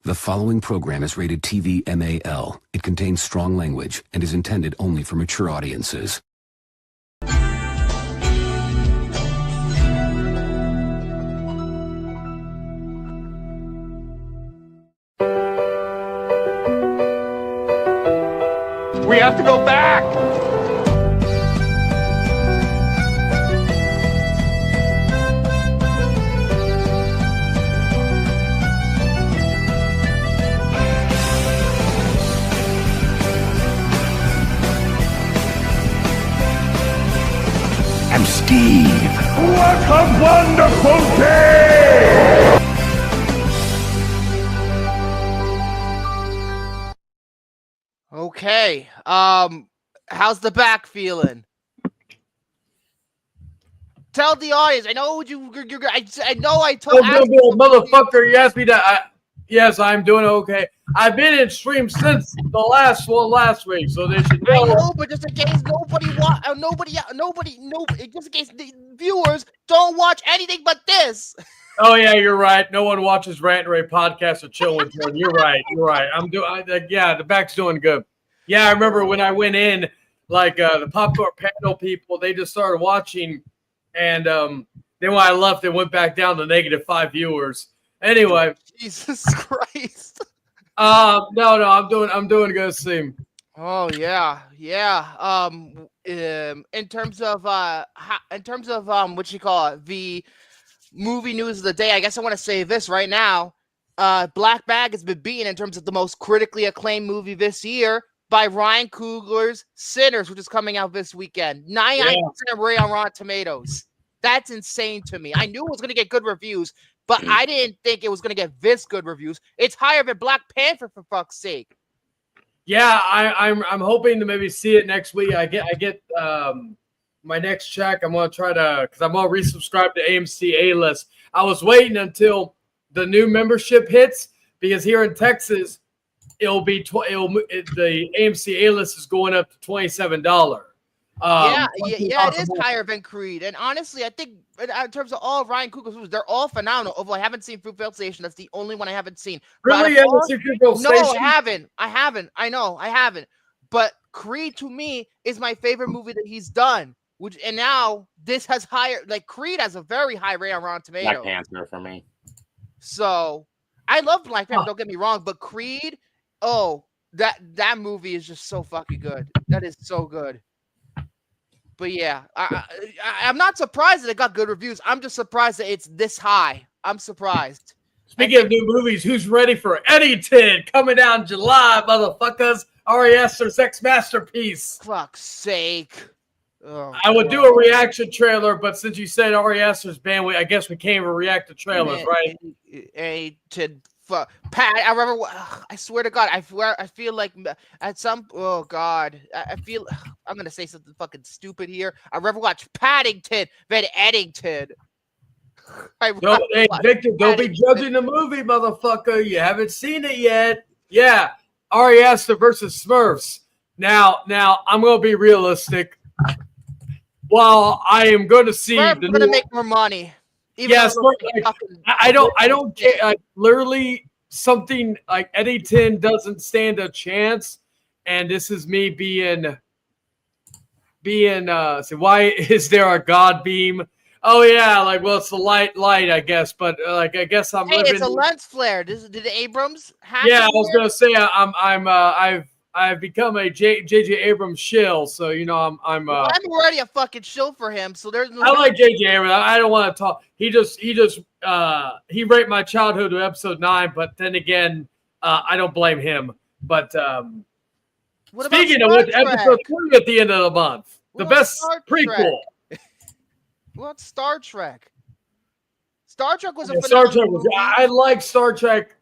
The following program is rated TV MAL. It contains strong language and is intended only for mature audiences. We have to go back! I'm Steve. What a wonderful day! Okay. How's the back feeling? Tell the audience. I know I know I told. Motherfucker, you asked me that. Yes, I'm doing okay. I've been in stream since the last one last week, so they should know. I know, but just in case nobody, just in case the viewers don't watch anything but this. Oh yeah, you're right. No one watches Rant and Ray podcast or Chill with Jordan. You're right. Yeah, the back's doing good. Yeah, I remember when I went in, like the popcorn panel people, they just started watching, and then when I left, it went back down to -5 viewers. Anyway, Jesus Christ. no, I'm doing good, Steve. Oh yeah. In terms of what you call it, the movie news of the day, I guess I want to say this right now. Black Bag has been beaten in terms of the most critically acclaimed movie this year by Ryan Coogler's Sinners, which is coming out this weekend. 99% rate on Rotten Tomatoes. That's insane to me. I knew it was going to get good reviews, but I didn't think it was going to get this good reviews. It's higher than Black Panther, for fuck's sake. Yeah, I'm hoping to maybe see it next week. I get my next check. I'm gonna try to, because I'm gonna resubscribe to AMC A-List. I was waiting until the new membership hits, because here in Texas, the AMC A-List is going up to $27. It is higher than Creed. And honestly, I think in terms of all of Ryan Coogler's movies, they're all phenomenal. Although I haven't seen Fruitvale Station. That's the only one I haven't seen. Really? You haven't seen Fruitvale Station? No, I haven't. I know, I haven't. But Creed, to me, is my favorite movie that he's done. And now this has higher, like Creed has a very high rate on Rotten Tomatoes. Black Panther for me. So I love Black Panther, don't get me wrong, but Creed, that movie is just so fucking good. That is so good. But yeah, I'm not surprised that it got good reviews. I'm just surprised that it's this high. I'm surprised. Speaking of new movies, who's ready for Eddington coming out in July, motherfuckers? Ari Aster's Sex Masterpiece. Fuck's sake. Oh, I would do a reaction trailer, but since you said Ari Aster's banned, I guess we can't even react to trailers, right? Pat, I remember. I swear to God, I feel like at some. Oh God, I feel. I'm gonna say something fucking stupid here. I rather watch Paddington than Eddington. Victor, don't be judging the movie, motherfucker. You haven't seen it yet. Yeah, Ari Aster versus Smurfs. Now, I'm gonna be realistic. While I am going to see, Smurfs are gonna make more money. Yes, I don't care. Literally, something like Eddington doesn't stand a chance, and this is me being. So why is there a God beam? Oh yeah, it's the light, I guess. But I guess I'm. Hey, it's a lens flare. Did Abrams have? Yeah, I was gonna say I've become a J.J. Abrams shill, so I'm already a fucking shill for him. So there's. I like J.J. Abrams. I don't want to talk. He raped my childhood to episode 9, but then again, I don't blame him. But speaking of which, episode 3 at the end of the month, the best prequel. What Star Trek? Star Trek was I like Star Trek.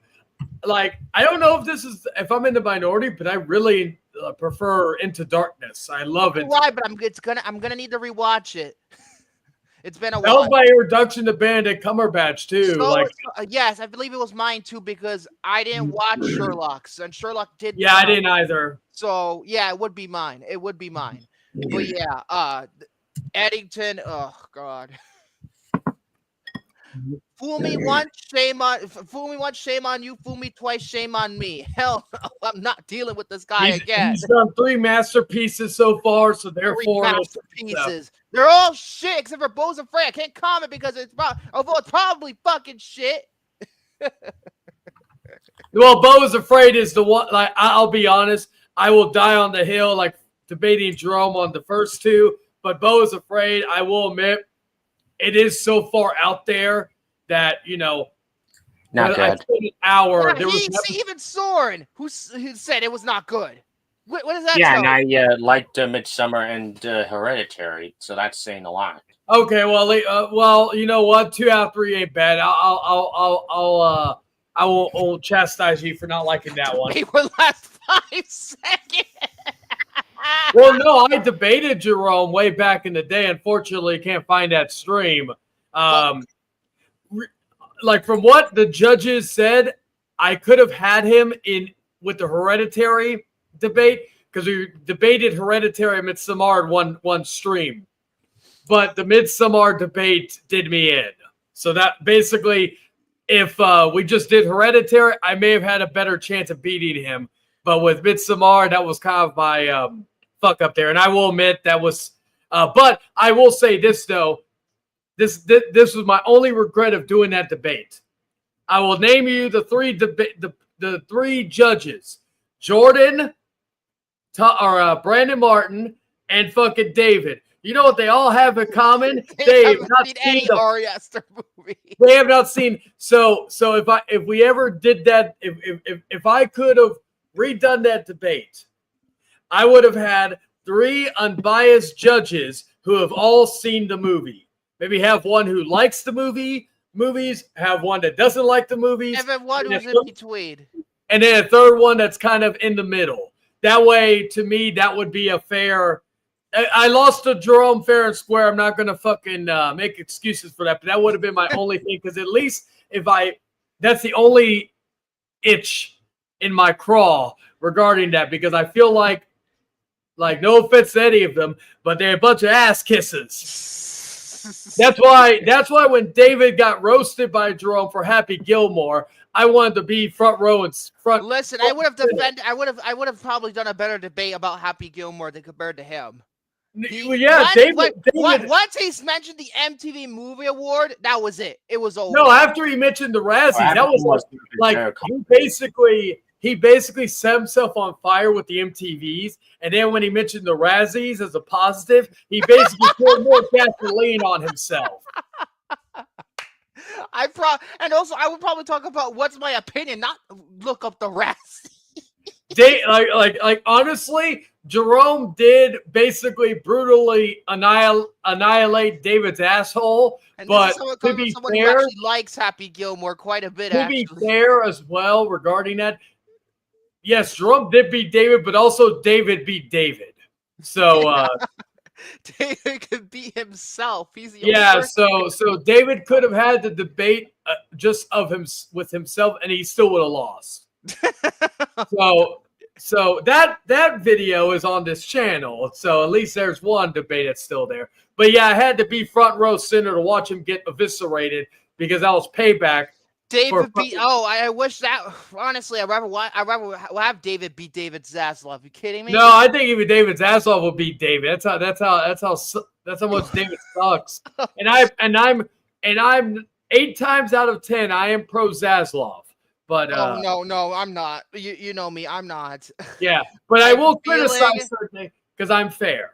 Like, I don't know if I'm in the minority, but I really prefer Into Darkness. I love it. Why? But I'm gonna need to rewatch it. It's been a while. That was my introduction to Benedict Cumberbatch too. So, yes, I believe it was mine too, because I didn't watch Sherlock, and Sherlock did. Yeah, I didn't either. So yeah, it would be mine. But yeah, Eddington. Oh God. Fool me once, shame on you. Fool me twice, shame on me. Hell no, I'm not dealing with this guy again. He's done 3 masterpieces so far, so 3 therefore masterpieces. They're all shit except for Bo's Afraid. I can't comment because it's probably fucking shit. Well, Bo is Afraid is the one. Like, I'll be honest, I will die on the hill, like debating Jerome on the first 2. But Bo is Afraid, I will admit, it is so far out there that Not good. I spent an hour. Yeah, even Soren, who said it was not good. What does that? Yeah, tell and I liked Midsummer and Hereditary, so that's saying a lot. Okay, well, you know what? 2 out of 3 ain't bad. I will chastise you for not liking that one. Wait for the last 5 seconds. Well, no, I debated Jerome way back in the day. Unfortunately, can't find that stream. Like from what the judges said, I could have had him in with the Hereditary debate because we debated Hereditary and Midsommar in one stream. But the Midsommar debate did me in. So that basically, if we just did Hereditary, I may have had a better chance of beating him. But with Midsommar, that was kind of my fuck up there. And I will admit that was but I will say this, though. This was my only regret of doing that debate. I will name you the 3 the 3 judges: Jordan, Brandon Martin, and fucking David. You know what they all have in common? They have not seen any Ari Aster movie. They have not seen. So if we ever did that, if I could have redone that debate, I would have had 3 unbiased judges who have all seen the movie. Maybe have one who likes the movies, have one that doesn't like the movies, and then one who's in between, and then a third one that's kind of in the middle. That way, to me, that would be a fair. I lost to Jerome fair and square. I'm not going to fucking make excuses for that, but that would have been my only thing, because at least that's the only itch in my craw regarding that, because I feel like no offense to any of them, but they're a bunch of ass kisses. That's why when David got roasted by Jerome for Happy Gilmore, I wanted to be front row and front. Listen, I would have defended. I would have probably done a better debate about Happy Gilmore than compared to him. David. Once he's mentioned the MTV Movie Award, that was it. It was over. No, after he mentioned the Razzies, that was like he basically set himself on fire with the MTVs, and then when he mentioned the Razzies as a positive, he basically poured more gasoline on himself. And also I would probably talk about what's my opinion, not look up the Razzies. Honestly, Jerome did basically brutally annihilate David's asshole. And but to be fair, who actually likes Happy Gilmore quite a bit. To be fair as well regarding that, yes, Jerome did beat David, but also David beat David. So David could beat himself. He's the so David could have had the debate just of him with himself, and he still would have lost. So that video is on this channel. So at least there's one debate that's still there. But yeah, I had to be front row center to watch him get eviscerated, because that was payback. David beat. I wish that. Honestly, I'd rather have David beat David Zaslav. You kidding me? No, I think even David Zaslav will beat David. That's how much David sucks. And I'm 8 times out of 10 I am pro Zaslav. But no, I'm not. You know me, I'm not. Yeah, but I will criticize certain because I'm fair.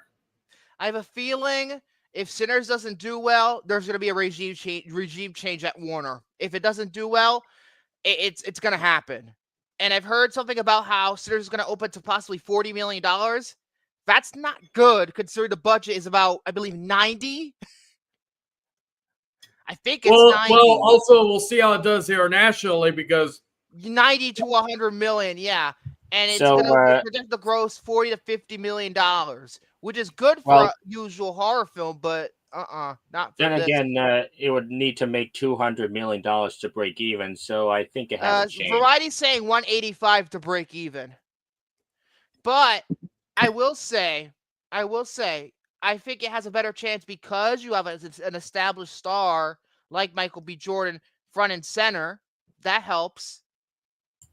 I have a feeling if Sinners doesn't do well, there's going to be a regime change at Warner. If it doesn't do well, it's going to happen. And I've heard something about how Sinners is going to open to possibly $40 million. That's not good, considering the budget is about, I believe, 90. I think it's 90. Well, also we'll see how it does here nationally, because 90 to 100 million, yeah, and it's going to project the gross $40 to $50 million, which is good for a usual horror film, but not for then this. Again, it would need to make $200 million to break even, so I think it has a chance. Variety's saying 185 to break even, but I will say, I think it has a better chance because you have an established star like Michael B. Jordan front and center. That helps.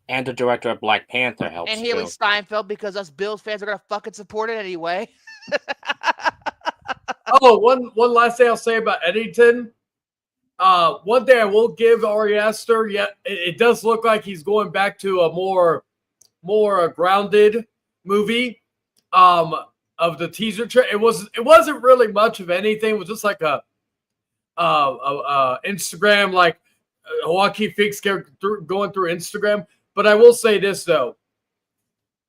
And the director of Black Panther helps And Haley too. Steinfeld, because us Bills fans are gonna fucking support it anyway. Oh, one last thing I'll say about Eddington. One thing I will give Ari Aster, it does look like he's going back to a more grounded movie. Of the teaser trailer, it wasn't really much of anything. It was just like a Instagram, like Joaquin Phoenix going through Instagram. But I will say this though,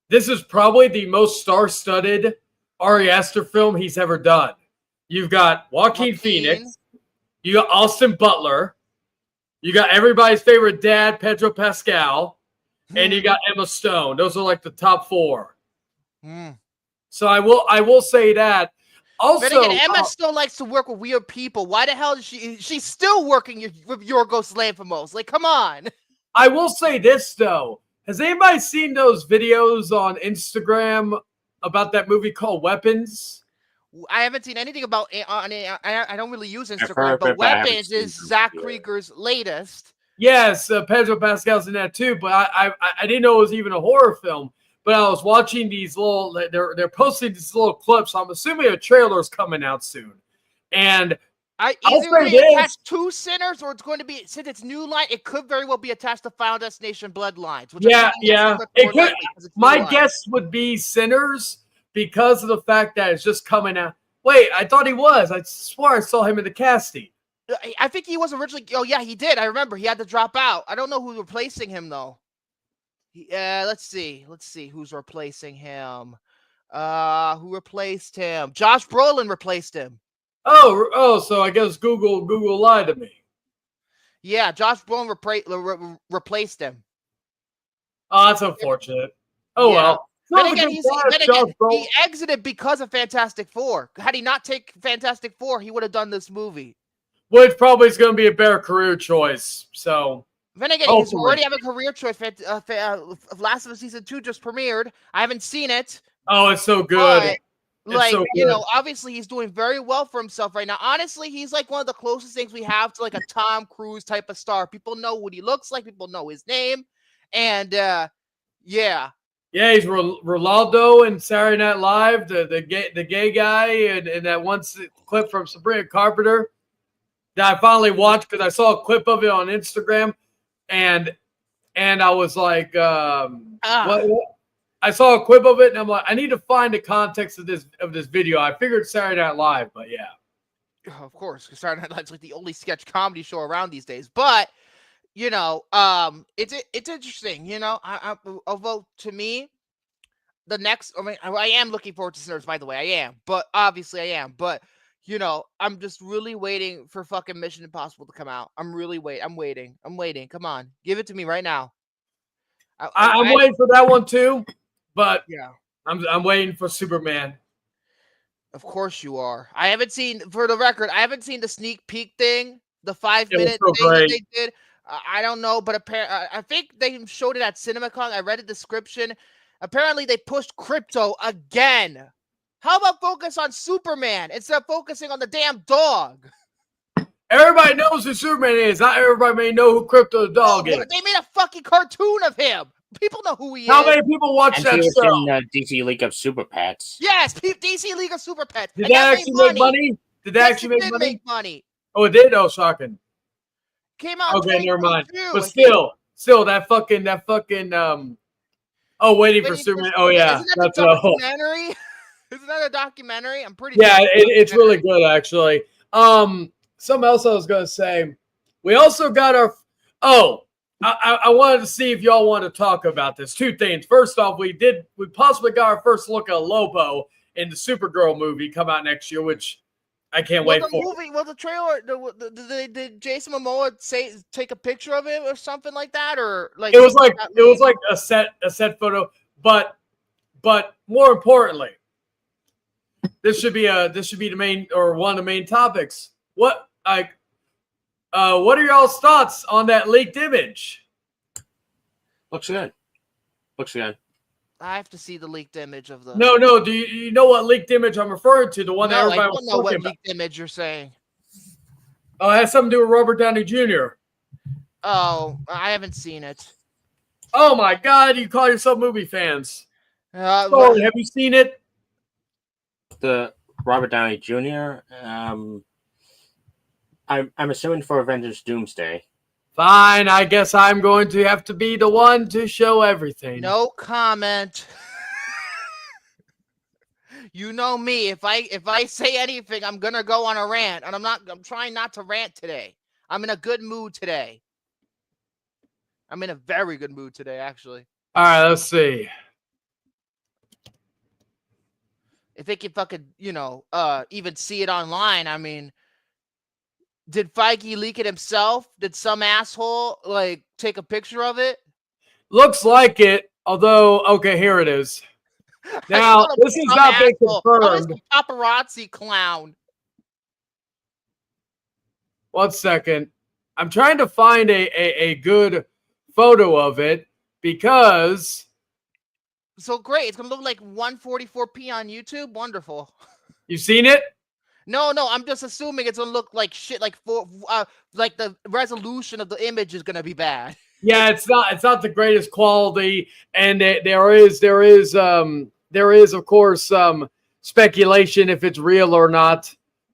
this is probably the most star-studded Ari Aster film he's ever done. You've got Joaquin Phoenix, you got Austin Butler, you got everybody's favorite dad, Pedro Pascal, and you got Emma Stone. Those are like the top 4. So I will say that. Also, but again, Emma still likes to work with weird people. Why the hell is she's still working with Yorgos Lanthimos? Like, come on. I will say this though. Has anybody seen those videos on Instagram about that movie called Weapons? I haven't seen anything about I don't really use Instagram, but Weapons is Zach Krieger's latest. Yes, Pedro Pascal's in that too, but I didn't know it was even a horror film. But I was watching these they're posting these little clips. So I'm assuming a trailer is coming out soon. And either way attached to Sinners, or it's going to be, since it's New Line, it could very well be attached to Final Destination Bloodlines. Which yeah. It could. My guess would be Sinners, because of the fact that it's just coming out. Wait, I thought he was. I swore I saw him in the casting. I think he was originally. Oh yeah, he did. I remember he had to drop out. I don't know who's replacing him though. Let's see who's replacing him. Who replaced him? Josh Brolin replaced him. Oh, so I guess Google lied to me. Yeah, Josh Brolin replaced him. Oh, that's unfortunate. Oh, yeah. Well. Then again, he exited because of Fantastic Four. Had he not taken Fantastic Four, he would have done this movie. Which probably is going to be a better career choice. So. Then again, he's already have a career choice. Last of Us Season 2 just premiered. I haven't seen it. Oh, it's so good. But, you know, obviously he's doing very well for himself right now. Honestly, he's like one of the closest things we have to like a Tom Cruise type of star. People know what he looks like. People know his name. And, yeah. Yeah, he's Ronaldo in Saturday Night Live, the gay guy, and that one clip from Sabrina Carpenter that I finally watched because I saw a clip of it on Instagram. And I was like, what? I saw a clip of it, and I'm like, I need to find the context of this video. I figured Saturday Night Live, but yeah. Of course, because Saturday Night Live's like the only sketch comedy show around these days. But you know, it's interesting. You know, although to me, the next, I mean, I am looking forward to Sinners. By the way, I am. But obviously, I am. But you know, I'm just really waiting for fucking Mission Impossible to come out. I'm waiting. Come on, give it to me right now. I'm waiting for that one too, but yeah, I'm waiting for Superman. Of course you are. I haven't seen, for the record, I haven't seen the sneak peek thing, the 5-minute thing that they did. I don't know, but I think they showed it at CinemaCon. I read a description. Apparently, they pushed crypto again. How about focus on Superman instead of focusing on the damn dog? Everybody knows who Superman is. Not everybody may know who Crypto the dog is. They made a fucking cartoon of him. People know who he is. How many people watch that show? In DC League of Super Pets. Yes, DC League of Super Pets. Did that actually make money? Did that actually make money? Oh, it did? Oh, shocking. Came out. Okay, never mind. But still, that fucking Waiting for Superman. Oh yeah, that's a documentary. Isn't that a documentary? I'm pretty. Yeah, it's really good actually. Something else I was gonna say. We also got our. I wanted to see if y'all want to talk about this. Two things. First off, we possibly got our first look at Lobo in the Supergirl movie come out next year, which I can't wait for. The trailer, did Jason Momoa take a picture of it or something like that, or like it was like a set photo, but more importantly, this should be the main or one of the main topics. What are y'all's thoughts on that leaked image? Looks good. I have to see the leaked image of the. No. Do you know what leaked image I'm referring to? The one that everybody was talking about. I don't know what leaked image you're saying. Oh, it has something to do with Robert Downey Jr. Oh, I haven't seen it. Oh my God, you call yourself movie fans? Well, Soren, have you seen it? The Robert Downey Jr. I'm assuming for Avengers Doomsday. Fine, I guess I'm going to have to be the one to show everything. no comment. You know me. If I say anything, I'm gonna go on a rant, and I'm trying not to rant today. I'm in a good mood today. I'm in a very good mood today, actually. All right, let's see. If they could fucking, even see it online, I mean, did Feige leak it himself? Did some asshole take a picture of it? Looks like it, although okay, here it is. Now this is not being confirmed. Paparazzi clown. 1 second. I'm trying to find a good photo of it because. So great. It's going to look like 144p on YouTube. Wonderful. You've seen it? No. I'm just assuming it's going to look like shit. Like the resolution of the image is going to be bad. Yeah, it's not the greatest quality. And there is of course speculation if it's real or not.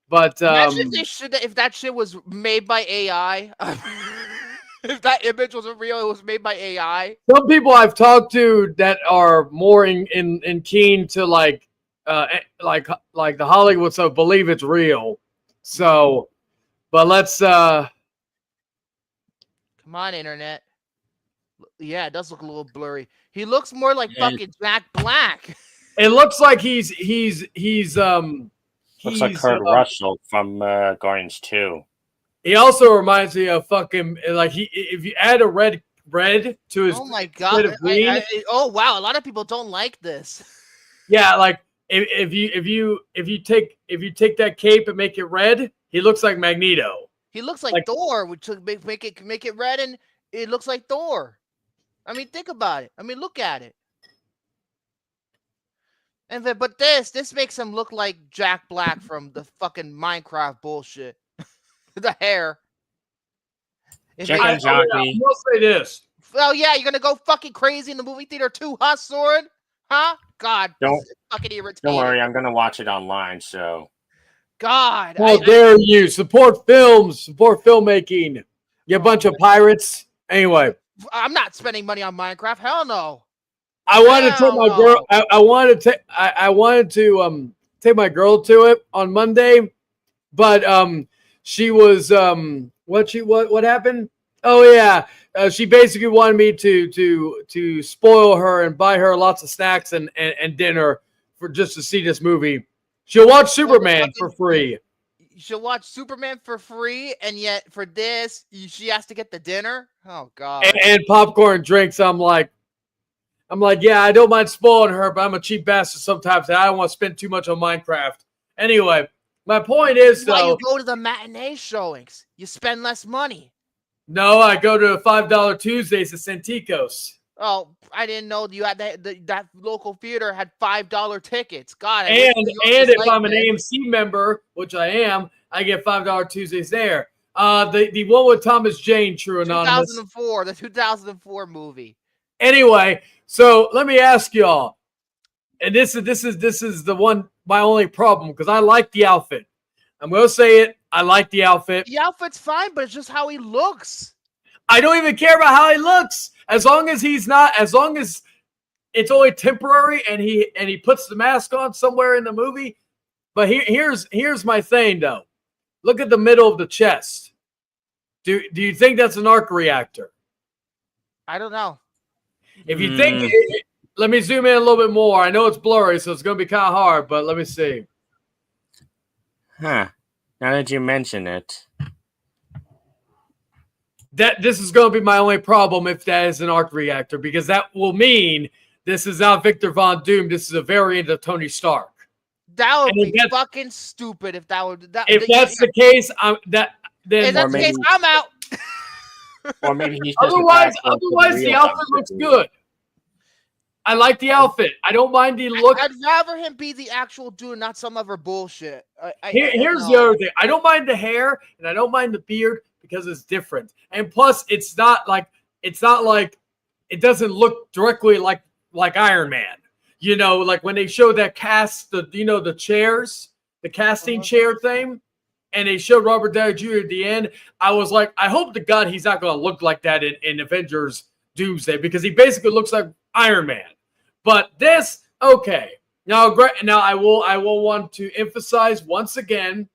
But imagine if that shit was made by AI. If that image wasn't real, it was made by AI. Some people I've talked to that are more in keen to like the Hollywood stuff believe it's real. So, but let's come on, internet. Yeah, it does look a little blurry. He looks more like fucking Jack Black. It looks like he's looks like Kurt Russell from Guardians 2. He also reminds me of fucking if you add a red to his. Oh my God! Oh wow! A lot of people don't like this. Yeah, like if you take that cape and make it red, he looks like Magneto. He looks like Thor. Which make it red, and it looks like Thor. I mean, think about it. I mean, look at it. But this makes him look like Jack Black from the fucking Minecraft bullshit. The hair. Jack and Johnny. I will say this. Oh yeah, you're gonna go fucking crazy in the movie theater too, huh, Soren? Huh? God, fucking irritating. Don't worry, I'm gonna watch it online. So. God. How dare you support films, support filmmaking? You bunch of pirates. Anyway. I'm not spending money on Minecraft. Hell no. I wanted to take my girl. I wanted to take my girl to it on Monday, but she was what happened? Oh yeah, she basically wanted me to spoil her and buy her lots of snacks and dinner for just to see this movie. She'll watch Superman for free. She'll watch Superman for free, and yet for this, she has to get the dinner. Oh God! And popcorn drinks. I'm like, yeah, I don't mind spoiling her, but I'm a cheap bastard sometimes, and I don't want to spend too much on Minecraft. Anyway, my point is, though, you go to the matinee showings, you spend less money. No, I go to $5 Tuesdays at Santikos. Oh, I didn't know you had that local theater had $5 tickets. God, and if I'm an AMC member, which I am, I get $5 Tuesdays there. The one with Thomas Jane, True Anonymous. 2004, the 2004 movie. Anyway, so let me ask y'all, and this is the one, my only problem, because I like the outfit. I'm gonna say it. I like the outfit. The outfit's fine, but it's just how he looks. I don't even care about how he looks. As long as it's only temporary and he puts the mask on somewhere in the movie. But here's my thing though. Look at the middle of the chest. Do you think that's an arc reactor? I don't know. If you think, let me zoom in a little bit more. I know it's blurry, so it's going to be kind of hard, but let me see. Huh. Now that you mention it. This is going to be my only problem if that is an arc reactor, because that will mean this is not Victor Von Doom. This is a variant of Tony Stark. That would be fucking stupid if that would. If that's the case, I'm out. Or maybe he's just otherwise the outfit looks good. I like the outfit. I don't mind the look. I'd rather him be the actual dude, not some other bullshit. Here's the other thing. I don't mind the hair and I don't mind the beard because it's different. And plus, it's not like it doesn't look directly like Iron Man. You know, like when they show that cast, the chairs, the casting chair thing, and they showed Robert Downey Jr. at the end. I was like, I hope to God he's not going to look like that in Avengers Doomsday, because he basically looks like Iron Man. But this, okay. Now I will want to emphasize once again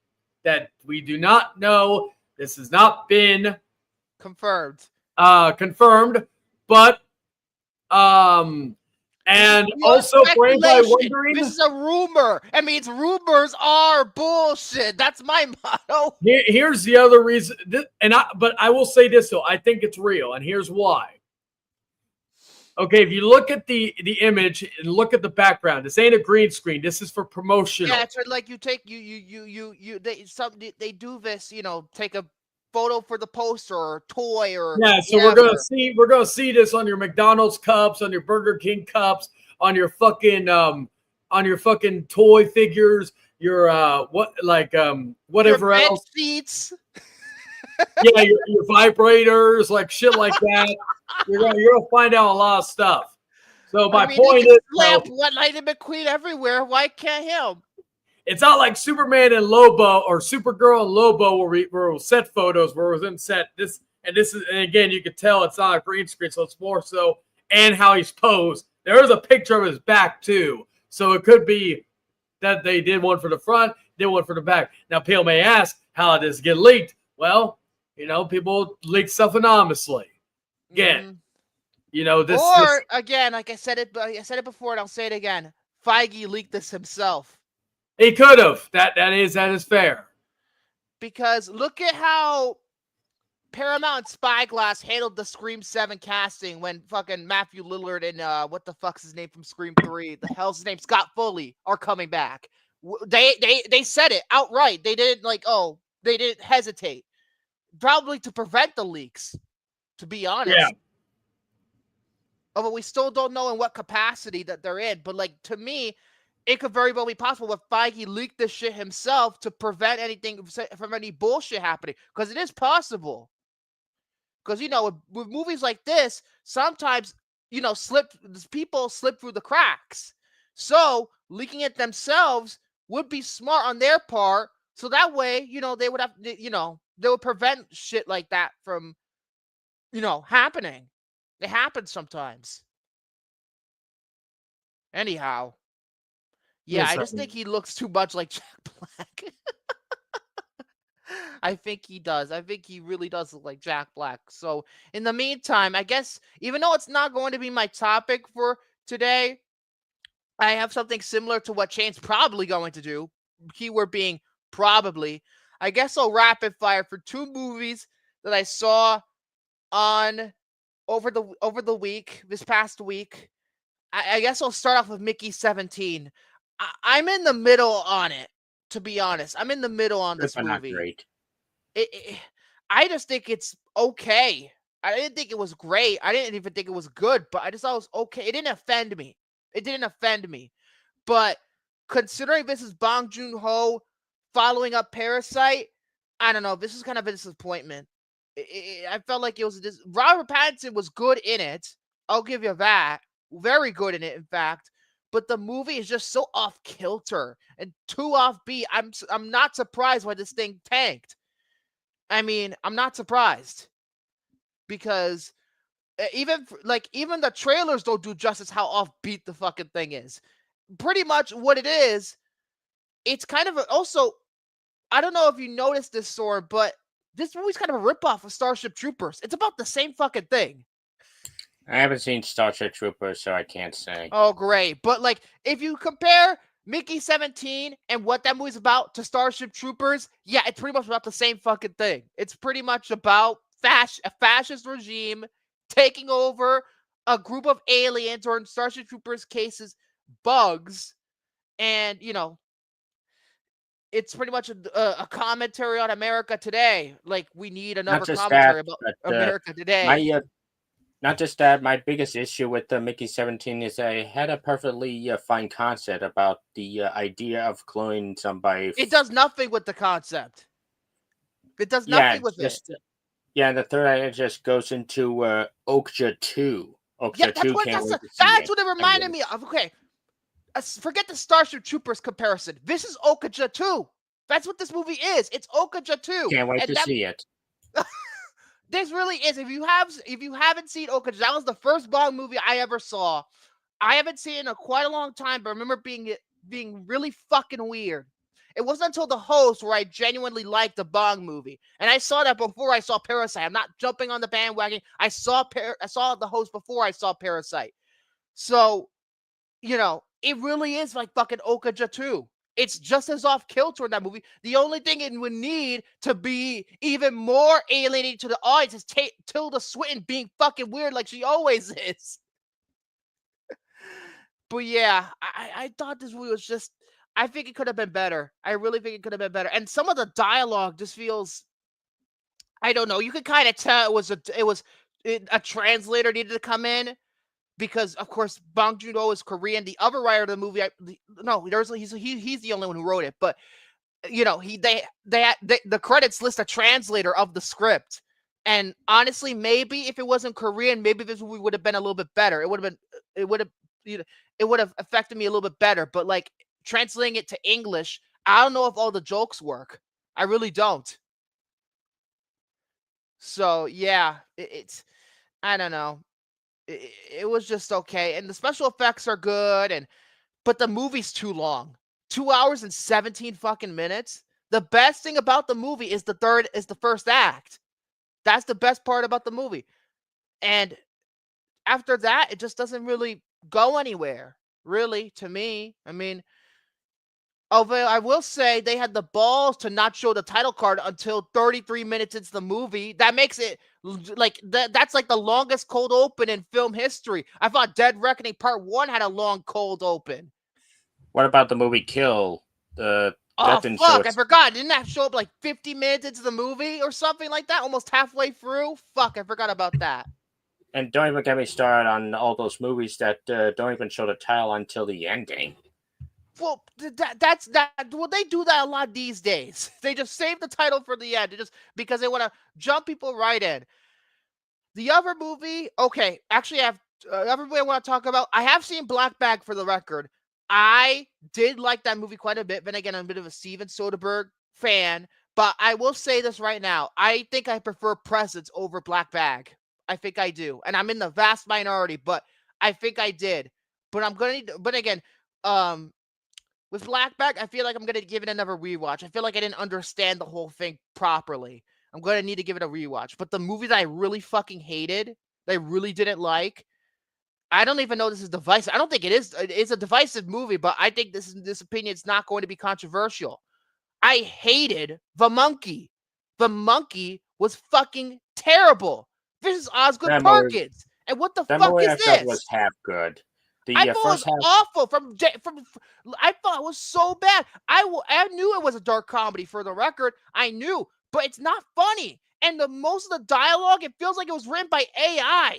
that we do not know. This has not been confirmed. But and also for anybody wondering, this is a rumor. I mean, rumors are bullshit. That's my motto. Here's the other reason, but I will say this though, I think it's real, and here's why. Okay, if you look at the image and look at the background, this ain't a green screen. This is for promotional. Yeah, it's like you take they do this, take a photo for the poster or toy or so whatever. we're gonna see this on your McDonald's cups, on your Burger King cups, on your fucking toy figures, your whatever your else seats. Yeah, your vibrators, like shit like that. You're gonna find out a lot of stuff. So my point is, Lightning McQueen everywhere. Why can't him? It's not like Superman and Lobo or Supergirl and Lobo where we'll set photos where it was in set this and again you can tell it's not a green screen, so it's more so and how he's posed. There is a picture of his back too, so it could be that they did one for the front, did one for the back. Now people may ask, how did this get leaked? Well, people leak stuff anonymously. Again, this. Again, like I said it before, and I'll say it again. Feige leaked this himself. He could have. That is fair. Because look at how Paramount and Spyglass handled the Scream 7 casting when fucking Matthew Lillard and what the fuck's his name from Scream 3? The hell's his name? Scott Foley are coming back. They said it outright. They didn't they didn't hesitate. Probably to prevent the leaks. To be honest. Yeah. Oh, but we still don't know in what capacity that they're in. But to me, it could very well be possible that Feige leaked this shit himself to prevent anything from any bullshit happening. Because it is possible. Because, with movies like this, sometimes, people slip through the cracks. So, leaking it themselves would be smart on their part. So that way, they would have, they would prevent shit like that from, happening. It happens sometimes. Anyhow. Yeah, I just think he looks too much like Jack Black. I think he does. I think he really does look like Jack Black. So, in the meantime, I guess, even though it's not going to be my topic for today, I have something similar to what Shane's probably going to do. Keyword being probably. I guess I'll rapid fire for 2 movies that I saw over the week, this past week. I guess I'll start off with Mickey 17. I'm in the middle on it, to be honest. I'm in the middle on this movie. Not great. I just think it's okay. I didn't think it was great. I didn't even think it was good, but I just thought it was okay. It didn't offend me. But considering this is Bong Joon-ho following up Parasite, I don't know. This is kind of a disappointment. I felt like it was Robert Pattinson was good in it. I'll give you that. Very good in it, in fact. But the movie is just so off kilter and too offbeat. I'm not surprised why this thing tanked. I mean, I'm not surprised because even the trailers don't do justice how offbeat the fucking thing is. Pretty much what it is, it's kind of also. I don't know if you noticed this, Soren, but this movie's kind of a ripoff of Starship Troopers. It's about the same fucking thing. I haven't seen Starship Troopers, so I can't say. Oh, great. But, if you compare Mickey 17 and what that movie's about to Starship Troopers, yeah, it's pretty much about the same fucking thing. It's pretty much about a fascist regime taking over a group of aliens, or in Starship Troopers' cases, bugs. And, it's pretty much a commentary on America today. We need another commentary about America today. Not just that, my biggest issue with the Mickey 17 is I had a perfectly fine concept about the idea of cloning somebody. It does nothing with the concept. It does Yeah, nothing it's with it. just and the third idea just goes into Okja 2. Yeah, Okja 2 can't wait to see that's it. what it reminded me of. Okay, forget the Starship Troopers comparison. This is Okja 2. That's what this movie is. It's Okja 2. Can't wait and to see it. This really is. If you haven't seen Okja, that was the first Bond movie I ever saw. I haven't seen it in quite a long time, but I remember being really fucking weird. It wasn't until The Host where I genuinely liked the Bond movie, and I saw that before I saw Parasite. I'm not jumping on the bandwagon. I saw The Host before I saw Parasite. So, it really is like fucking Okja 2. It's just as off kilter in that movie. The only thing it would need to be even more alienating to the audience is Tilda Swinton being fucking weird like she always is. But yeah, I thought this movie was just. I think it could have been better. I really think it could have been better. And some of the dialogue just feels. I don't know. You could kind of tell a translator needed to come in because, of course, Bong Joon-ho is Korean. The other writer of the movie, he's the only one who wrote it. But the credits list a translator of the script. And honestly, maybe if it wasn't Korean, maybe this movie would have been a little bit better. It would have affected me a little bit better. But like translating it to English, I don't know if all the jokes work. I really don't. So yeah, it's I don't know. It was just okay, and the special effects are good, but the movie's too long. 2 hours and 17 fucking minutes. The best thing about the movie is the first act. That's the best part about the movie. And after that, it just doesn't really go anywhere, really, to me. I mean, although I will say they had the balls to not show the title card until 33 minutes into the movie. That makes it like that's like the longest cold open in film history. I thought Dead Reckoning Part 1 had a long cold open. What about the movie Kill? Oh, fuck, I forgot. Didn't that show up like 50 minutes into the movie or something like that? Almost halfway through? Fuck, I forgot about that. And don't even get me started on all those movies that don't even show the title until the ending. Well, that's that. Well, they do that a lot these days. They just save the title for the end, just because they want to jump people right in. The other movie, okay, actually, I have other movie I want to talk about. I have seen Black Bag, for the record. I did like that movie quite a bit. Then again, I'm a bit of a Steven Soderbergh fan, but I will say this right now: I think I prefer Presence over Black Bag. I think I do, and I'm in the vast minority, but I think I did. But I'm gonna. But again, with Black Bag, I feel like I'm gonna give it another rewatch. I feel like I didn't understand the whole thing properly. I'm gonna need to give it a rewatch. But the movie that I really fucking hated, that I really didn't like, I don't even know this is divisive. I don't think it is. It's a divisive movie, but I think this opinion is not going to be controversial. I hated The Monkey. The Monkey was fucking terrible. This is Osgood Perkins. And what the fuck is this? That was half good. I thought it was awful. I thought it was so bad. I knew it was a dark comedy, for the record. I knew, but it's not funny. And most of the dialogue, it feels like it was written by AI.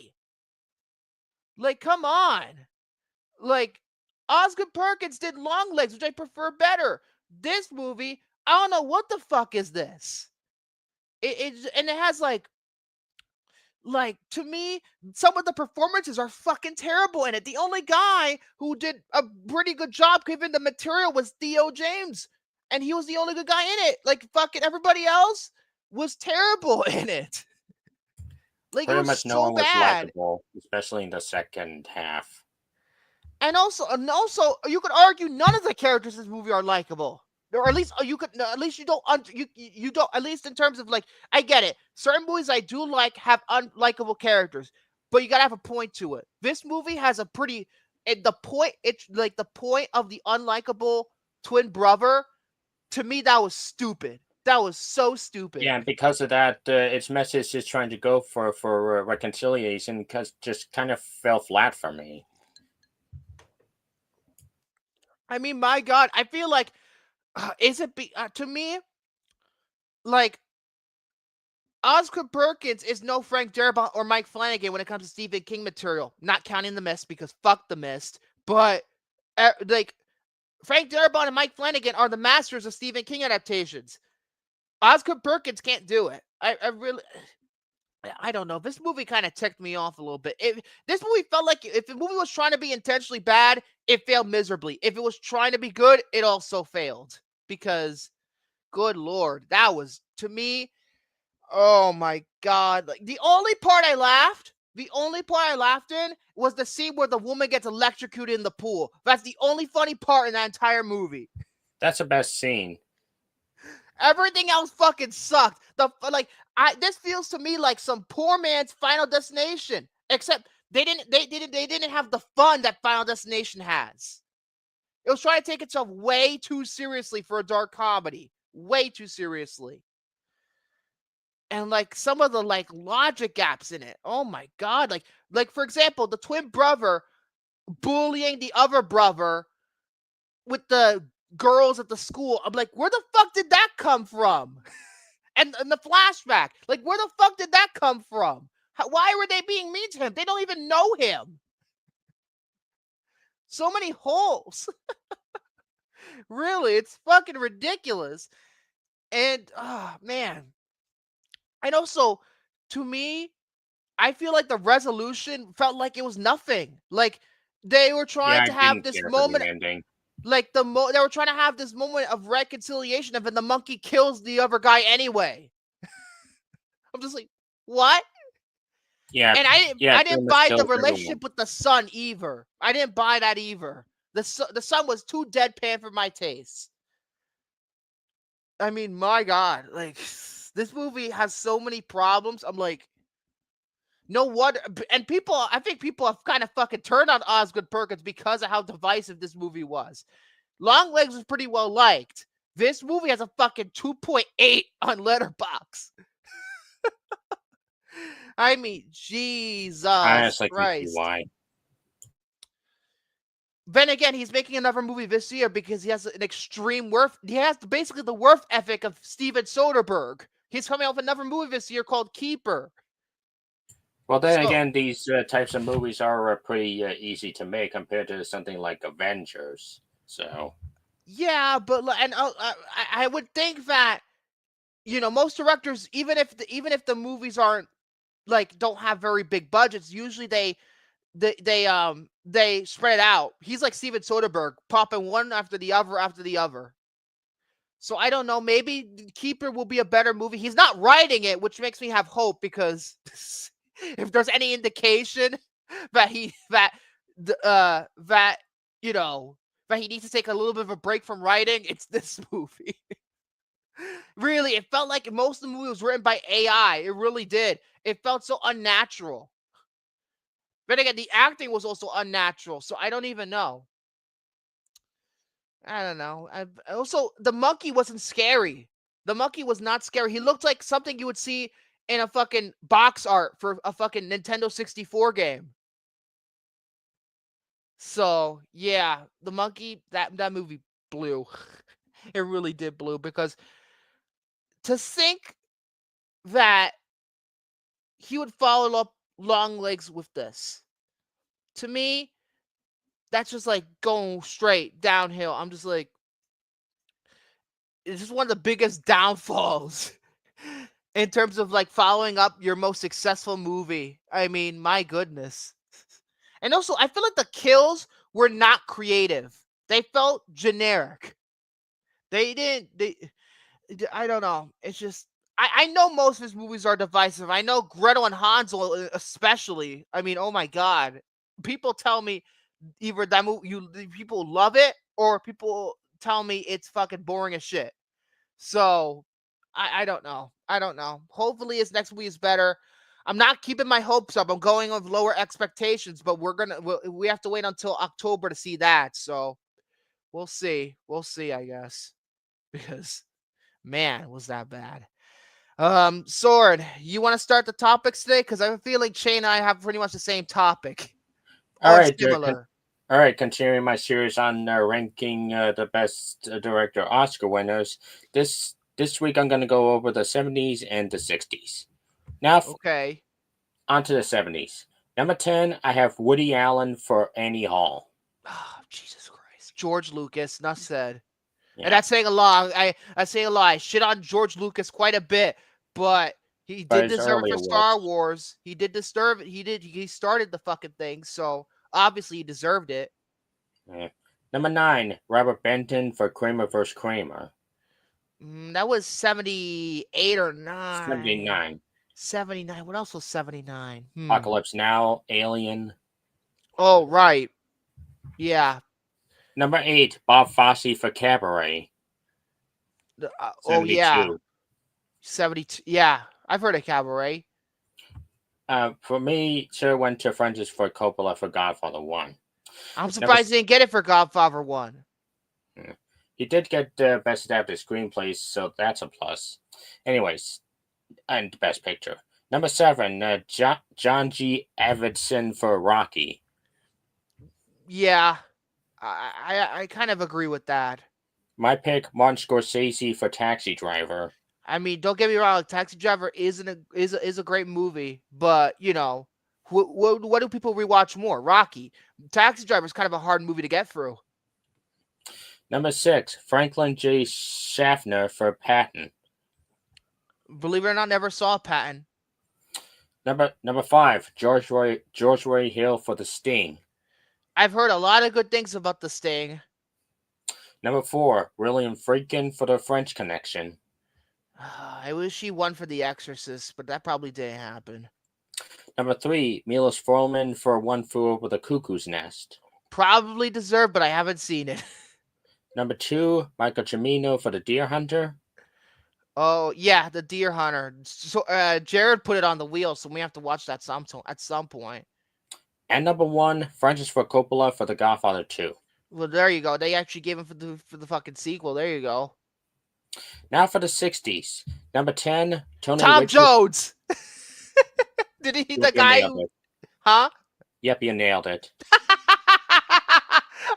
Like, come on. Like, Osgood Perkins did Long Legs, which I prefer better. This movie, I don't know what the fuck is this. And it has like, to me, some of the performances are fucking terrible in it. The only guy who did a pretty good job given the material was Theo James, and he was the only good guy in it. Like, fucking everybody else was terrible in it. Like, pretty it was much no one was likable, especially in the second half. And also, you could argue none of the characters in this movie are likable. Or at least you don't at least in terms of, like, I get it. Certain movies I do like have unlikable characters, but you gotta have a point to it. This movie has a pretty the point of the unlikable twin brother. To me, that was stupid. That was so stupid. Yeah, and because of that, its message is trying to go for reconciliation, because just kind of fell flat for me. I mean, my God, I feel like to me, like, Oscar Perkins is no Frank Darabont or Mike Flanagan when it comes to Stephen King material. Not counting The Mist because fuck The Mist, but like Frank Darabont and Mike Flanagan are the masters of Stephen King adaptations. Oscar Perkins can't do it. I don't know. This movie kind of ticked me off a little bit. This movie felt like if the movie was trying to be intentionally bad, it failed miserably. If it was trying to be good, it also failed. Because, good Lord, that was, to me, oh my God. Like, the only part I laughed in was the scene where the woman gets electrocuted in the pool. That's the only funny part in that entire movie. That's the best scene. Everything else fucking sucked. This feels to me like some poor man's Final Destination. Except they didn't have the fun that Final Destination has. It was trying to take itself way too seriously for a dark comedy. Way too seriously. And like some of the like logic gaps in it. Oh my God. Like for example, the twin brother bullying the other brother with the girls at the school. I'm like, where the fuck did that come from? And the flashback, like, where the fuck did that come from? Why were they being mean to him? They don't even know him. So many holes. Really, it's fucking ridiculous. And, oh, man. And also, to me, I feel like the resolution felt like it was nothing. Like, they were trying to have this moment. Like they were trying to have this moment of reconciliation, and then the monkey kills the other guy anyway. I'm just like, what? Yeah, and I didn't buy the relationship with the son either. I didn't buy that either. The son was too deadpan for my taste. I mean, my God, like this movie has so many problems. I'm like, no wonder. And I think people have kind of fucking turned on Osgood Perkins because of how divisive this movie was. Longlegs was pretty well liked. This movie has a fucking 2.8 on Letterboxd. I mean, Jesus Christ. Why? Then again, he's making another movie this year because he has an extreme worth. He has basically the worth ethic of Steven Soderbergh. He's coming out with another movie this year called Keeper. Well, then again, these types of movies are pretty easy to make compared to something like Avengers. So. Yeah, but I would think that most directors, even if the movies aren't don't have very big budgets, usually they spread it out. He's like Steven Soderbergh, popping one after the other. So I don't know. Maybe Keeper will be a better movie. He's not writing it, which makes me have hope because if there's any indication that he needs to take a little bit of a break from writing, it's this movie. Really, it felt like most of the movie was written by AI. It really did. It felt so unnatural. But again, the acting was also unnatural, so I don't even know. I don't know. Also, the monkey wasn't scary. The monkey was not scary. He looked like something you would see in a fucking box art for a fucking Nintendo 64 game. So, yeah, the monkey, that movie blew. It really did blew because to think that he would follow up Longlegs with this, to me, that's just like going straight downhill. I'm just like, it's just one of the biggest downfalls in terms of like following up your most successful movie. I mean, my goodness. And also, I feel like the kills were not creative. They felt generic. I don't know. It's just, I know most of his movies are divisive. I know Gretel and Hansel especially. I mean, oh my God. People tell me either that movie, people love it, or people tell me it's fucking boring as shit. So, I don't know. Hopefully his next movie is better. I'm not keeping my hopes up. I'm going with lower expectations, but we have to wait until October to see that. So we'll see. I guess, because man, was that bad. Soren, you want to start the topics today? Because I have a feeling Shane and I have pretty much the same topic. All right, similar. All right, continuing my series on ranking the best director Oscar winners. This week I'm going to go over the 70s and the 60s. Now Okay. on to the 70s. Number 10, I have Woody Allen for Annie Hall. Oh, Jesus Christ. George Lucas, enough said. Yeah. And that's saying a lot. I say a lot. I shit on George Lucas quite a bit, but he But did his deserve it for earlier Star works. Wars. He did deserve it. He started the fucking thing, so obviously he deserved it. Yeah. Number 9, Robert Benton for Kramer vs. Kramer. That was 78 or 9. 79. 79. What else was 79? Apocalypse Now, Alien. Oh, right. Yeah. Number 8, Bob Fosse for Cabaret. Oh, yeah. 72. 72. Yeah. I've heard of Cabaret. For me, Sir went to Francis Ford Coppola for Godfather 1. I'm surprised he didn't get it for Godfather 1. He did get Best Adapted Screenplays, so that's a plus. Anyways, and Best Picture. Number 7, John G. Avildsen for Rocky. Yeah. I kind of agree with that. My pick, Martin Scorsese for Taxi Driver. I mean, don't get me wrong. Taxi Driver is a great movie, but you know, what do people rewatch more? Rocky. Taxi Driver is kind of a hard movie to get through. Number 6, Franklin J. Schaffner for Patton. Believe it or not, never saw Patton. Number 5, George Roy Hill for The Sting. I've heard a lot of good things about The Sting. Number 4, William Friedkin for The French Connection. I wish he won for The Exorcist, but that probably didn't happen. Number 3, Milos Forman for One Flew Over the Cuckoo's Nest. Probably deserved, but I haven't seen it. Number 2, Michael Cimino for The Deer Hunter. Oh yeah, The Deer Hunter. So Jared put it on the wheel, so we have to watch that at some point. And number 1, Francis Ford Coppola for The Godfather 2. Well, there you go. They actually gave him for the fucking sequel. There you go. Now for the 60s. Number 10, Tony Tom Richards. Jones. Did he the guy who... Huh? Yep, you nailed it.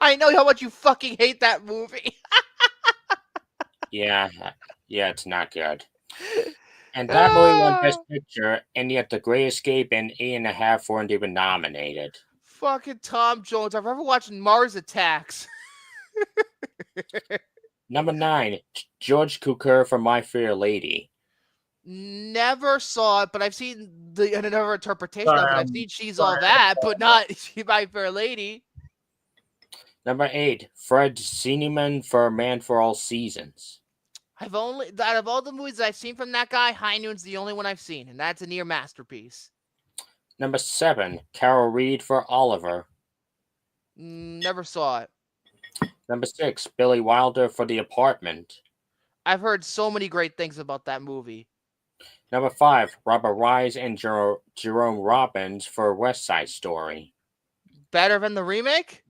I know how much you fucking hate that movie. Yeah, it's not good. And that movie won Best Picture, and yet The Great Escape and 8.5 weren't even nominated. Fucking Tom Jones. I've ever watched Mars Attacks. Number 9, George Cukor for My Fair Lady. Never saw it, but I've seen another interpretation of it. I've seen She's All That, but not My Fair Lady. Number 8, Fred Zinnemann for Man for All Seasons. Out of all the movies I've seen from that guy, High Noon's the only one I've seen, and that's a near masterpiece. Number 7, Carol Reed for Oliver. Never saw it. Number 6, Billy Wilder for The Apartment. I've heard so many great things about that movie. Number 5, Robert Wise and Jerome Robbins for West Side Story. Better than the remake?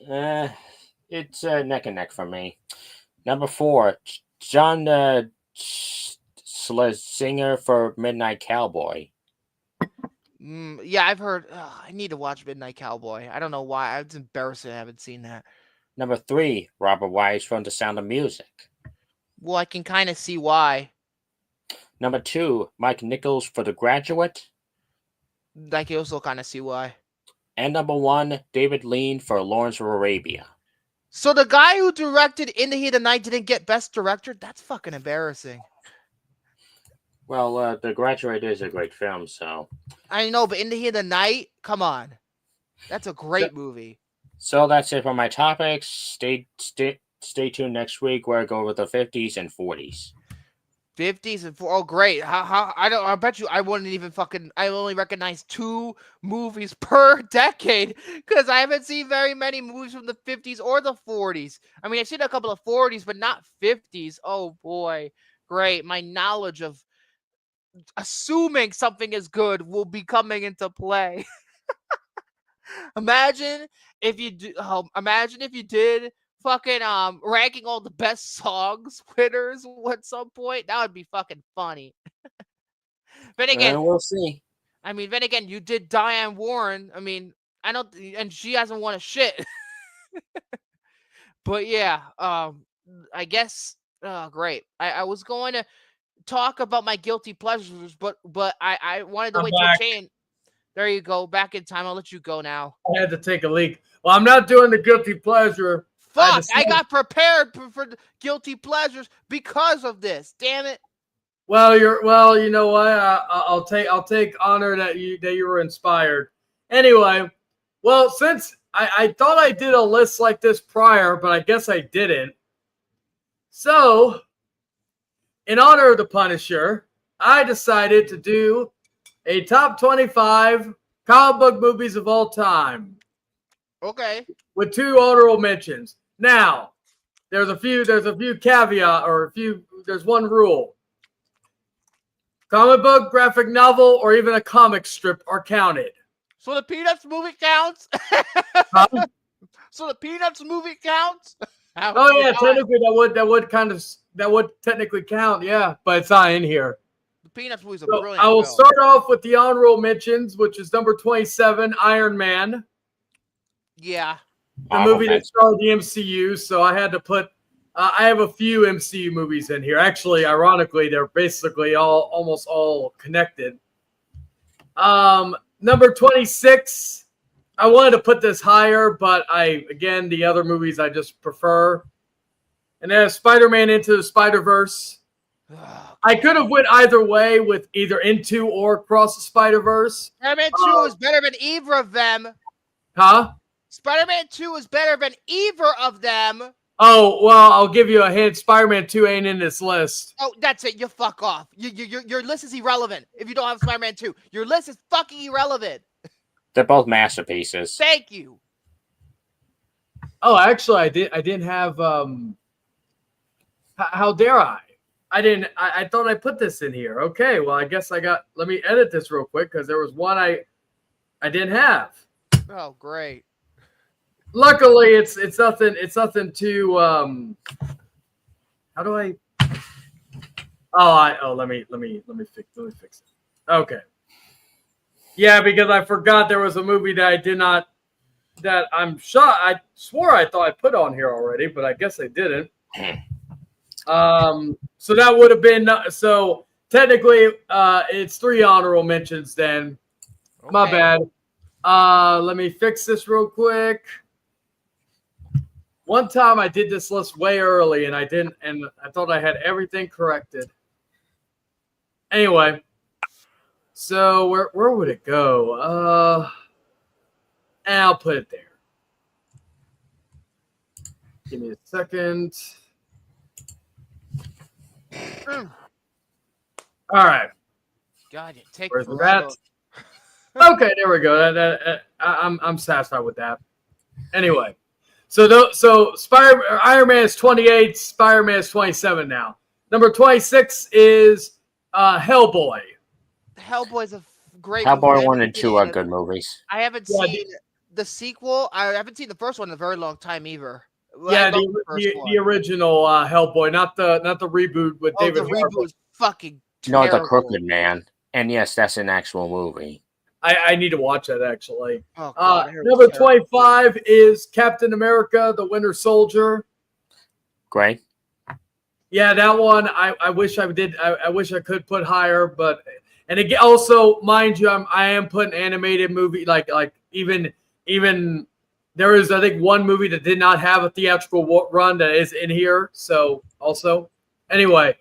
It's neck and neck for me. Number 4, John Schlesinger for Midnight Cowboy. Yeah, I've heard. I need to watch Midnight Cowboy. I don't know why. It's embarrassing I haven't seen that. Number 3, Robert Wise from The Sound of Music. Well, I can kind of see why. Number 2, Mike Nichols for The Graduate. I can also kind of see why. And number 1, David Lean for Lawrence of Arabia. So the guy who directed In the Heat of the Night didn't get Best Director? That's fucking embarrassing. Well, The Graduate is a great film, so... I know, but In the Heat of the Night? Come on. That's a great movie. So that's it for my topics. Stay tuned next week where I go over the 50s and 40s. 50s and 40s. Oh, great. I bet you I wouldn't even I only recognize 2 movies per decade because I haven't seen very many movies from the 50s or the 40s. I mean, I've seen a couple of 40s, but not 50s. Oh, boy. Great. My knowledge of assuming something is good will be coming into play. Imagine if you did fucking ranking all the best songs winners at some point. That would be fucking funny. But again, we'll see. I mean, then again, you did Diane Warren. I mean, and she hasn't won a shit. But yeah, I guess great. I was going to talk about my guilty pleasures, but I wanted to I'm wait back. till Shane. There you go, back in time. I'll let you go now. I had to take a leak. Well, I'm not doing the guilty pleasure. Fuck! I got prepared for the guilty pleasures because of this. Damn it! Well, you know what? I'll take honor that you were inspired. Anyway, well, since I thought I did a list like this prior, but I guess I didn't. So, in honor of the Punisher, I decided to do a top 25 comic book movies of all time. Okay. With 2 honorable mentions. Now, there's a few caveat or there's one rule. Comic book, graphic novel, or even a comic strip are counted. So the Peanuts movie counts? Huh? So the Peanuts movie counts? Oh yeah, technically that would technically count, yeah, but it's not in here. The Peanuts movie's a So brilliant I will film. start off with the honorable mentions, which is number 27, Iron Man. Yeah. The movie that started the MCU, so I had to put I have a few MCU movies in here. Actually, ironically, they're basically almost all connected. Number 26, I wanted to put this higher, but again, the other movies I just prefer. And then Spider-Man Into the Spider-Verse. I could have went either way with either Into or Across the Spider-Verse. Spider-Man 2 is better than either of them. Huh? Spider-Man 2 is better than either of them. Oh, well, I'll give you a hint. Spider-Man 2 ain't in this list. Oh, that's it. You fuck off. Your list is irrelevant if you don't have Spider-Man 2. Your list is fucking irrelevant. They're both masterpieces. Thank you. Oh, actually, I didn't have how dare I? I thought I put this in here. Okay, well, I guess let me edit this real quick because there was one I didn't have. Oh, great. Luckily, it's nothing too how do I let me fix it. Okay. Yeah, because I forgot there was a movie that I'm sure I swore I thought I put on here already, but I guess I didn't. So that would have been so technically it's 3 honorable mentions then. Okay. My bad. Let me fix this real quick. One time I did this list way early and I didn't, and I thought I had everything corrected. Anyway, so where would it go? And I'll put it there. Give me a second. All right. God, you take Where's the rat? Okay, there we go. I'm satisfied with that. Anyway, so Iron Man is 28, Spider-Man is 27 now. Number 26 is Hellboy. Hellboy's a great Hellboy movie. 1 and 2 are good movies. I haven't seen the sequel. I haven't seen the first one in a very long time either. Yeah, the original Hellboy, not the reboot with David Harbour. The reboot is fucking terrible. No, the Crooked Man. And yes, that's an actual movie. I need to watch that actually. Oh, God, number 25 is Captain America: The Winter Soldier. Great. Yeah, that one I wish I did. I wish I could put higher, but and again, also mind you, I am putting animated movie like even there is I think one movie that did not have a theatrical run that is in here. So also anyway,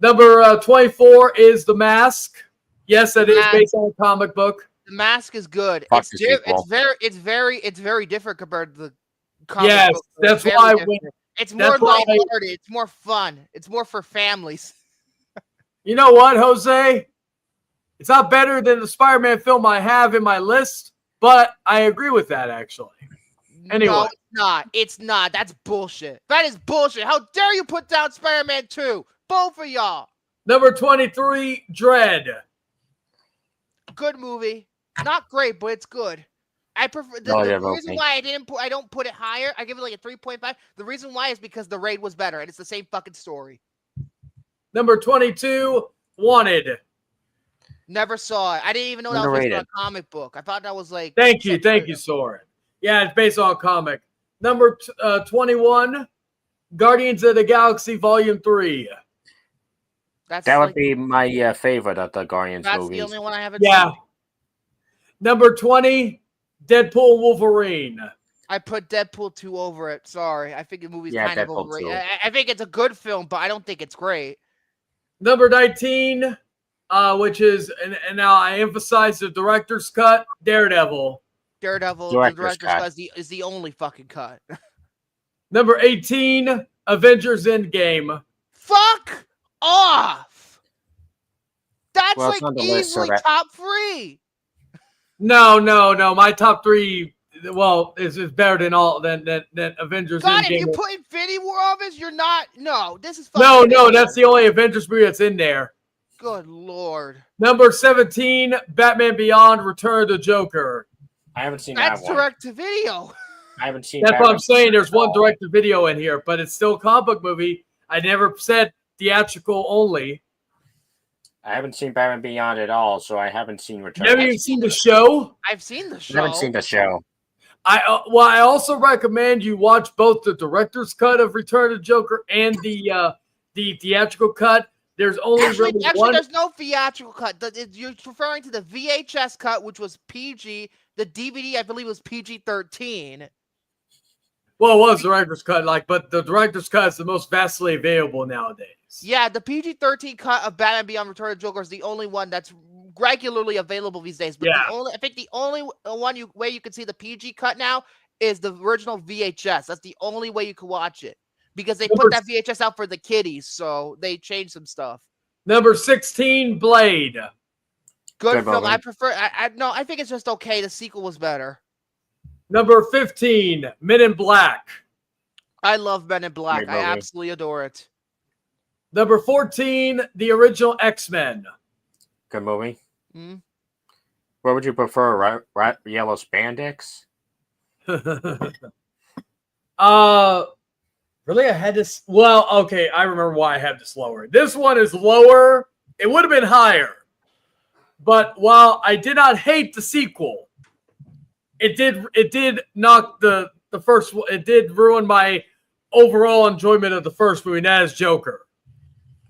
number 24 is The Mask. Yes, that is based on a comic book. The Mask is good. It's very different compared to the comic book. Yes, that's why it's more lighthearted. It's more fun. It's more for families. You know what, Jose? It's not better than the Spider-Man film I have in my list, but I agree with that actually. Anyway. No, it's not. It's not. That's bullshit. That is bullshit. How dare you put down Spider-Man 2? Both of y'all. Number 23, Dread. Good movie. Not great, but it's good. I prefer the reason why I don't put it higher. I give it like a 3.5. The reason why is because The Raid was better, and it's the same fucking story. Number 22, Wanted. Never saw it. I didn't even know that was based on a comic book. I thought that was like. Thank you, Soren. Yeah, it's based on a comic. Number 21, Guardians of the Galaxy Volume 3. That's That would like, be my favorite of the Guardians that's movies. the only one I haven't Yeah. seen. Number 20, Deadpool Wolverine. I put Deadpool 2 over it. Sorry. I think the movie's kind of Deadpool overrated. 2. I think it's a good film, but I don't think it's great. Number 19, which is, and now I emphasize the director's cut, Daredevil. Daredevil, the Director's director's cut. cut is the only fucking cut. Number 18, Avengers Endgame. Fuck off! That's Well, it's like on the list, so easily that- top 3. No. My top 3, well, is better than Avengers God, Endgame. if you put Infinity War on this, you're not. No, this is No, fucking that's the only Avengers movie that's in there. Good lord. Number 17, Batman Beyond, Return of the Joker. I haven't seen That's that one. direct to video. I haven't seen. That's what I'm Batman saying. There's at all. one direct-to-video in here, but it's still a comic book movie. I never said theatrical only. I haven't seen Batman Beyond at all, so I haven't seen Return. You haven't even seen the show? I've seen the show. I haven't seen the show. I also recommend you watch both the director's cut of Return of the Joker and the theatrical cut. There's only Actually, really one. there's no theatrical cut. You're referring to the VHS cut, which was PG. The DVD, I believe, was PG-13. Well, it was the director's cut, but the director's cut is the most vastly available nowadays. Yeah, the PG-13 cut of Batman Beyond Return of the Joker is the only one that's regularly available these days. But Yeah. I think the only way you can see the PG cut now is the original VHS. That's the only way you can watch it because they put that VHS out for the kiddies, so they changed some stuff. Number 16, Blade. Good film. movie. I prefer. I think it's just okay. The sequel was better. Number 15, Men in Black. I love Men in Black. Great I movie. absolutely adore it. Number 14, the original X-Men. Good movie. Hmm? What would you prefer, yellow spandex? Really? I had this. Well, okay. I remember why I had this lower. This one is lower. It would have been higher. But while I did not hate the sequel, it did knock the first one. It did ruin my overall enjoyment of the first movie, and that is Joker.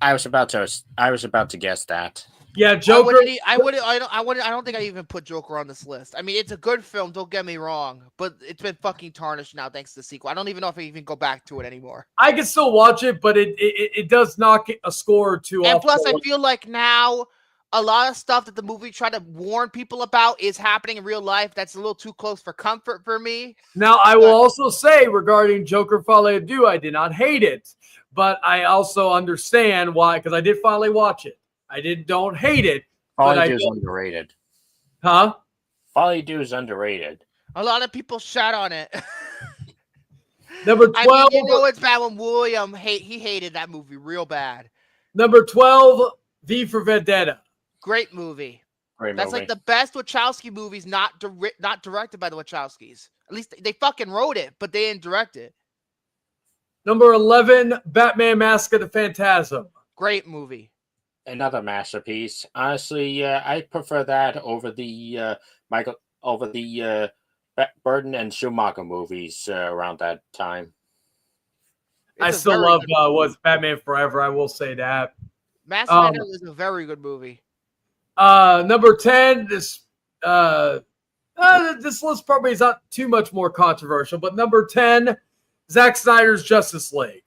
I was about to guess that. Yeah, Joker. I don't think I even put Joker on this list. I mean, it's a good film. Don't get me wrong, but it's been fucking tarnished now thanks to the sequel. I don't even know if I even go back to it anymore. I can still watch it, but it does knock a score or two And off. plus, I feel like now a lot of stuff that the movie tried to warn people about is happening in real life. That's a little too close for comfort for me. Now, I will also say regarding Joker Folie à Deux, I did not hate it, but I also understand why, because I did finally watch it. I don't hate it. Folie Do is underrated. Huh? Folie Do is underrated. A lot of people shat on it. Number 12. I mean, you know it's bad when William he hated that movie real bad. Number 12, V for Vendetta. Great movie. Great That's movie. like the best Wachowski movies not directed by the Wachowskis. At least they fucking wrote it, but they didn't direct it. Number 11, Batman Mask of the Phantasm. Great movie. Another masterpiece. Honestly, I prefer that over the Burton and Schumacher movies around that time. It's I a still very love good movie. what's Batman Forever. I will say that. Master of None is a very good movie. Number 10, this list probably is not too much more controversial, but number 10, Zack Snyder's Justice League.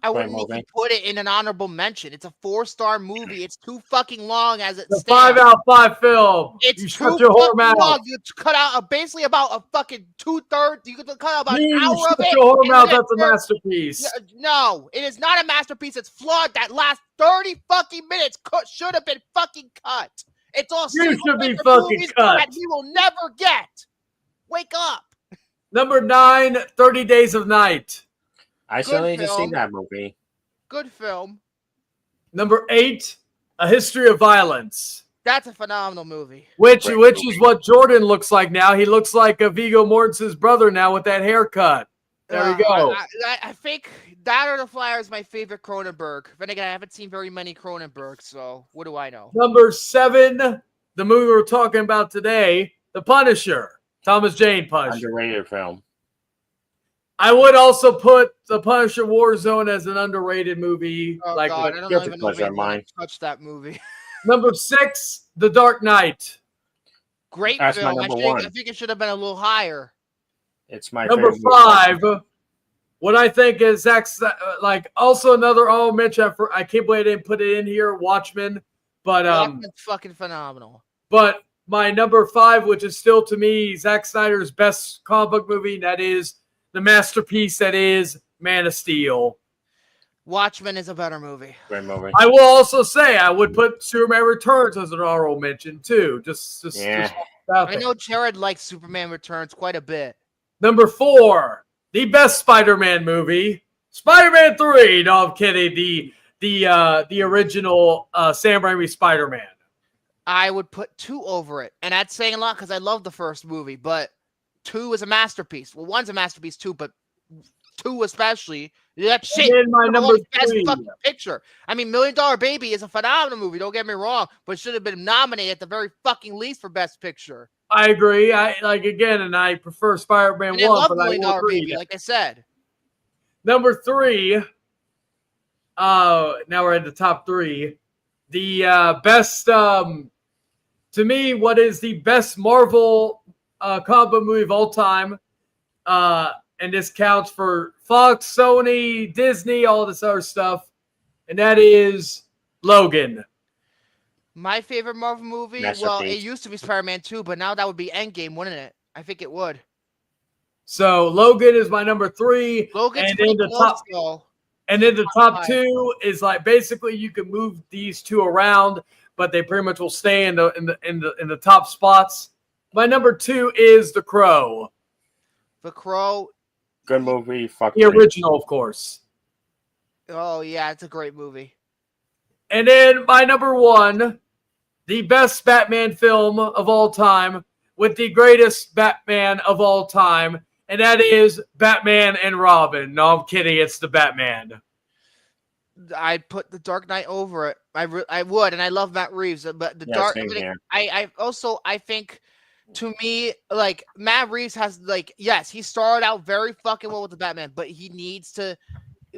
I wouldn't even movie. put it in an honorable mention. It's a 4-star movie. It's too fucking long as it The stands. 5 out of 5 film. It's You too shut your whore fucking mouth. long. You cut out basically about a fucking 2/3. You could cut out about an You hour shut of it. your whore and mouth. then That's a masterpiece. No, it is not a masterpiece. It's flawed. That last 30 fucking minutes should have been fucking cut. It's all You should single be figure fucking movies cut. that we will never get. Wake up. Number 9, 30 Days of Night. I still Good need to see film. that movie. Good film. Number 8, A History of Violence. That's a phenomenal movie. Which Great is what Jordan looks like now. He looks like a Viggo Mortensen's brother now with that haircut. There you go. I think that or The Flyer is my favorite Cronenberg. But again, I haven't seen very many Cronenberg, so what do I know? Number 7, the movie we're talking about today, The Punisher. Thomas Jane Punisher. Underrated film. I would also put The Punisher Warzone as an underrated movie. Oh like God, I don't guilty even know if pleasure of anyone mine. touched that movie. number 6, The Dark Knight. Great That's my film. number I one. think it should have been a little higher. It's my Number favorite movie. 5, what I think is like also another honorable mention. I can't believe I didn't put it in here. Watchmen, but Watchmen's fucking phenomenal. But my number 5, which is still to me Zack Snyder's best comic book movie, and that is the masterpiece that is Man of Steel. Watchmen is a better movie. Great movie. I will also say I would put Superman Returns as an honorable mention too. Just I know Jared likes Superman Returns quite a bit. Number 4, the best Spider-Man movie, Spider-Man 3. No, I'm kidding. The original Sam Raimi Spider-Man. I would put 2 over it, and that's saying a lot because I love the first movie, but 2 is a masterpiece. Well, 1's a masterpiece too, but 2 especially. That shit. And then my number 3. Fucking picture. I mean, $1 Million Baby is a phenomenal movie. Don't get me wrong, but it should have been nominated at the very fucking least for Best Picture. I agree. And I prefer Spider-Man 1. I love but $1 Million Baby, like I said. Number 3. Now we're at the top 3. The best. To me, what is the best Marvel comic book movie of all time? And this counts for Fox, Sony, Disney, all this other stuff. And that is Logan. My favorite Marvel movie? Well, it used to be Spider-Man 2, but now that would be Endgame, wouldn't it? I think it would. So Logan is my number 3. Logan's and pretty then the close, top, though. and then the top 2 is like basically you can move these 2 around, but they pretty much will stay in the top spots. My number 2 is The Crow. The Crow. Good movie. The original, of course. Oh, yeah, it's a great movie. And then my number 1, the best Batman film of all time with the greatest Batman of all time, and that is Batman and Robin. No, I'm kidding. It's the Batman. I'd put The Dark Knight over it. I would, and I love Matt Reeves, but the Dark. I think, to me, like Matt Reeves has yes, he started out very fucking well with the Batman, but he needs to.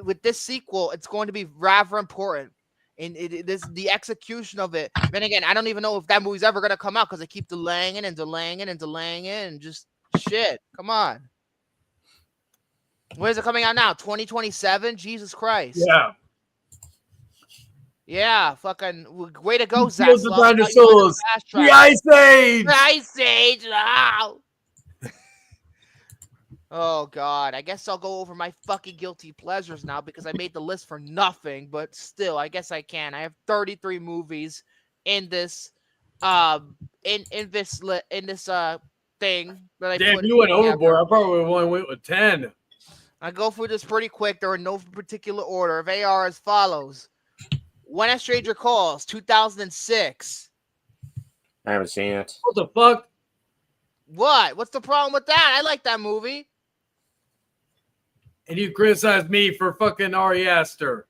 With this sequel, it's going to be rather important, and the execution of it. And again, I don't even know if that movie's ever gonna come out because they keep delaying it and just shit. Come on. When is it coming out now? 2027? Jesus Christ. Yeah. Yeah, fucking way to go, Zach. The dinosaurs. The Ice Age. The Ice Age. Oh. Oh, God. I guess I'll go over my fucking guilty pleasures now because I made the list for nothing, but still, I guess I can. I have 33 movies in this thing that I Damn, put you went together. overboard. I probably only went with 10. I go through this pretty quick. They're in no particular order. They are as follows. When a Stranger Calls, 2006. I haven't seen it. What the fuck? What? What's the problem with that? I like that movie. And you criticized me for fucking Ari Aster.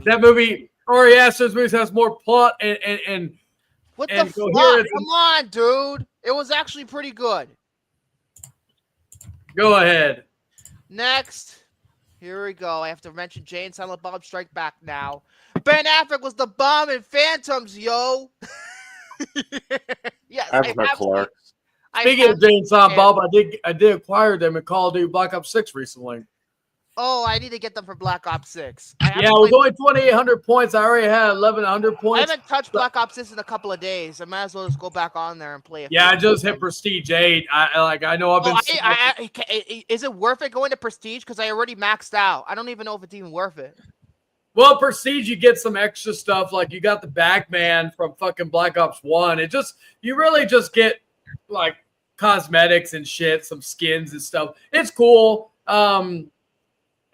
That movie, Ari Aster's movies has more plot and what the fuck? Come on, dude. It was actually pretty good. Go ahead. Next. Here we go. I have to mention Jay and Silent Bob Strike Back now. Ben Affleck was the bomb in Phantoms, yo. Yes, Speaking of Jay and Silent Bob, I did acquire them in Call of Duty Black Ops 6 recently. Oh, I need to get them for Black Ops 6. It was only 2,800 points. I already had 1,100 points. I haven't touched Black Ops 6 in a couple of days. I might as well just go back on there and play it. Yeah, I just hit Prestige 8. I know I've been. Is it worth it going to Prestige? Because I already maxed out. I don't even know if it's even worth it. Well, Prestige, you get some extra stuff. Like you got the Bagman from fucking Black Ops 1. You really just get like cosmetics and shit, some skins and stuff. It's cool.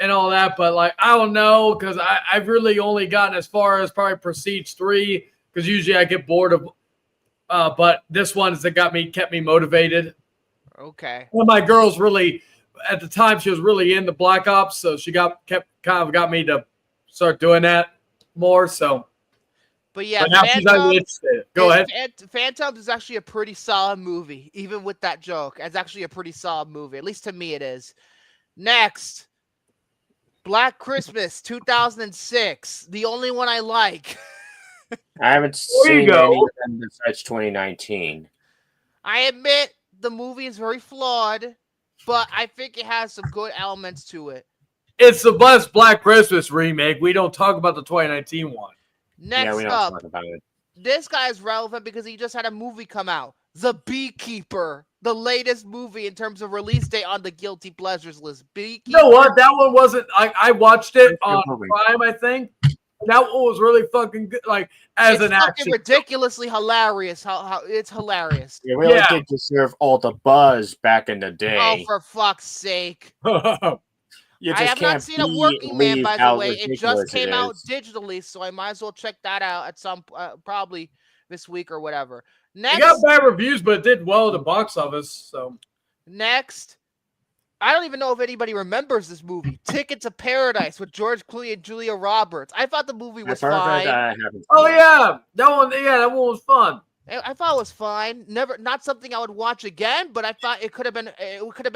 And all that, but like I don't know, because I've really only gotten as far as probably Prestige 3, because usually I get bored of but this one's that kept me motivated. Okay. Well, my girl's really at the time she was really into Black Ops, so she got me to start doing that more. So but yeah, now she's not interested. Go ahead. Phantoms is actually a pretty solid movie, even with that joke. It's actually a pretty solid movie, at least to me it is. Next, Black Christmas 2006. The only one I like. I haven't There you seen go. any of them besides 2019. I admit the movie is very flawed, but I think it has some good elements to it. It's the best Black Christmas remake. We don't talk about the 2019 one. Next we don't up, talk about it. this guy is relevant because he just had a movie come out. The Beekeeper, the latest movie in terms of release date on the Guilty Pleasures list. Beekeeper. You know what? That one wasn't. I watched it It's a on movie. Prime, I think. That one was really fucking good. Like as It's an fucking action. ridiculously hilarious. How it's hilarious. It really Yeah. did deserve all the buzz back in the day. Oh, for fuck's sake! You I just have not can't seen A Working Man, believe by the how way. It just ridiculous came out is. digitally, so I might as well check that out at some probably this week or whatever. It Next, got bad reviews, but it did well at the box office. So next, I don't even know if anybody remembers this movie, Ticket to Paradise with George Clooney and Julia Roberts. I thought the movie was I've heard fine. that, I haven't oh seen it. yeah, that one. Yeah, that one was fun. I thought it was fine. Not something I would watch again, but I thought it could have been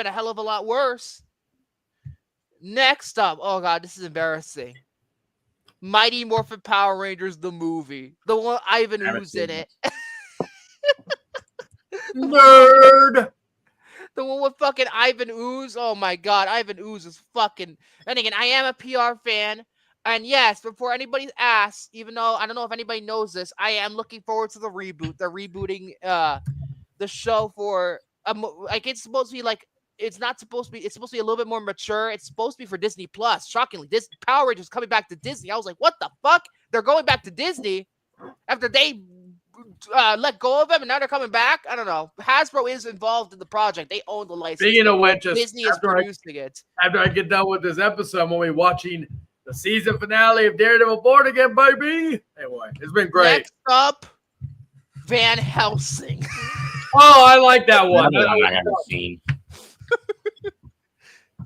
a hell of a lot worse. Next up, oh god, this is embarrassing. Mighty Morphin Power Rangers, the movie, the one Ivan Haven't Ooze seen in it, Nerd. the one with fucking Ivan Ooze. Oh my god, Ivan Ooze is fucking. And again, I am a PR fan, and yes, before anybody asks, even though I don't know if anybody knows this, I am looking forward to the reboot. They're rebooting the show for like it's supposed to be like. It's not supposed to be. It's supposed to be a little bit more mature. It's supposed to be for Disney Plus. Shockingly, this Power Rangers coming back to Disney. I was like, what the fuck? They're going back to Disney after they let go of them, and now they're coming back. I don't know. Hasbro is involved in the project. They own the license. Speaking of which, just Disney is producing it. after I get done with this episode, I'm gonna be watching the season finale of Daredevil Born Again, baby. Anyway, it's been great. Next up, Van Helsing. Oh, I like that one. Another one I haven't seen.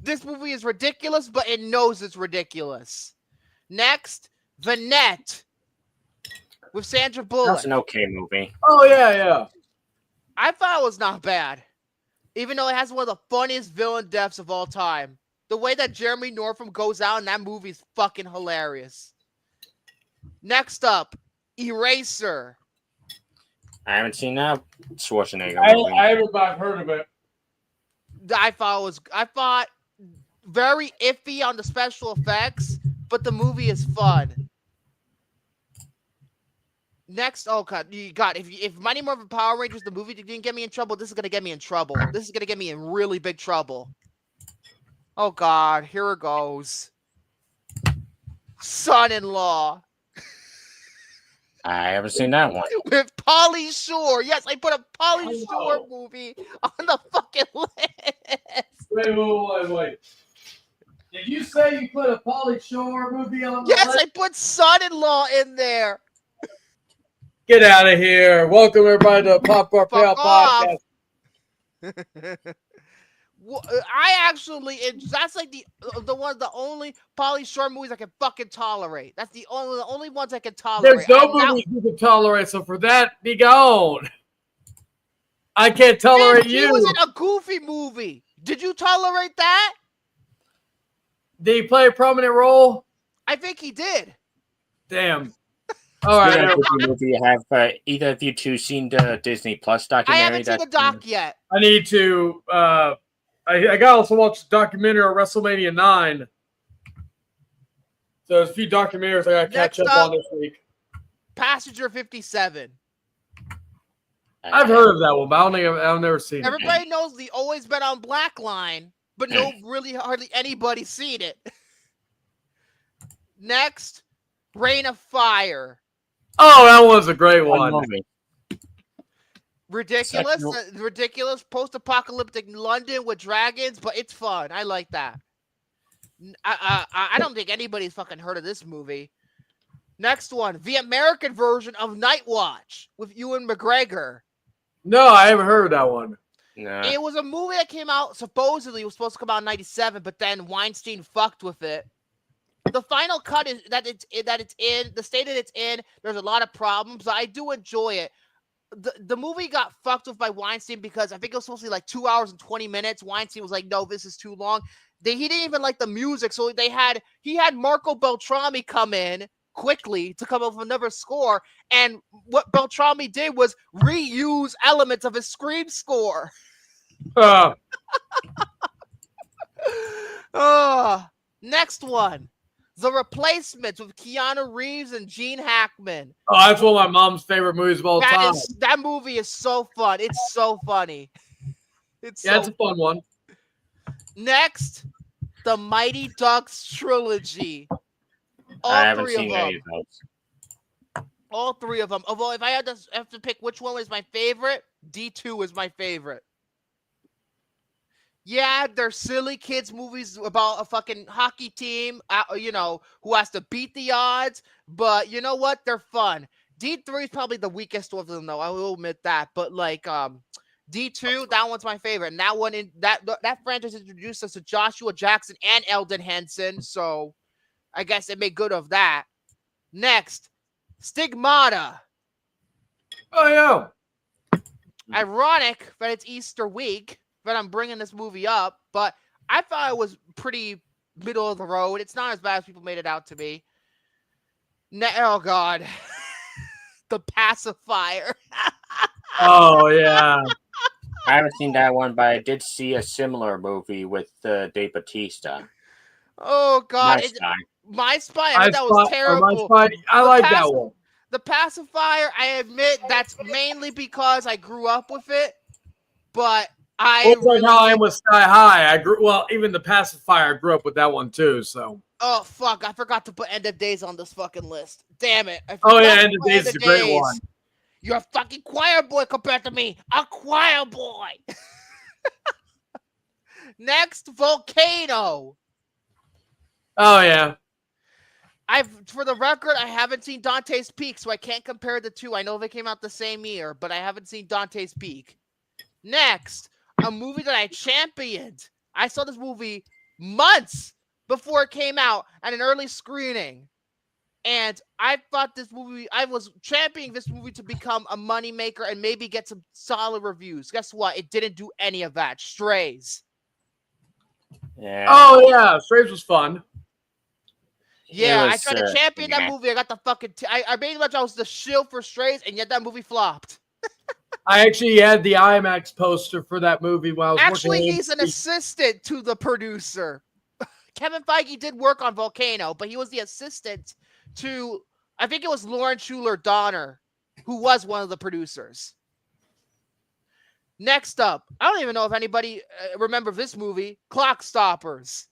This movie is ridiculous, but it knows it's ridiculous. Next, Vanette with Sandra Bullock. That's an okay movie. Oh yeah. I thought it was not bad, even though it has one of the funniest villain deaths of all time. The way that Jeremy Northam goes out in that movie is fucking hilarious. Next up, Eraser. I haven't seen that Schwarzenegger movie. I haven't heard of it. I thought very iffy on the special effects, but the movie is fun. Next, oh god, if Mighty Morphin Power Rangers the movie didn't get me in trouble, this is gonna get me in trouble. This is gonna get me in really big trouble. Oh god, here it goes. Son-in-Law I haven't seen that one. with Pauly Shore. Yes, I put a Pauly Shore movie on the fucking list. Wait. Did you say you put a Pauly Shore movie on the Yes, list? I put Son-in-Law in there. Get out of here. Welcome everybody to the Popcorn Pale Fuck off. Podcast. That's like the only Pauly Shore movies I can fucking tolerate. That's the only ones I can tolerate. There's no movies you can tolerate, so for that, be gone. I can't tolerate He you. was in a Goofy movie. Did you tolerate that? Did he play a prominent role? I think he did. Damn. All right. Speaking of Disney movie, have either of you two seen the Disney Plus I documentary? haven't seen the doc yet. I need to. I got to also watch the documentary on WrestleMania 9. So there's a few documentaries I got to catch Next up up- on this week. Passenger 57. I've heard of that one, but I've never seen it. Everybody knows the Always Bet on Black line, but hardly anybody's seen it. Next, Reign of Fire. Oh, that one's a great One one. movie. Ridiculous post-apocalyptic London with dragons, but it's fun. I like that. I don't think anybody's fucking heard of this movie. Next one, the American version of Night Watch with Ewan McGregor. No, I haven't heard of that one. No. It was a movie that came out, supposedly it was supposed to come out in 97, but then Weinstein fucked with it. The final cut is that it's in the state that it's in. There's a lot of problems, but I do enjoy it. The movie got fucked with by Weinstein because I think it was supposed to be like 2 hours and 20 minutes. Weinstein was like, no, this is too long. he didn't even like the music, so he had Marco Beltrami come in quickly to come up with another score, and what Beltrami did was reuse elements of his Scream score. Next one, The Replacements with Keanu Reeves and Gene Hackman. Oh, that's one of my mom's favorite movies of all time. That movie is so fun. It's so funny. It's a fun one. Next, the Mighty Ducks trilogy. I haven't seen any of those. All three of them. Although, if I have to pick which one was my favorite, D2 is my favorite. Yeah, they're silly kids movies about a fucking hockey team, who has to beat the odds. But you know what? They're fun. D3 is probably the weakest of them, though. I will admit that. But D2, that one's my favorite. And that franchise introduced us to Joshua Jackson and Eldon Henson. So I guess it made good of that. Next, Stigmata. Oh, yeah. Ironic that it's Easter week that I'm bringing this movie up, but I thought it was pretty middle of the road. It's not as bad as people made it out to be. Oh, God. The Pacifier. Oh, yeah. I haven't seen that one, but I did see a similar movie with Dave Bautista. Oh, God. My Spy. I thought that was terrible. I like that one. The Pacifier, I admit, that's mainly because I grew up with it, but like how I am with Sky High. Even The Pacifier, I grew up with that one too, so. Oh, fuck. I forgot to put End of Days on this fucking list. Damn it. End of Days is a great one. You're a fucking choir boy compared to me. A choir boy. Next, Volcano. Oh, yeah. For the record, I haven't seen Dante's Peak, so I can't compare the two. I know they came out the same year, but I haven't seen Dante's Peak. Next, a movie that I championed. I saw this movie months before it came out at an early screening. And I was championing this movie to become a moneymaker and maybe get some solid reviews. Guess what? It didn't do any of that. Strays. Yeah. Oh, yeah. Strays was fun. Yeah, I tried to champion that movie. I got the fucking... I made much I was the shill for Strays, and yet that movie flopped. I actually had the IMAX poster for that movie while I was working. Actually, he's an assistant to the producer. Kevin Feige did work on Volcano, but he was the assistant to... I think it was Lauren Schuler Donner, who was one of the producers. Next up, I don't even know if anybody remembers this movie, Clock Stoppers.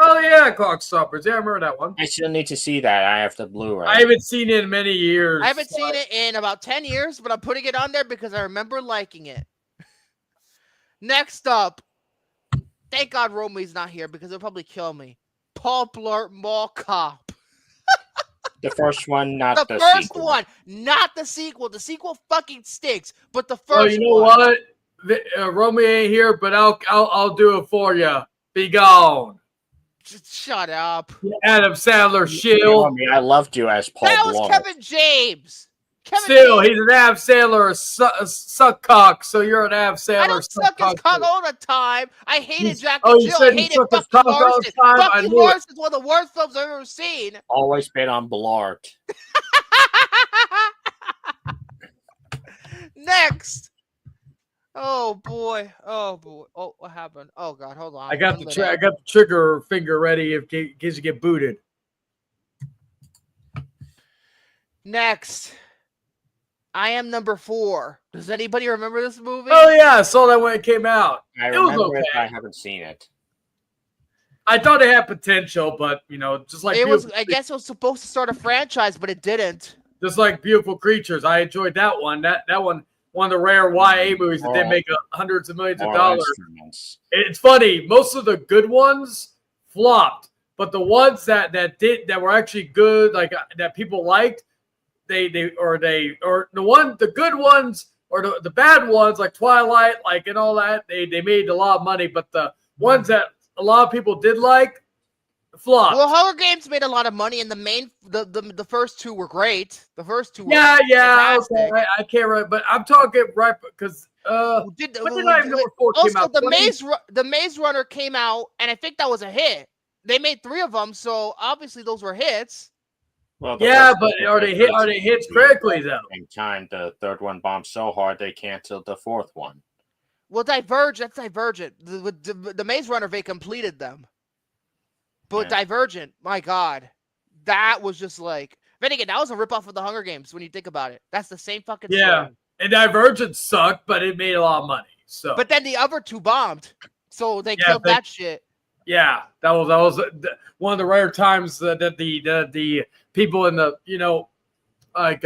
Oh, yeah, Clock Stoppers. Yeah, I remember that one. I still need to see that. I have the Blu-ray. I haven't seen it in many years. I haven't seen it in about 10 years, but I'm putting it on there because I remember liking it. Next up, thank God Romy's not here because he'll probably kill me. Paul Blart Mall Cop. The first one, not the sequel. The first one, not the sequel. The sequel fucking stinks, but the first one. Oh, you know what? Romy ain't here, but I'll do it for you. Be gone. Just shut up. Adam Sandler shield. I loved you as Paul Blart. That was Kevin James. He's an Adam Sandler suck cock, so you're an Adam Sandler. I don't suck his cock all the time. I hated Jack and Jill. You said I hated suck his Bucky cock all the Horse. time? Bucky Horse is one of the worst films I've ever seen. Always been on Blart. Next. Oh boy. Oh, what happened? Oh God, hold on. I got the trigger finger ready in case you get booted. Next. I Am Number 4. Does anybody remember this movie? Oh yeah, I saw that when it came out. I remember it. I haven't seen it. I thought it had potential, but just like it was. I guess it was supposed to start a franchise, but it didn't. Just like Beautiful Creatures, I enjoyed that one. That one of the rare YA movies that didn't make hundreds of millions of dollars. It's funny. Most of the good ones flopped, but the ones that were actually good, like that people liked, the good ones or the bad ones like Twilight, and all that, they made a lot of money, but the ones that a lot of people did like flopped. Well, Hunger Games made a lot of money, and the first two were great. The first two were okay. I can't remember, but I'm talking right because When did I have number 4 came also, out? the Maze Runner came out, and I think that was a hit. They made 3 of them, so obviously those were hits. Well, Yeah, but are they hits critically though? In time, the third one bombed so hard they canceled the fourth one. Well, Divergent, that's Divergent. The Maze Runner, they completed them. But Yeah. Divergent, my God, that was just like. Then again, that was a ripoff of the Hunger Games when you think about it. That's the same fucking story. And Divergent sucked, but it made a lot of money. So, but then the other 2 bombed, so they killed that shit. Yeah, that was one of the rare times that the people in the like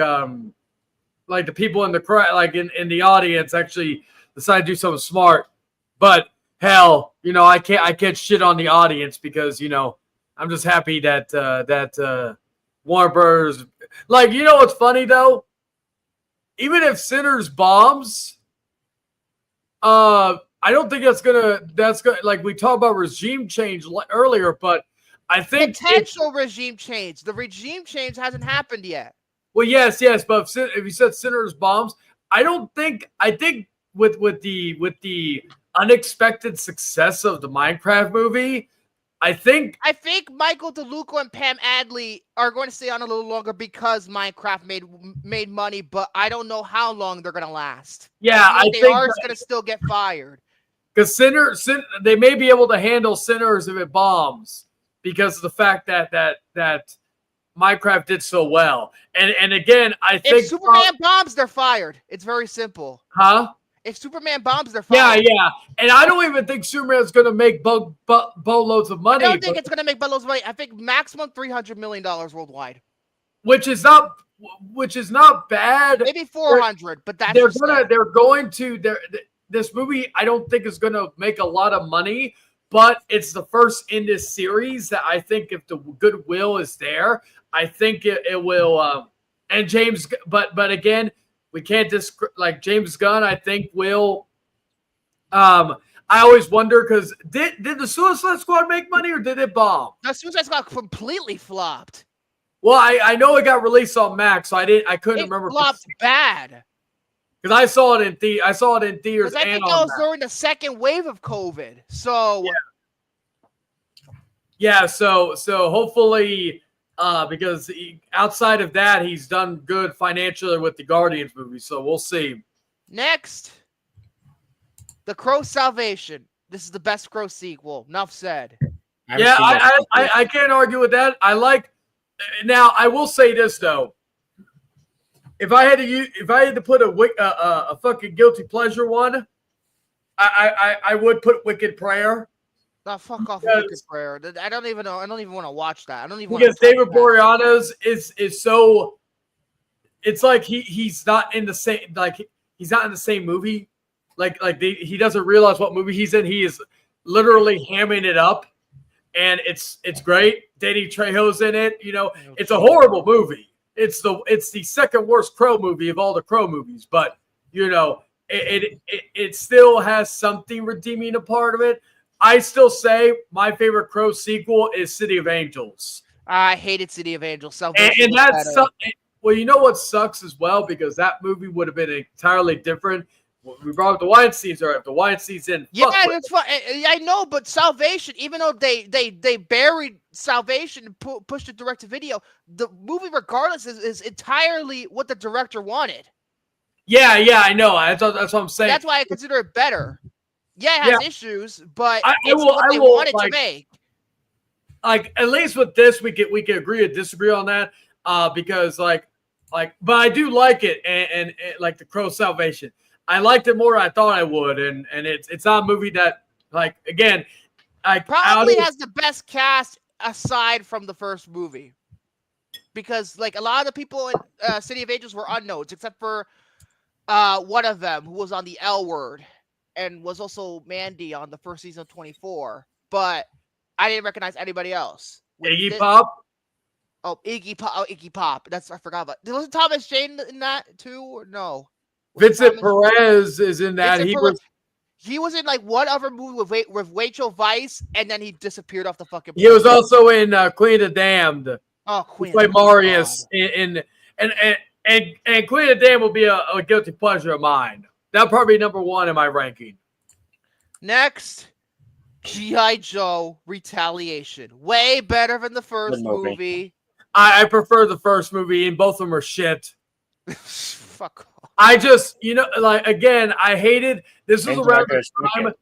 the people in the crowd, like in the audience, actually decided to do something smart. But hell, I can't shit on the audience because I'm just happy that Warner Brothers, like, what's funny though, even if Sinners bombs, I don't think that's gonna like we talked about regime change earlier, but I think potential regime change. The regime change hasn't happened yet. Well, yes, but if you said Sinners bombs, I think with the unexpected success of the Minecraft movie, I think Michael DeLuca and Pam Adley are going to stay on a little longer because Minecraft made money, but I don't know how long they're going to last. Yeah, I they think are going to still get fired. Because they may be able to handle Sinners if it bombs because of the fact that Minecraft did so well. And again, I think if Superman bombs, they're fired. It's very simple. Huh? If Superman bombs, they're fired. Yeah. And I don't even think Superman's going to make boatloads of money. I don't think it's going to make boatloads of money. I think maximum $300 million worldwide. Which is not bad. Maybe 400, but that's this movie I don't think is going to make a lot of money, but it's the first in this series that I think if the goodwill is there, I think it will and James but again, we can't like James Gunn, I think will. I always wonder because did the Suicide Squad make money or did it bomb? The Suicide Squad completely flopped. Well, I know it got released on Max, so I couldn't remember. It flopped bad because I saw it in theaters. I think that was during the second wave of COVID. So yeah. So hopefully. Because outside of that, he's done good financially with the Guardians movie, so we'll see. Next, The Crow Salvation. This is the best Crow sequel. Enough said. Yeah, I can't argue with that. Now, I will say this though: if I had to put a fucking guilty pleasure one, I would put Wicked Prayer. No, fuck off Wicked Prayer. I don't even know. I don't even want to watch that. I don't even because David Boreanaz is so. It's like he's not in the same he's not in the same movie. He doesn't realize what movie he's in. He is literally hamming it up, and it's great. Danny Trejo's in it. It's a horrible movie. It's the second worst Crow movie of all the Crow movies, but it still has something redeeming a part of it. I still say my favorite Crow sequel is City of Angels. I hated City of Angels. And that's well, you know what sucks as well, because that movie would have been entirely different. We brought up the Weinsteins, or if the Weinsteins in. Yeah, that's fine. I know, but Salvation, even though they buried Salvation and pushed it direct to video, the movie, regardless, is entirely what the director wanted. Yeah, I know. That's what I'm saying. That's why I consider it better. Yeah, it has issues, but it's what they wanted to make. Like, at least with this, we could agree or disagree on that. Because but I do like it, and like the Crow Salvation, I liked it more than I thought I would, and it's not a movie that, like, again, probably has the best cast aside from the first movie, because like a lot of the people in City of Angels were unknowns, except for one of them who was on the L Word and was also Mandy on the first season of 24, but I didn't recognize anybody else. Iggy Pop. Oh, Iggy Pop. Oh, Iggy Pop. I forgot about. Wasn't Thomas Jane in that too, or no? Vincent Perez is in that. He was in like one other movie with Rachel Weisz, and then he disappeared off the fucking. He was also in Queen of the Damned. Oh, Queen. He played Marius and Queen of the Damned will be a guilty pleasure of mine. That'll probably be number 1 in my ranking. Next, G.I. Joe Retaliation. Way better than the first Good movie. movie. I prefer the first movie, and both of them are shit. Fuck off. I just, like, again, I hated this was around the time.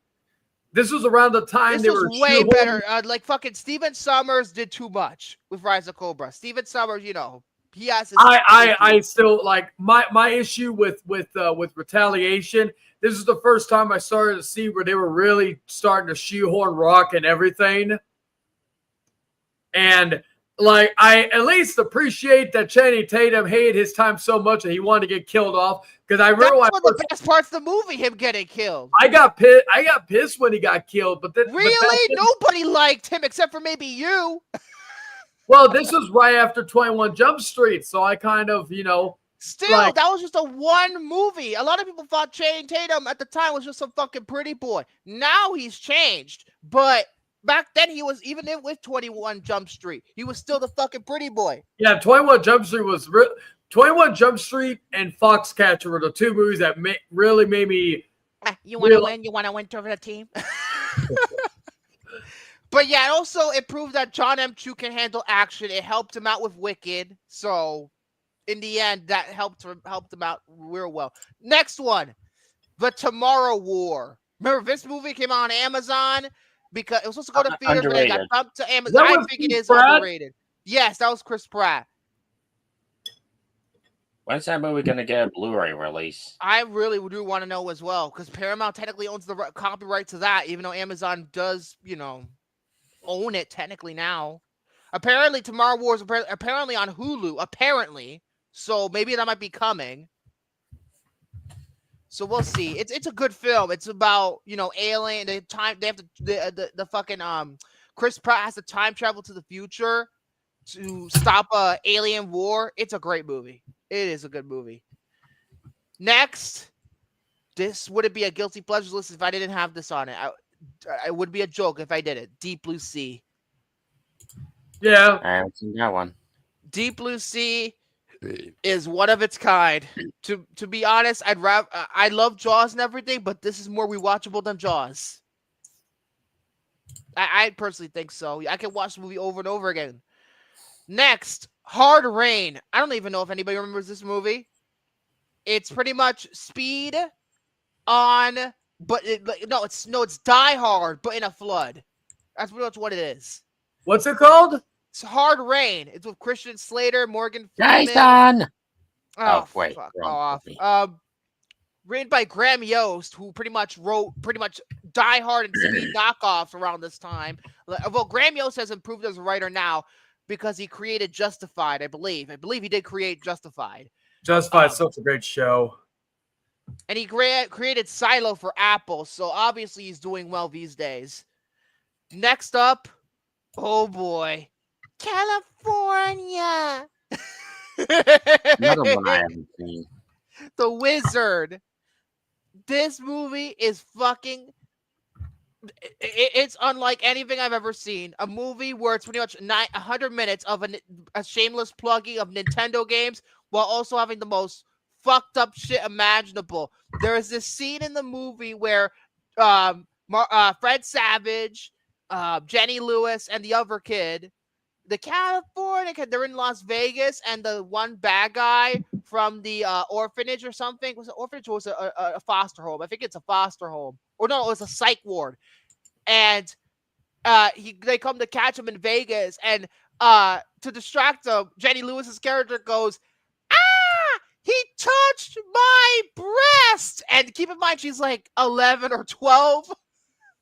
This was around the time This they was were way better. Like fucking Steven Summers did too much with Rise of Cobra. Steven Summers, you know, he has his. I still like my issue with Retaliation. This is the first time I started to see where they were really starting to shoehorn Rock and everything. And like, I at least appreciate that Channing Tatum hated his time so much that he wanted to get killed off. Because I remember that's one of the best parts of the movie, him getting killed. I got pissed when he got killed. But then, really, nobody liked him except for maybe you. Well, this was right after 21 Jump Street, so I kind of, Still, that was just a one movie. A lot of people thought Channing Tatum at the time was just some fucking pretty boy. Now he's changed, but back then he was, even with 21 Jump Street, he was still the fucking pretty boy. Yeah, 21 Jump Street was 21 Jump Street and Foxcatcher were the 2 movies that really made me. You want to win? You want to win over the team? But yeah, also it proved that John M. Chu can handle action. It helped him out with Wicked, so in the end, that helped him out real well. Next one, The Tomorrow War. Remember, this movie came out on Amazon because it was supposed to go to theaters, but it got dumped to Amazon. I think it is underrated. Yes, that was Chris Pratt. When's that movie going to get a Blu-ray release? I really do want to know as well, because Paramount technically owns the copyright to that, even though Amazon does, own it technically now. Apparently, Tomorrow War is apparently on Hulu, apparently. So maybe that might be coming. So we'll see. It's a good film. It's about, alien. They have to the fucking Chris Pratt has to time travel to the future to stop a alien war. It's a great movie. It is a good movie. Next, this wouldn't be a guilty pleasures list if I didn't have this on it. It would be a joke if I did it. Deep Blue Sea. Yeah, I haven't seen that one. Deep Blue Sea is one of its kind. To be honest, I love Jaws and everything, but this is more rewatchable than Jaws. I personally think so. I can watch the movie over and over again. Next, Hard Rain. I don't even know if anybody remembers this movie. It's pretty much Speed on, but it's Die Hard, but in a flood. That's pretty much what it is. What's it called? It's Hard Rain. It's with Christian Slater, Morgan Freeman. Jason! Oh, wait. fuck off. Written by Graham Yost, who pretty much wrote Die Hard and Speed knockoffs around this time. Well, Graham Yost has improved as a writer now because he created Justified, I believe. I believe he did create Justified. Justified is such a great show. And he created Silo for Apple, so obviously he's doing well these days. Next up, oh boy, California. Another one I haven't seen. The Wizard. This movie is fucking. It's unlike anything I've ever seen. A movie where it's pretty much 100 minutes of a shameless plugging of Nintendo games while also having the most fucked up shit imaginable. There is this scene in the movie where Fred Savage, Jenny Lewis, and the other kid, the California kid, they're in Las Vegas, and the one bad guy from the orphanage or something, was it orphanage or was it a foster home? I think it's a foster home. Or no, it was a psych ward. And they come to catch him in Vegas, and to distract him, Jenny Lewis's character goes, he touched my breast! And keep in mind, she's like 11 or 12.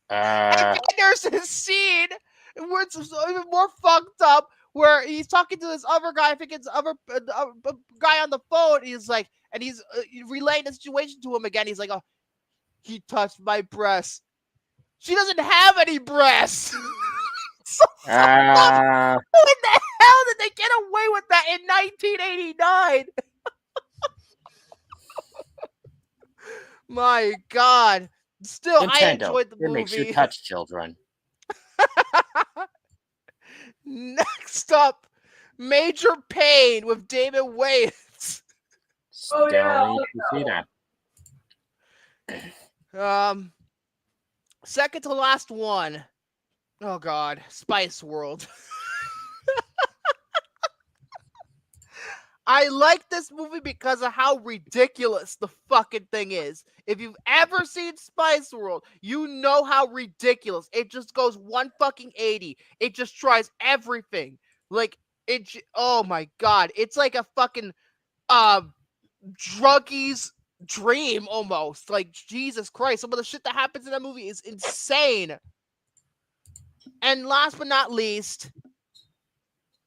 And then there's this scene where it's even more fucked up, where he's talking to this other guy. I think it's other guy on the phone. He's like, and he's relaying the situation to him again. He's like, oh, he touched my breast. She doesn't have any breasts. When the hell did they get away with that in 1989? My God. Still, Nintendo, I enjoyed the movie. It makes you touch children. Next up, Major Pain with David Wayans. Still need to see that. Second to last one. Oh God, Spice World. I like this movie because of how ridiculous the fucking thing is. If you've ever seen Spice World, you know how ridiculous. It just goes 180. It just tries everything. Like oh my God, it's like a fucking druggie's dream almost. Like Jesus Christ, some of the shit that happens in that movie is insane. And last but not least,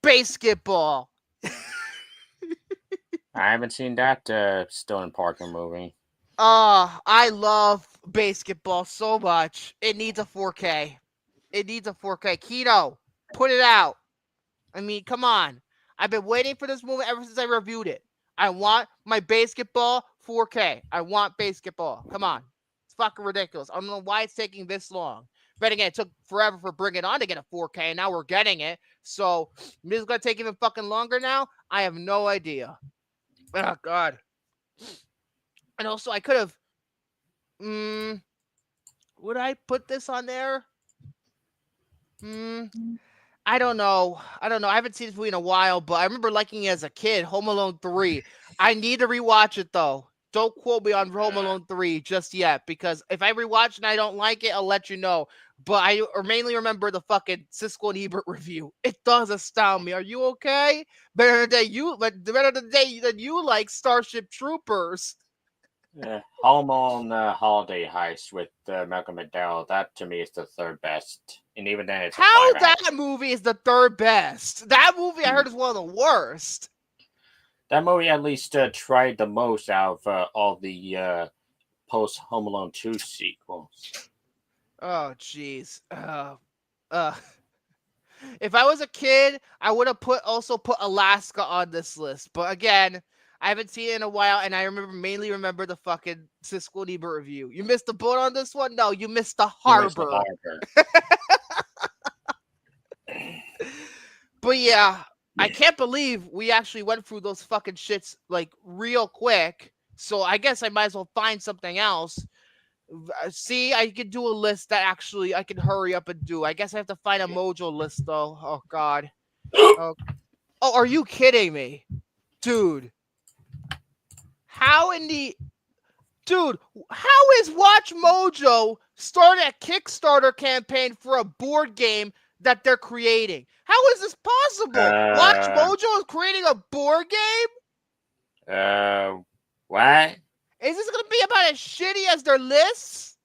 basketball. I haven't seen that Stone Parker movie. I love basketball so much. It needs a 4K. It needs a 4K. Kino, put it out. I mean, come on. I've been waiting for this movie ever since I reviewed it. I want my basketball 4K. I want basketball. Come on. It's fucking ridiculous. I don't know why it's taking this long. But again, it took forever for Bring It On to get a 4K, and now we're getting it. So, this is going to take even fucking longer now? I have no idea. Oh, God. And also, I could have... would I put this on there? I don't know. I haven't seen this movie in a while, but I remember liking it as a kid. Home Alone 3. I need to rewatch it, though. Don't quote me on Home Alone 3 just yet, because if I rewatch and I don't like it, I'll let you know. But I mainly remember the fucking Siskel and Ebert review. It does astound me. Are you okay? Better than you like Starship Troopers. Home Alone Holiday Heist with Malcolm McDowell. That to me is the third best, and even then, it's how that movie is the third best. That movie I heard is one of the worst. That movie at least tried the most out of all the post Home Alone 2 sequels. Oh jeez. If I was a kid, I would have also put Alaska on this list. But again, I haven't seen it in a while, and I mainly remember the fucking Siskel and Ebert review. You missed the boat on this one? No, you missed the harbor. But yeah, I can't believe we actually went through those fucking shits like real quick. So I guess I might as well find something else. See, I could do a list that actually I can hurry up and do. I guess I have to find a Mojo list though. Oh God. Oh, are you kidding me, dude? How is Watch Mojo starting a Kickstarter campaign for a board game that they're creating? How is this possible? Watch Mojo is creating a board game? What? Is this going to be about as shitty as their lists?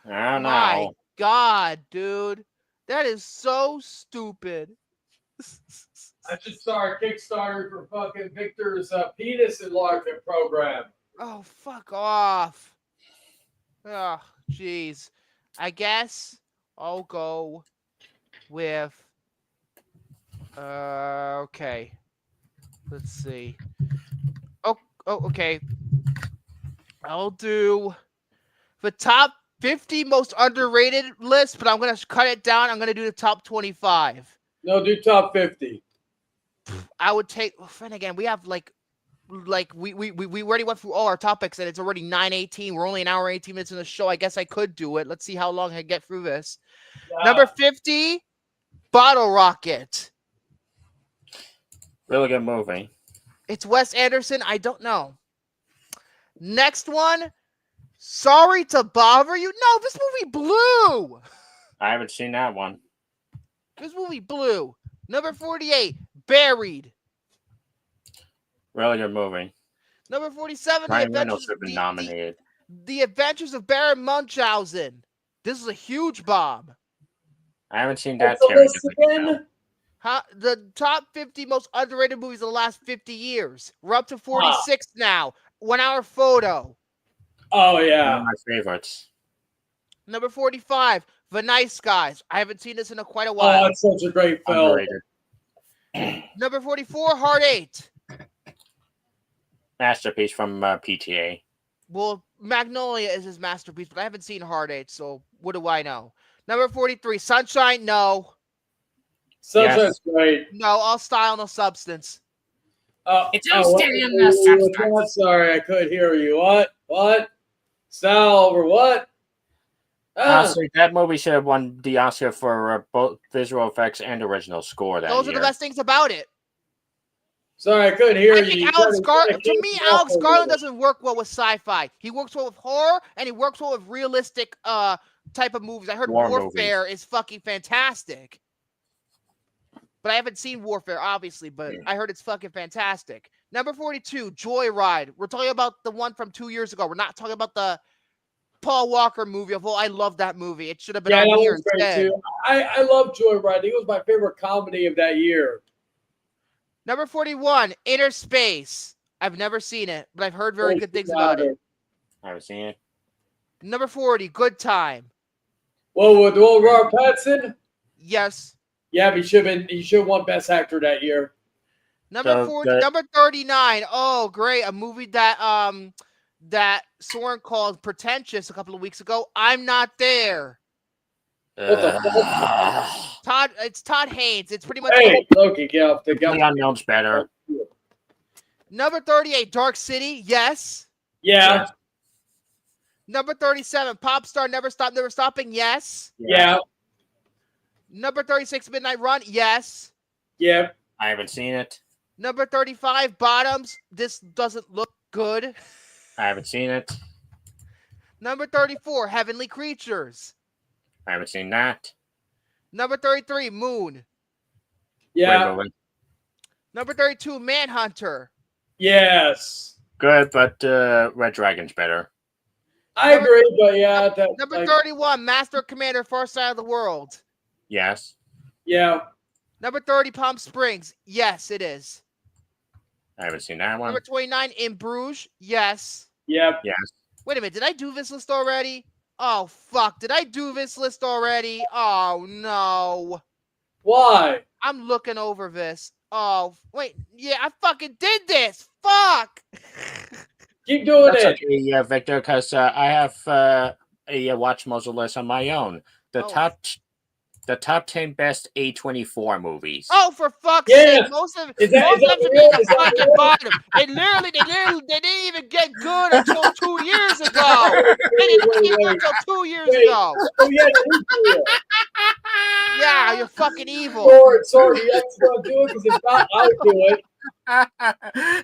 I don't know. My God, dude. That is so stupid. I just saw a Kickstarter for fucking Victor's penis enlargement program. Oh, fuck off. Oh, jeez. I guess I'll go with... okay. Let's see. Oh, okay. I'll do the top 50 most underrated list, but I'm going to cut it down. I'm going to do the top 25. No, do top 50. I would take... And again, we have like we already went through all our topics, and it's already 9:18. We're only an hour and 18 minutes in the show. I guess I could do it. Let's see how long I get through this. Yeah. Number 50, Bottle Rocket. Really good movie. It's Wes Anderson. I don't know. Next one, Sorry to Bother You. No, this movie blew. I haven't seen that one. This movie blew. Number 48, Buried. Really good movie. Number 47, Ryan Reynolds have been nominated. The Adventures of Baron Munchausen. This is a huge bomb. I haven't seen that. Again? The top 50 most underrated movies of the last 50 years. We're up to 46 now. 1 Hour Photo. Oh, yeah. One of my favorites. Number 45, The Nice Guys. I haven't seen this in quite a while. Oh, it's such a great film. Underrated. Number 44, Hard 8. Masterpiece from PTA. Well, Magnolia is his masterpiece, but I haven't seen Hard 8, so what do I know? Number 43, Sunshine, no. Sunshine's great. No, all style, no substance. It's all staying in the substance. Sorry, I couldn't hear you. What? Style over what? Honestly, that movie should have won the Oscar for both visual effects and original score that Those year. are the best things about it. Sorry, I couldn't hear I you. think Alex Garland doesn't work well with sci-fi. He works well with horror, and he works well with realistic type of movies. I heard Warfare is fucking fantastic. But I haven't seen Warfare, obviously, but I heard it's fucking fantastic. Number 42, Joyride. We're talking about the one from 2 years ago. We're not talking about the Paul Walker movie. Although I love that movie. It should have been on here instead. Too. I love Joyride. It was my favorite comedy of that year. Number 41, Inner Space. I've never seen it, but I've heard very good things about it. I haven't seen it. Number 40, Good Time. Well, with old Robert Pattinson? Yes. Yeah, but he should have won Best Actor that year. Number 39. Oh, great. A movie that that Soren called pretentious a couple of weeks ago. I'm Not There. What the fuck? It's Todd Haynes. It's pretty much Loki, yeah. The Unknown's better. Number 38, Dark City. Yes. Yeah. Number 37, Pop Star Never Stop Never Stopping. Yes. Yeah. Number 36, Midnight Run. Yes. Yeah. I haven't seen it. Number 35, Bottoms. This doesn't look good. I haven't seen it. Number 34, Heavenly Creatures. I haven't seen that. Number 33, Moon. Yeah. Number 32, Manhunter. Yes. Good, but Red Dragon's better. I agree, but yeah. Number 31, Master Commander, Far Side of the World. Yes. Yeah. Number 30, Palm Springs. Yes, it is. I haven't seen that one. Number 29, In Bruges. Yes. Yep. Yes. Wait a minute. Did I do this list already? Oh, fuck. Did I do this list already? Oh, no. Why? I'm looking over this. Oh, wait. Yeah, I fucking did this. Fuck. Keep doing That's it. Okay, yeah, Victor, because I have a watch muzzle list on my own. The top 10 best A24 movies. Oh, for fuck's sake! Most of them should be at the fucking bottom. They didn't even get good until 2 years ago. They didn't get good until 2 years ago. Oh yeah, Yeah, you're fucking evil. Sorry, you have to do it because if not, I'll do it.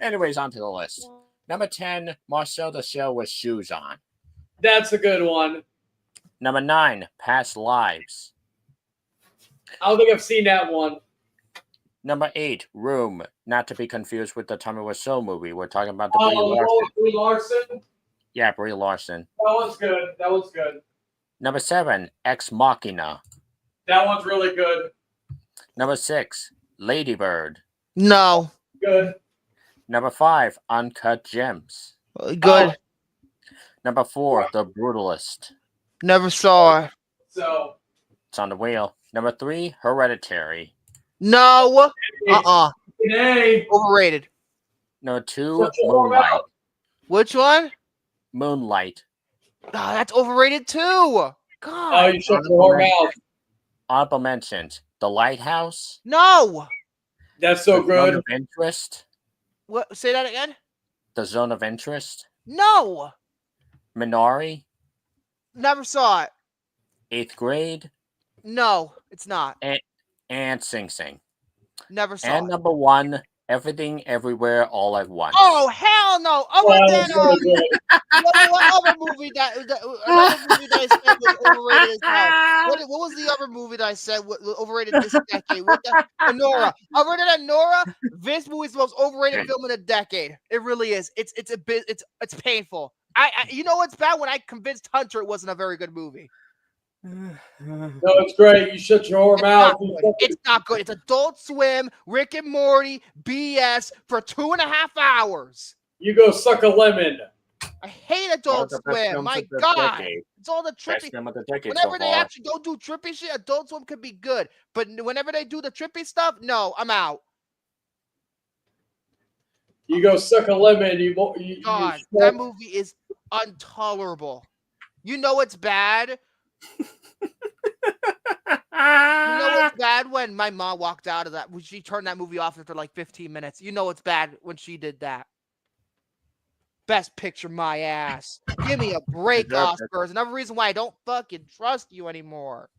Anyways, on to the list. Number 10, Marcel the Shell with Shoes On. That's a good one. Number 9, Past Lives. I don't think I've seen that one. Number 8, Room. Not to be confused with the Tommy Wiseau movie. We're talking about the Brie Larson? Yeah, Brie Larson. That one's good. Number 7, Ex Machina. That one's really good. Number 6, Lady Bird. No. Good. Number 5, Uncut Gems. Good. Number 4, The Brutalist. Never saw it. So. It's on the wheel. Number 3, Hereditary. No. Overrated. Number 2, Moonlight. Which one? Moonlight. Oh, that's overrated too. God. Oh, you shut your mouth. Honorable mentions. The Lighthouse. No. That's so good. Zone of Interest. What? Say that again. The Zone of Interest. No. Minari. Never saw it. 8th Grade. No, it's not. And Sing Sing. Never saw and it. number 1, Everything Everywhere All at Once. Oh hell no! What other movie that I said was overrated as hell? What was the other movie that I said was overrated this decade? Nora. Other than Nora, this movie is the most overrated film in a decade. It really is. It's painful. You know what's bad? When I convinced Hunter it wasn't a very good movie. No, it's great. You shut your mouth. It's not good. It's Adult Swim, Rick and Morty, BS for 2.5 hours. You go suck a lemon. I hate Adult Swim. My God. It's all the trippy. Whenever they actually don't do trippy shit, Adult Swim could be good. But whenever they do the trippy stuff, no, I'm out. You go suck a lemon. God, that movie is intolerable. You know it's bad. You know it's bad when my mom walked out of that. When she turned that movie off after like 15 minutes. You know it's bad when she did that. Best picture, my ass. Give me a break, Oscars. Another reason why I don't fucking trust you anymore.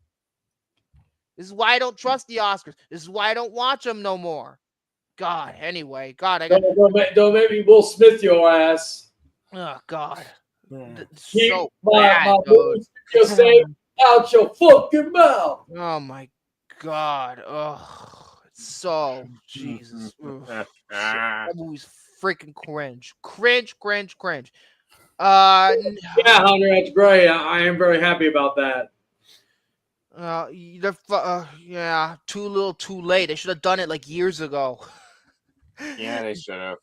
This is why I don't trust the Oscars. This is why I don't watch them no more. God, anyway. God, I got... Don't make me Will Smith your ass. Oh, God. Keep So my bad, dude. you say out your fucking mouth. Oh, my God. Oh, it's so... Jesus. That movie's freaking cringe. Cringe. Yeah, Hunter, that's great. I am very happy about that. Yeah, too little, too late. They should have done it like years ago. Yeah, they should have.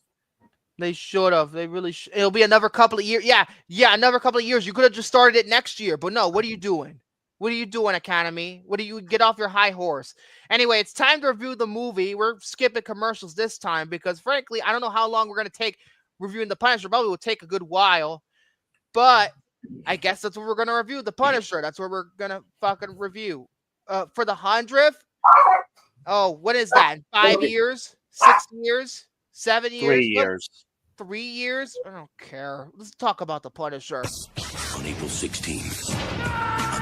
They should have. They really should. It'll be another couple of years. Yeah, another couple of years. You could have just started it next year, but no. What are you doing? What are you doing, Academy? What do you get off your high horse? Anyway, it's time to review the movie. We're skipping commercials this time because, frankly, I don't know how long we're gonna take reviewing The Punisher. Probably will take a good while, but I guess that's what we're gonna review. The Punisher. That's what we're gonna fucking review. For the 100th. Oh, what is that? 5 years? 6 years? 7 years? 3 years. 3 years? I don't care. Let's talk about The Punisher. On April 16th, a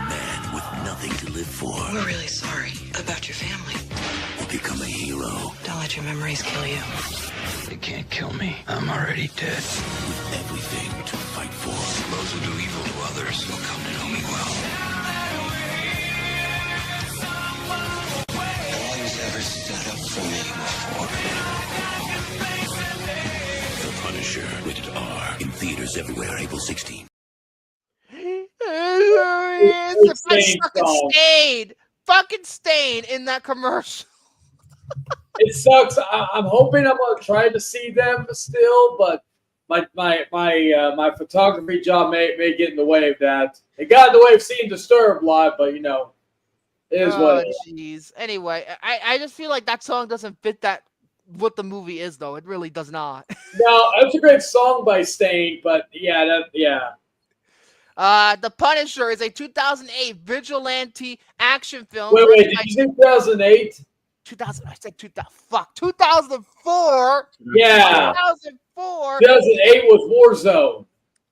man with nothing to live for We're really sorry about your family. will become a hero. Don't let your memories kill you. They can't kill me. I'm already dead. With everything to fight for. Those who do evil to others will come to know me well. No one's ever stood up for me before. The Punisher, rated R. In theaters everywhere, April 16th. Fucking Stain in that commercial. It sucks. I'm hoping I'm gonna try to see them still, but my photography job may get in the way of that. It got in the way of seeing Disturbed live, but it is what it is. Jeez. Anyway, I just feel like that song doesn't fit what the movie is, though. It really does not. No, that's a great song by Stain, but yeah. The Punisher is a 2008 vigilante action film. Wait, did you say 2008? 2000. I said 2000. Fuck, 2004. Yeah. 2004. 2008 was Warzone.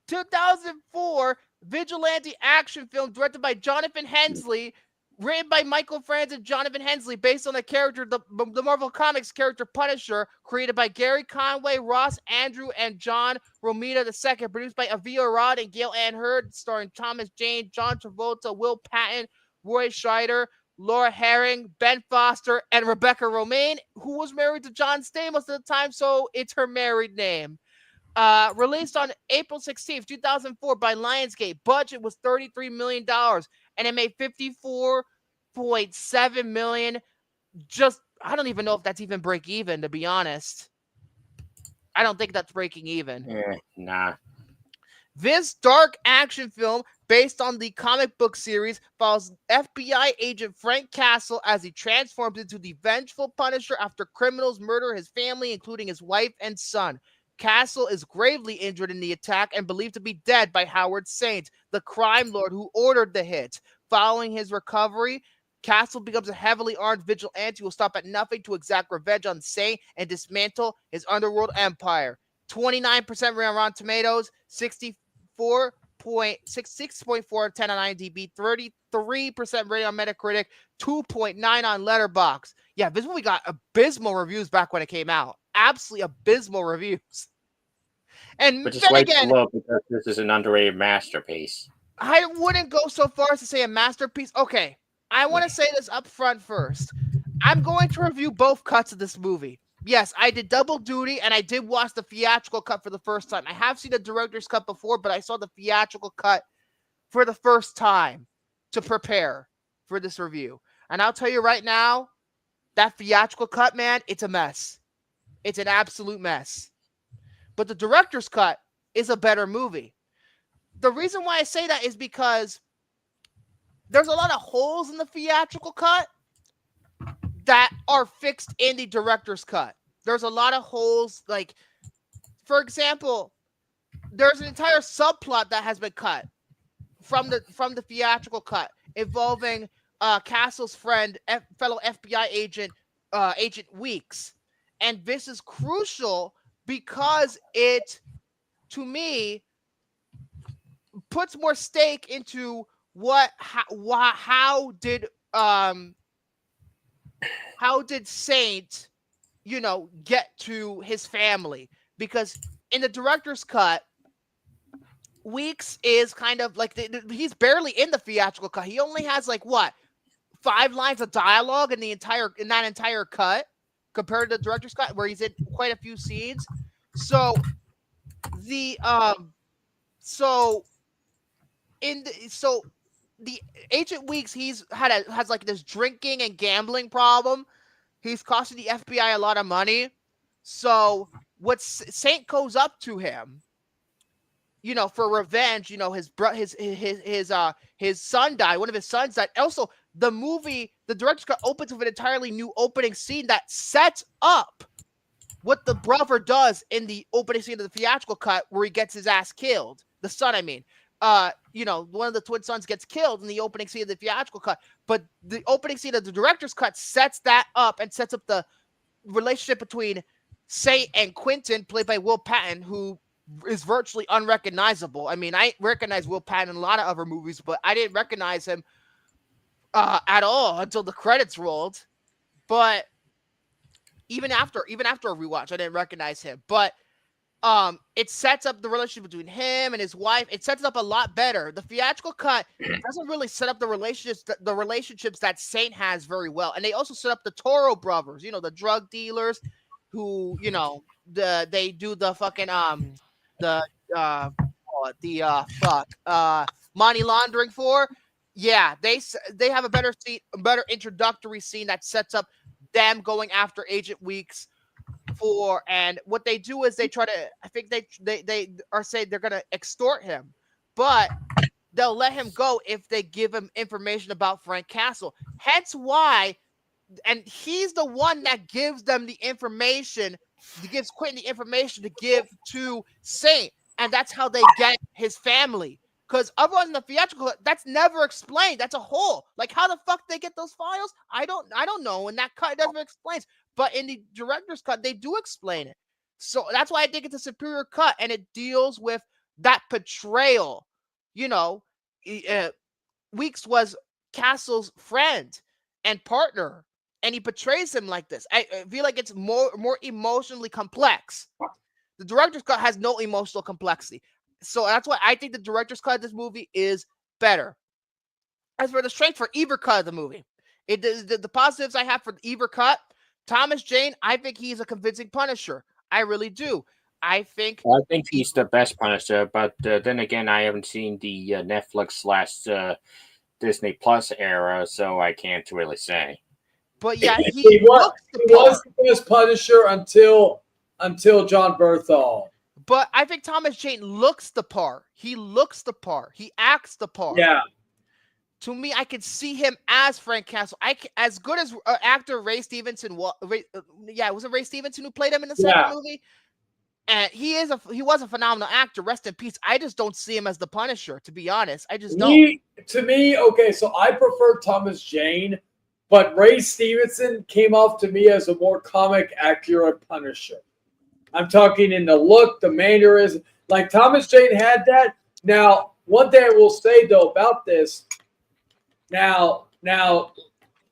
2004 vigilante action film directed by Jonathan Hensley, written by Michael Franz and Jonathan Hensley, based on the character, the Marvel Comics character Punisher, created by Gary Conway, Ross Andrew, and John Romita II, produced by Avia Rod and Gail Ann Hurd, starring Thomas Jane, John Travolta, Will Patton, Roy Scheider, Laura Herring, Ben Foster, and Rebecca Romaine, who was married to John Stamos at the time, so it's her married name. Released on April 16th, 2004 by Lionsgate. Budget was $33 million, and it made $54.7 million. I don't even know if that's even break even, to be honest. I don't think that's breaking even. Nah. This dark action film, based on the comic book series, follows FBI agent Frank Castle as he transforms into the vengeful Punisher after criminals murder his family, including his wife and son. Castle is gravely injured in the attack and believed to be dead by Howard Saint, the crime lord who ordered the hit. Following his recovery, Castle becomes a heavily armed vigilante who will stop at nothing to exact revenge on Saint and dismantle his underworld empire. 29% on Rotten Tomatoes, 6.4 10 on IMDb, 33% rating on Metacritic, 2.9 on Letterboxd. Yeah, this movie got abysmal reviews back when it came out. Absolutely abysmal reviews. And Which is then way again, too low because this is an underrated masterpiece. I wouldn't go so far as to say a masterpiece. Okay, I want to say this up front first. I'm going to review both cuts of this movie. Yes, I did double duty, and I did watch the theatrical cut for the first time. I have seen the director's cut before, but I saw the theatrical cut for the first time to prepare for this review. And I'll tell you right now, that theatrical cut, man, it's a mess. It's an absolute mess. But the director's cut is a better movie. The reason why I say that is because there's a lot of holes in the theatrical cut that are fixed in the director's cut. There's a lot of holes, like, for example, there's an entire subplot that has been cut from the theatrical cut involving Castle's friend, fellow FBI agent, Agent Weeks. And this is crucial because it, to me, puts more stake into how did Saint, get to his family? Because in the director's cut, Weeks is kind of like he's barely in the theatrical cut. He only has like 5 lines of dialogue in that entire cut compared to the director's cut, where he's in quite a few scenes. So the Agent Weeks, has like this drinking and gambling problem. He's costing the FBI a lot of money. So what Saint goes up to him, for revenge. His son died. One of his sons died. Also, the director's cut opens with an entirely new opening scene that sets up what the brother does in the opening scene of the theatrical cut, where he gets his ass killed. The son, I mean. One of the twin sons gets killed in the opening scene of the theatrical cut, but the opening scene of the director's cut sets that up and sets up the relationship between Saint and Quentin, played by Will Patton, who is virtually unrecognizable. I mean, I recognize Will Patton in a lot of other movies, but I didn't recognize him at all until the credits rolled. But even after a rewatch, I didn't recognize him. But it sets up the relationship between him and his wife. It sets it up a lot better. The theatrical cut doesn't really set up the relationships that Saint has very well. And they also set up the Toro brothers, the drug dealers who, they do the fucking money laundering for. Yeah, they have a better introductory scene that sets up them going after Agent Weeks. And what they do is they try to, I think they are saying they're gonna extort him, but they'll let him go if they give him information about Frank Castle. Hence why, and he's the one that gives them the information, gives Quentin the information to give to Saint, and that's how they get his family. Because otherwise in the theatrical, that's never explained. That's a hole. Like, how the fuck they get those files? I don't know. And that cut, it never explains. But in the director's cut, they do explain it. So that's why I think it's a superior cut, and it deals with that portrayal. Weeks was Castle's friend and partner, and he portrays him like this. I feel like it's more emotionally complex. The director's cut has no emotional complexity. So that's why I think the director's cut of this movie is better. As for the strength for either cut of the movie, the positives I have for either cut, Thomas Jane, I think he's a convincing Punisher. I really do. I think he's the best Punisher, but then again, I haven't seen the Netflix / Disney Plus era, so I can't really say. But yeah, he was the best Punisher until John Berthal. But I think Thomas Jane looks the part. He looks the part. He acts the part. Yeah. To me, I could see him as Frank Castle. As good as actor Ray Stevenson was. Was it Ray Stevenson who played him in the second movie? And he was a phenomenal actor. Rest in peace. I just don't see him as the Punisher, to be honest. I just don't. To me, okay, so I prefer Thomas Jane, but Ray Stevenson came off to me as a more comic accurate Punisher. I'm talking in the look, the mannerism. Like Thomas Jane had that. Now, one thing I will say though about this. Now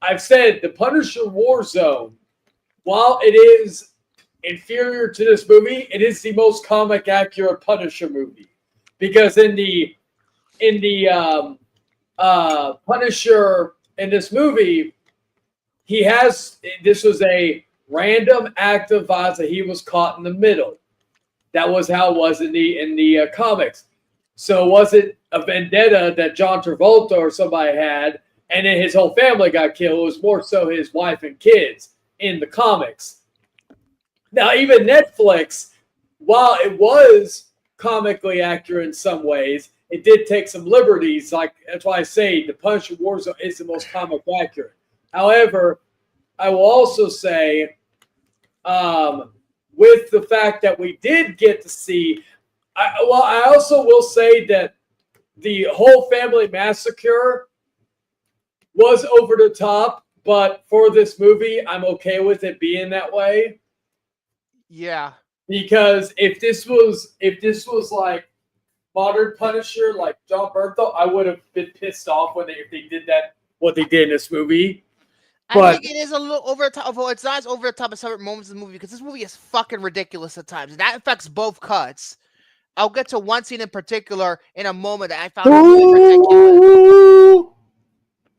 I've said the Punisher Warzone, while it is inferior to this movie, it is the most comic accurate Punisher movie. Because in the Punisher in this movie, this was a random act of violence that he was caught in the middle. That was how it was in the comics. So it wasn't a vendetta that John Travolta or somebody had, and then his whole family got killed. It was more so his wife and kids in the comics. Now, even Netflix, while it was comically accurate in some ways, it did take some liberties. Like, that's why I say the Punisher Warzone is the most comic accurate. However, I will also say, with the fact that we did get to see, I also will say that the whole family massacre was over the top, but for this movie, I'm okay with it being that way. Yeah. Because if this was like modern Punisher, like John Bernthal, I would have been pissed off if they did that, what they did in this movie. I think it is a little over the top. Well, it's not as over the top as certain moments in the movie because this movie is fucking ridiculous at times. And that affects both cuts. I'll get to one scene in particular in a moment that I found really ridiculous.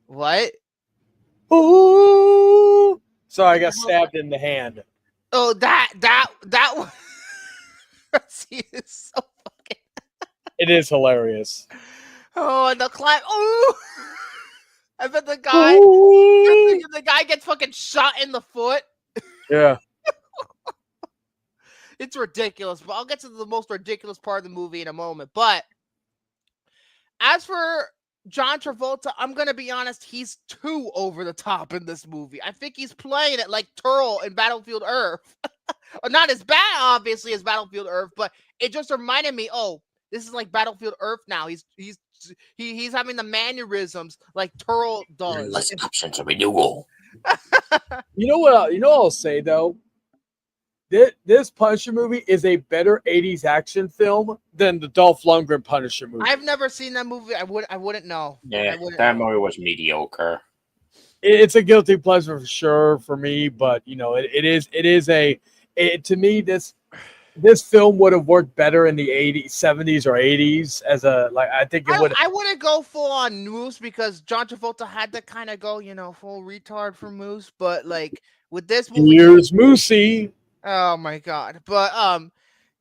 What? Ooh. Sorry, I got stabbed in the hand. Oh, that one. Scene is so fucking. It is hilarious. Oh, and the climb. Ooh. I bet the guy gets fucking shot in the foot. Yeah. It's ridiculous, but I'll get to the most ridiculous part of the movie in a moment. But as for John Travolta, I'm going to be honest, he's too over the top in this movie. I think he's playing it like Turl in Battlefield Earth. Not as bad, obviously, as Battlefield Earth, but it just reminded me, oh, this is like Battlefield Earth now. He's having the mannerisms like Turl does. Less options of renewal. You know what I'll say though? This Punisher movie is a better 80s action film than the Dolph Lundgren Punisher movie. I've never seen that movie. I wouldn't know. Yeah, that movie was mediocre. It's a guilty pleasure for sure for me, but to me this film would have worked better in the 80s, 70s or 80s I think it would. I wouldn't go full on Moose because John Travolta had to kind of go, full retard for Moose, but like with this movie, here's Moosey. Oh my god. But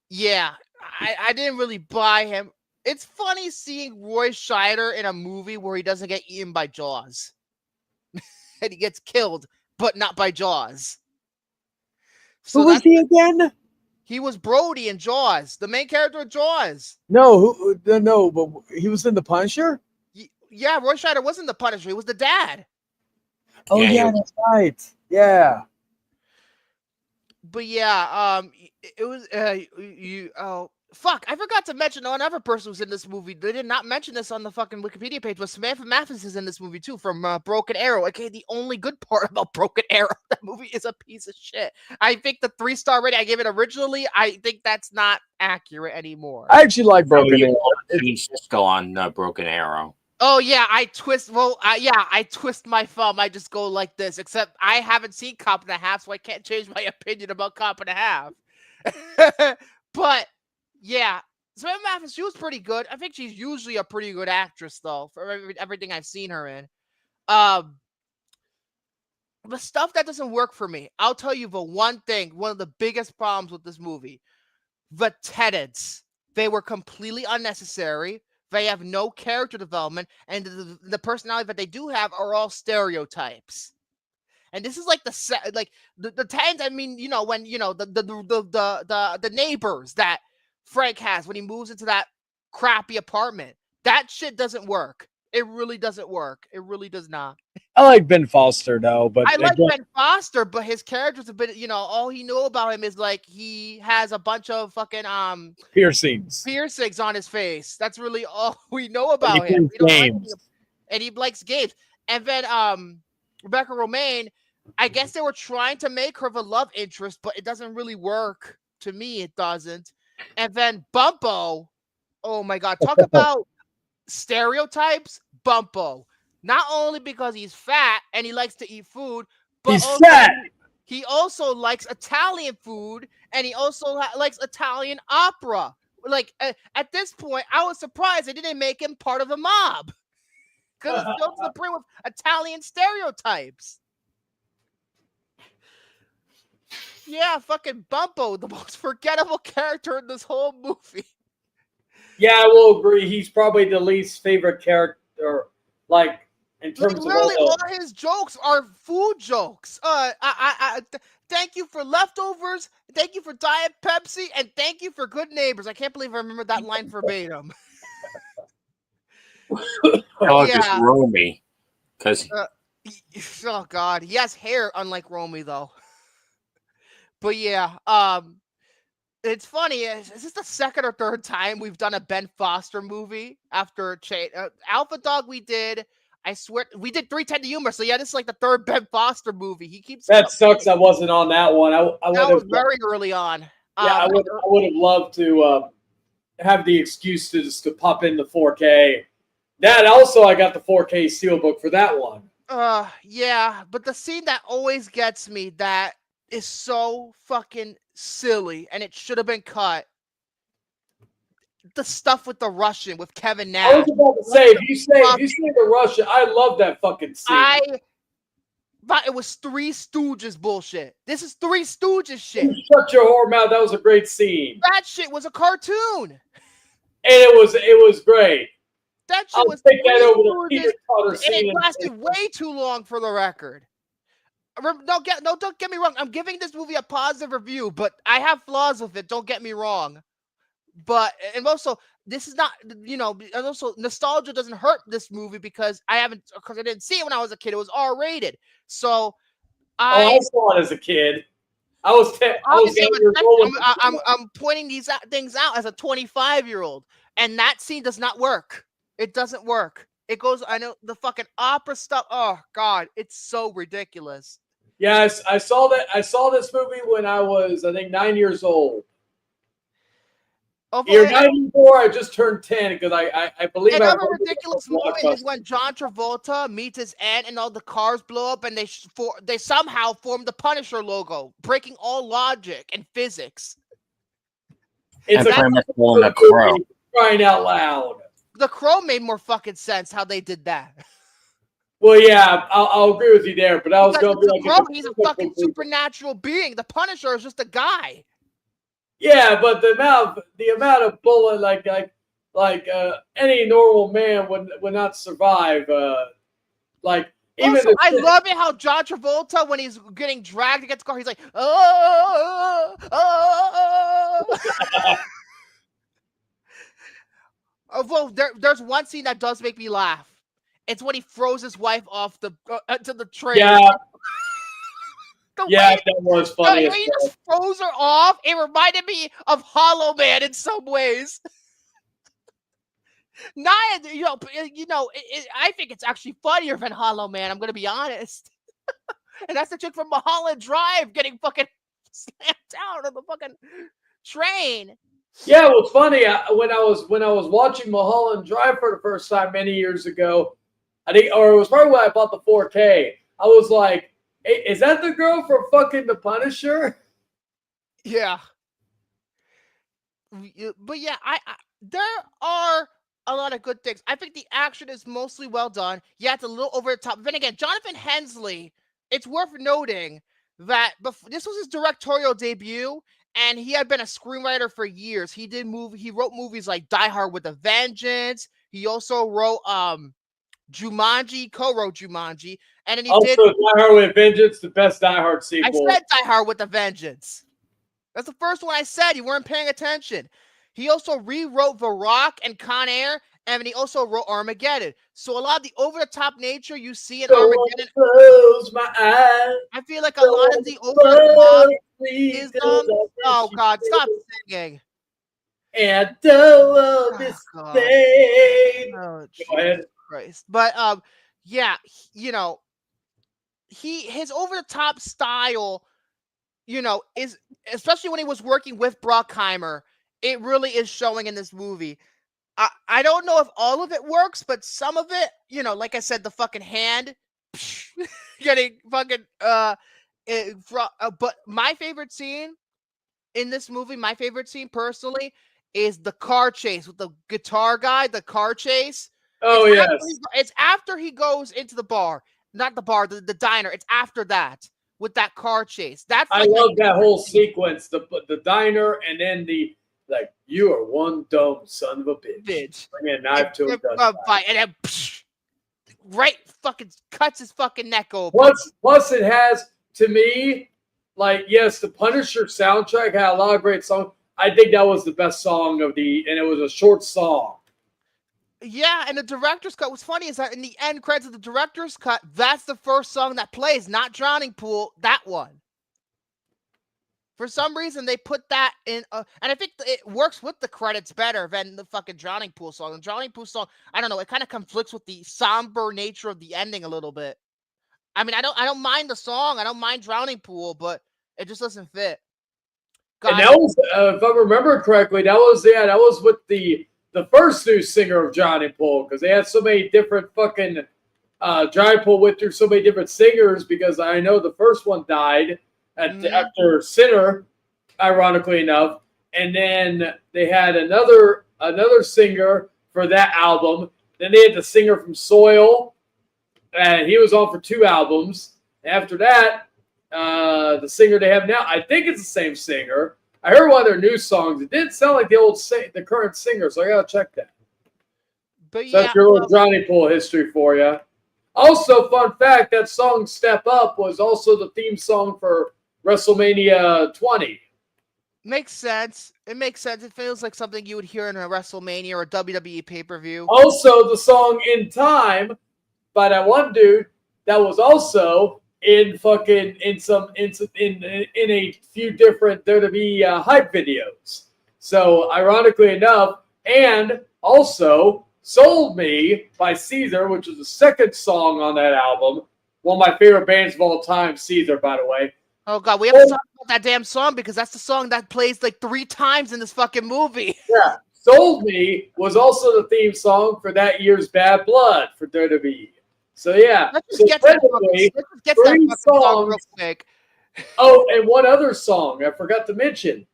yeah, I didn't really buy him. It's funny seeing Roy Scheider in a movie where he doesn't get eaten by Jaws. And he gets killed, but not by Jaws. So who was he again? He was Brody in Jaws, the main character of Jaws. No, but he was in the Punisher? Yeah, Roy Scheider wasn't the Punisher, he was the dad. Oh yeah, that's right. Yeah. But yeah, it was fuck, I forgot to mention another person who's in this movie. They did not mention this on the fucking Wikipedia page, but Samantha Mathis is in this movie too from Broken Arrow. Okay, the only good part about Broken Arrow, that movie is a piece of shit. I think the 3-star rating I gave it originally, I think that's not accurate anymore. I actually like Broken Arrow. Cisco on Broken Arrow. Oh yeah, I twist my thumb. I just go like this. Except I haven't seen Cop and a Half, so I can't change my opinion about Cop and a Half. But yeah, Samantha Mathis, she was pretty good. I think she's usually a pretty good actress, though, for everything I've seen her in. The stuff that doesn't work for me, I'll tell you the one thing. One of the biggest problems with this movie, the tenants. They were completely unnecessary. They have no character development, and the personality that they do have are all stereotypes. And this is like the tenants. I mean, when the neighbors that Frank has when he moves into that crappy apartment. That shit doesn't work. It really doesn't work. It really does not. I like Ben Foster though, but I like Ben Foster, but his character's a bit, all he knew about him is like he has a bunch of fucking piercings on his face. That's really all we know about him. And he likes games. And then Rebecca Romijn, I guess they were trying to make her the love interest, but it doesn't really work. To me, it doesn't. And then Bumpo, oh my god, talk about stereotypes. Bumpo, not only because he's fat and he likes to eat food, but he's fat. He also likes Italian food and he also likes Italian opera. Like at this point, I was surprised they didn't make him part of the mob because it's built to the brim with Italian stereotypes. Yeah, fucking Bumpo, the most forgettable character in this whole movie. Yeah, I will agree. He's probably the least favorite character, like in terms of all his jokes are food jokes. Thank you for leftovers. Thank you for Diet Pepsi, and thank you for Good Neighbors. I can't believe I remember that line verbatim. Just Romy, because oh god, he has hair unlike Romy though. But yeah, it's funny. Is this the second or third time we've done a Ben Foster movie after Alpha Dog? We did. I swear, we did 310 to Humor. So yeah, this is like the third Ben Foster movie. He keeps That sucks. I wasn't on that one. I that would was have. very early on. Yeah, I would have loved to have the excuse to just to pop in the 4K. That also, I got the 4K steelbook for that one. Yeah, but the scene that always gets me that is so fucking silly, and it should have been cut. The stuff with the Russian with Kevin Nash. I was about to say, if you say the Russian, I love that fucking scene. I thought it was Three Stooges bullshit. This is Three Stooges shit. You shut your whore mouth. That was a great scene. That shit was a cartoon. And it was great. That shit I'll was take that over the Stooges, Peter Cutter and scene. it lasted way too long for the record. Don't get me wrong. I'm giving this movie a positive review, but I have flaws with it. Don't get me wrong. But and also this is not, and also nostalgia doesn't hurt this movie because I didn't see it when I was a kid. It was R-rated, so I saw it as a kid. I was 10 years old. I'm pointing these things out as a 25-year-old, and that scene does not work. It doesn't work. It goes. I know the fucking opera stuff. Oh God, it's so ridiculous. Yes, I saw that. I saw this movie when I was, I think, 9 years old. You're 94. I just turned 10 because I believe. Another ridiculous moment is when John Travolta meets his aunt and all the cars blow up and they somehow form the Punisher logo, breaking all logic and physics. It's very much more than The Crow. Crying out loud. The Crow made more fucking sense how they did that. Well, yeah, I'll agree with you there, but I was going to be like, Crow, he's a fucking supernatural being. The Punisher is just a guy. Yeah, but the amount of bullet like any normal man would not survive. Like even also, I love it how John Travolta, when he's getting dragged against the car, he's like, oh. Well, there's one scene that does make me laugh. It's when he throws his wife off to the train. Yeah. That was funny. The way he just froze her off, it reminded me of Hollow Man in some ways. I think it's actually funnier than Hollow Man. I'm gonna be honest. And that's the chick from Mulholland Drive getting fucking slammed down on the fucking train. Yeah, it was funny. When I was watching Mulholland Drive for the first time many years ago, I think, or it was probably when I bought the 4K. I was like, hey, is that the girl from fucking The Punisher? Yeah. But yeah, there are a lot of good things. I think the action is mostly well done. Yeah, it's a little over the top. Then again, Jonathan Hensley, it's worth noting that this was his directorial debut, and he had been a screenwriter for years. He wrote movies like Die Hard with a Vengeance. He also wrote Jumanji, co-wrote Jumanji, and then he did Die Hard with a Vengeance, the best Die Hard sequel. I said Die Hard with a Vengeance. That's the first one I said. You weren't paying attention. He also rewrote The Rock and Con Air, and then he also wrote Armageddon. So a lot of the over-the-top nature you see in Armageddon. Close my eyes. I feel like a lot of the over-the-top is oh God, stop singing. And I don't want to stay. Oh, Jesus Christ. But yeah, his over-the-top style, is, especially when he was working with Bruckheimer, it really is showing in this movie. I don't know if all of it works, but some of it, like I said, the fucking hand getting fucking but my favorite scene in this movie, my favorite scene personally, is the car chase with the guitar guy, the car chase. Oh, it's yes. It's after he goes into the bar, not the bar, the diner. It's after that with that car chase. That's I love that whole sequence, the diner, and then you are one dumb son of a bitch. Bring a knife to him. Fight, and then right fucking cuts his fucking neck open. Plus it has, to me, yes, the Punisher soundtrack had a lot of great songs. I think that was the best song and it was a short song. Yeah, and the director's cut. What's funny is that in the end credits of the director's cut, that's the first song that plays, not Drowning Pool, that one. For some reason, they put that in, and I think it works with the credits better than the fucking Drowning Pool song. The Drowning Pool song, I don't know, it kind of conflicts with the somber nature of the ending a little bit. I mean, I don't mind the song, I don't mind Drowning Pool, but it just doesn't fit. And that was, if I remember correctly, that was with the first new singer of Drowning Pool, because they had so many different fucking Drowning Pool went through so many different singers, because I know the first one died after Sinner, ironically enough, and then they had another singer for that album. Then they had the singer from Soil, and he was on for 2 albums. After that, the singer they have now, I think it's the same singer. I heard one of their new songs. It didn't sound like the current singer, so I gotta check that. But So that's your little Drowning Pool history for you. Also, fun fact: that song "Step Up" was also the theme song for WrestleMania 20. Makes sense. It makes sense. It feels like something you would hear in a WrestleMania or a WWE pay-per-view. Also, the song "In Time" by that one dude that was also in a few different WWE hype videos. So, ironically enough, and also "Sold Me" by Caesar, which is the second song on that album. One of my favorite bands of all time, Caesar, by the way. Oh god, we have to talk about that damn song because that's the song that plays like 3 times in this fucking movie. Yeah, "Sold Me" was also the theme song for that year's Bad Blood for WWE. So yeah, Let's just get to that fucking song real quick. Oh, and one other song I forgot to mention.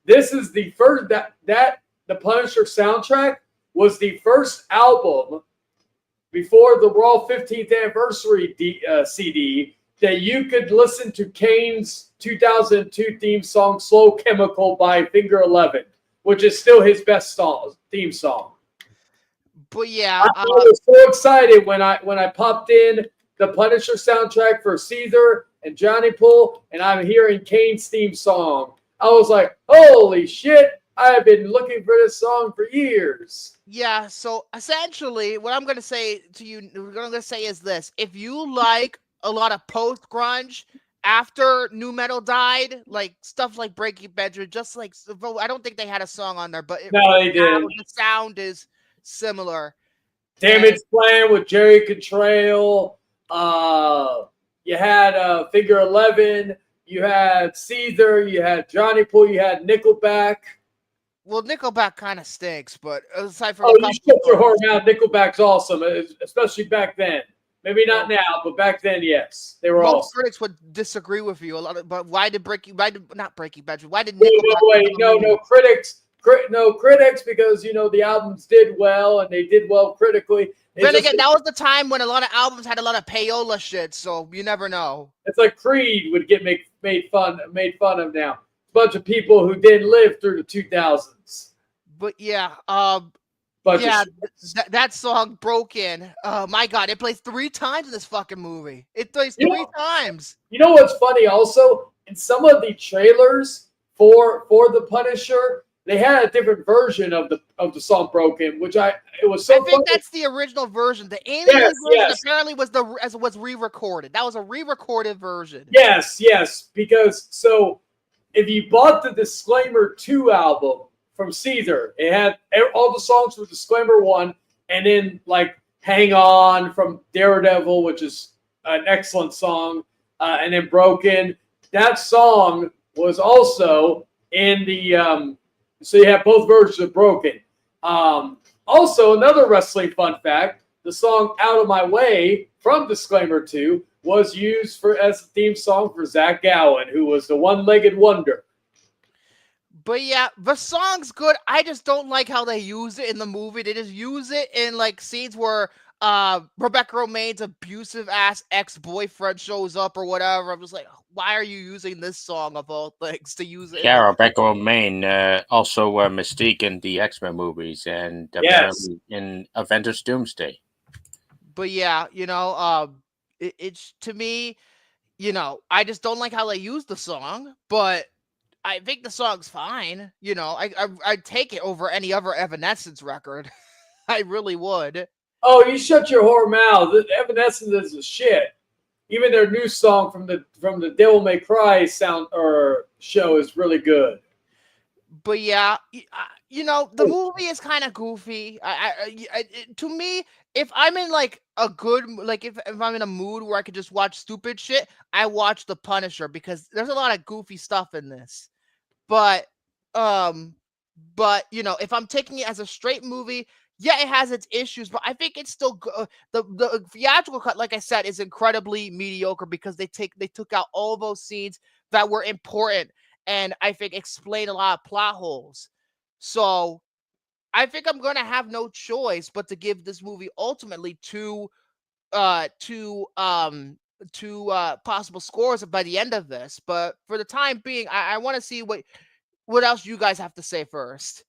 This is the first that the Punisher soundtrack was the first album before the Raw 15th anniversary CD that you could listen to Kane's 2002 theme song "Slow Chemical" by Finger 11, which is still his best theme song. But yeah, I was so excited when I popped in the Punisher soundtrack for Caesar and Johnny Pool, and I'm hearing Kane's theme song. I was like, holy shit, I have been looking for this song for years. Yeah, so essentially what I'm going to say to you, we're going to say is this. If you like a lot of post-grunge after nu metal died, like stuff like Breaking Benjamin, just like, I don't think they had a song on there, but No, they didn't. The sound is similar. Damage Plan with Jerry Contrail. You had Figure 11. You had Caesar. You had Johnny Pool. You had Nickelback. Well, Nickelback kind of stinks, but aside from you shut your whore mouth. Nickelback's awesome, especially back then. Maybe not now, but back then, yes, they were awesome. Most critics would disagree with you a lot, but why did not Breaking Benjamin? Why did Nickelback? No critics. No critics, because the albums did well and they did well critically. Then again, that was the time when a lot of albums had a lot of payola shit, so you never know. It's like Creed would get made fun of now. A bunch of people who didn't live through the 2000s. But yeah, that song "Broken." Oh my god, it plays 3 times in this fucking movie. It plays 3 times. You know what's funny? Also, in some of the trailers for the Punisher, they had a different version of the song "Broken," which I think that's the original version. The alien version apparently was re-recorded. That was a re-recorded version. Yes, because if you bought the Disclaimer 2 album from Caesar, it had all the songs from Disclaimer 1, and then like "Hang On" from Daredevil, which is an excellent song, and then "Broken." That song was also in the so you have both versions of "Broken." Also, another wrestling fun fact, the song "Out of My Way" from Disclaimer 2 was used as a theme song for Zach Gowen, who was the one-legged wonder. But yeah, the song's good. I just don't like how they use it in the movie. They just use it in like scenes where Rebecca Romaine's abusive-ass ex-boyfriend shows up or whatever. I'm just like, why are you using this song of all things to use it? Yeah, Rebecca Romaine also Mystique in the X-Men movies and in Avengers Doomsday. But yeah, it's to me, I just don't like how they use the song, but I think the song's fine. I'd take it over any other Evanescence record. I really would. Oh, you shut your whore mouth. Evanescence is a shit. Even their new song from the Devil May Cry show is really good. But yeah, the movie is kind of goofy. To me, if I'm in like a good, like if I'm in a mood where I could just watch stupid shit, I watch The Punisher because there's a lot of goofy stuff in this. But if I'm taking it as a straight movie, yeah, it has its issues, but I think it's still good. The theatrical cut, like I said, is incredibly mediocre because they took out all those scenes that were important and I think explain a lot of plot holes. So I think I'm gonna have no choice but to give this movie ultimately two possible scores by the end of this. But for the time being, I want to see what else you guys have to say first.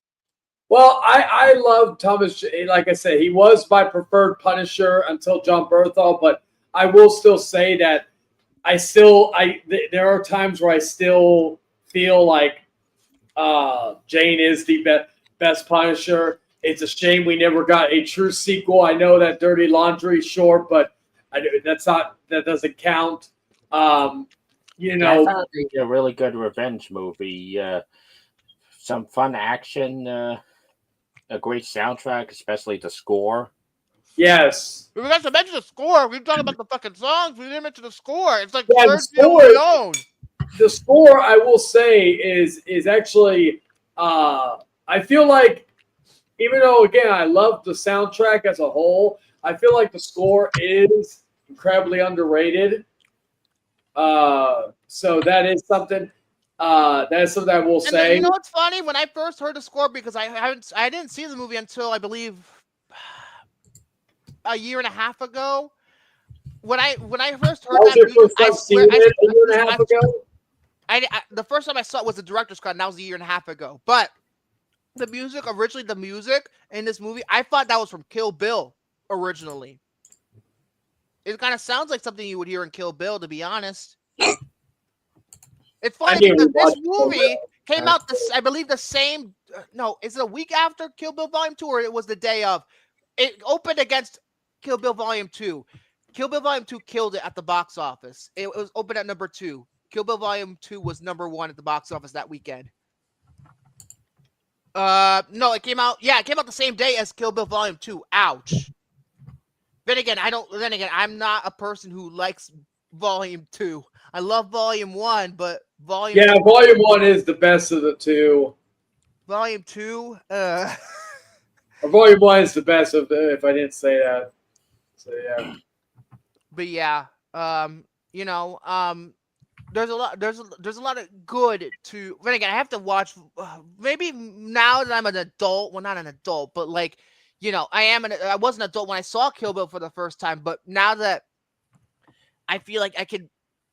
Well, I love Thomas. Like I said, he was my preferred Punisher until John Bernthal, but I will still say that there are times where I still feel like Jane is the best Punisher. It's a shame we never got a true sequel. I know that Dirty Laundry is short, but that doesn't count. I thought it was a really good revenge movie. Some fun action, a great soundtrack, especially the score. Yes. We forgot to mention the score. We've talked about the fucking songs. We didn't mention the score. It's like the score, I will say, is actually I feel like, even though again I love the soundtrack as a whole, I feel like the score is incredibly underrated. So that is something. That is something I will say. You know what's funny? When I first heard the score, because I didn't see the movie until I believe a year and a half ago. When I first heard that music, a year and a half ago. The first time I saw it was the director's cut, and that was a year and a half ago. But the music in this movie, I thought that was from Kill Bill originally. It kind of sounds like something you would hear in Kill Bill, to be honest. It's funny because this movie came out, I believe, the same. No, is it a week after Kill Bill Volume 2, or it was the day of? It opened against Kill Bill Volume 2. Kill Bill Volume 2 killed it at the box office. It was open at number 2. Kill Bill Volume 2 was number 1 at the box office that weekend. No, it came out. Yeah, it came out the same day as Kill Bill Volume 2. Ouch. Then again, I'm not a person who likes Volume 2. I love Volume 1, but Volume 2, Volume 1 is the best of the two. Volume 2, Volume 1 is the best of the, if I didn't say that. So yeah. But yeah, there's a lot of good to. But again, I have to watch. Maybe now that I'm an adult, well, not an adult, but like, I was an adult when I saw Kill Bill for the first time. But now that I feel like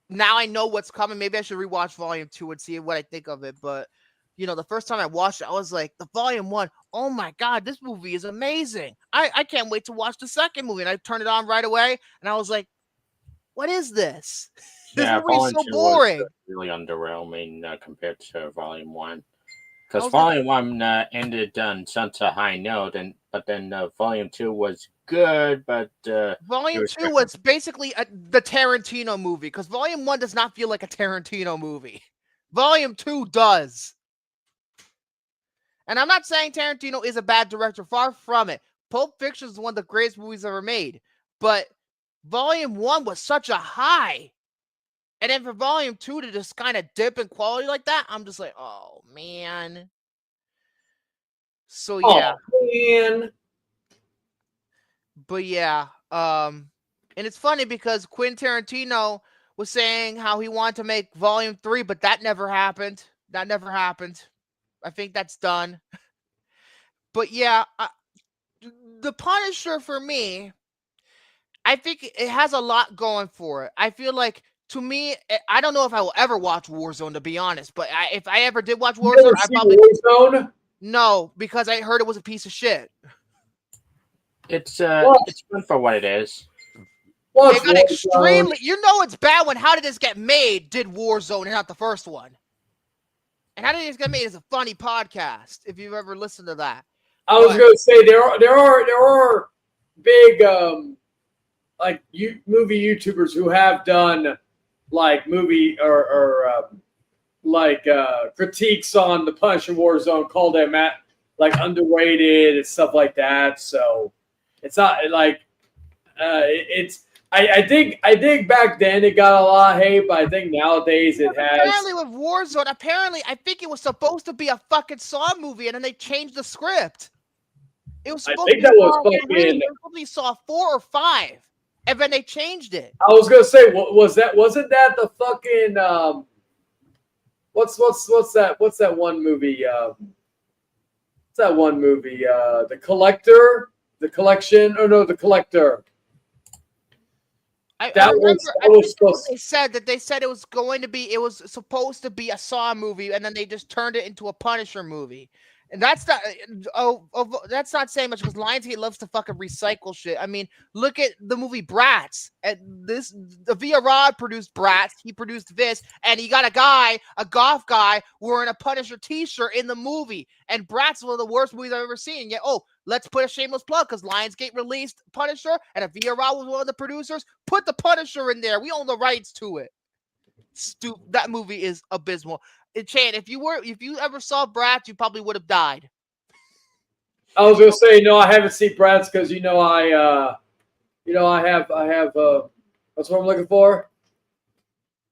now I know what's coming. Maybe I should rewatch Volume 2 and see what I think of it. But the first time I watched it, I was like, the Volume 1. Oh my God, this movie is amazing. I can't wait to watch the second movie. And I turned it on right away, and I was like, what is this? This movie is so boring. Really underwhelming compared to Volume 1. Because Volume 1 ended on such a high note, but then Volume 2 was good, but Volume 2 was basically the Tarantino movie, because Volume 1 does not feel like a Tarantino movie. Volume 2 does. And I'm not saying Tarantino is a bad director, far from it. Pulp Fiction is one of the greatest movies ever made, but Volume 1 was such a high. And then for Volume 2 to just kind of dip in quality like that, I'm just like, oh, man. So, yeah. Oh, man. But, yeah. And it's funny because Quentin Tarantino was saying how he wanted to make Volume 3, but that never happened. I think that's done. But, yeah, The Punisher, for me, I think it has a lot going for it. I feel like, to me, I don't know if I will ever watch Warzone, to be honest. But if I ever did watch Warzone, I probably Warzone? No, because I heard it was a piece of shit. It's fun for what it is. Well, it got extremely. It's bad when How Did This Get Made did Warzone and not the first one. And How Did This Get Made is a funny podcast. If you've ever listened to that, I was going to say there are big like movie YouTubers who have done like movie or critiques on the Punisher Warzone, called him underrated and stuff like that. So it's not like it's. I think back then it got a lot of hate, but I think nowadays it has. Apparently with Warzone, I think it was supposed to be a fucking Saw movie, and then they changed the script. It was supposed to be Saw 4 or 5, and then they changed it. I was gonna say, wasn't that the fucking what's that one movie? What's that one movie? The Collector, The Collection, or no, The Collector. I remember they said it was supposed to be a Saw movie, and then they just turned it into a Punisher movie. And that's not that's not saying much, because Lionsgate loves to fucking recycle shit. I mean, look at the movie Bratz. The Via Rod produced Bratz. He produced this, and he got a goth guy wearing a Punisher t-shirt in the movie. And Bratz is one of the worst movies I've ever seen. Yeah, let's put a shameless plug, because Lionsgate released Punisher, and if Via Rod was one of the producers, put the Punisher in there. We own the rights to it. That movie is abysmal. Chan, if you ever saw Bratz, you probably would have died. I was gonna say, no, I haven't seen Bratz because I have that's what I'm looking for.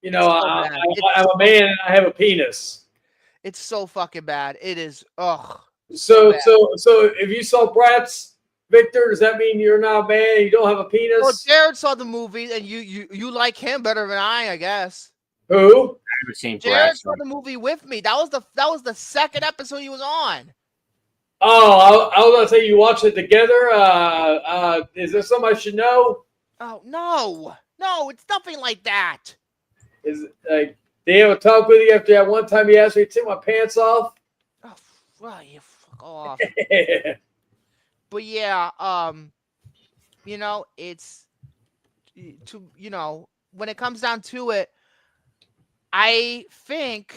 I'm a man and I have a penis. It's so fucking bad. It is. Ugh. So if you saw Bratz, Victor, does that mean you're not a man? You don't have a penis? Well, Jared saw the movie, and you like him better than I guess. Who? I haven't seen Jared saw the movie with me. That was the second episode he was on. Oh, I was gonna say you watched it together. Is there something I should know? Oh no, it's nothing like that. Is it, like, they have a talk with you after that one time he asked me to take my pants off? Oh, well, you fuck off. But yeah, it's when it comes down to it, I think,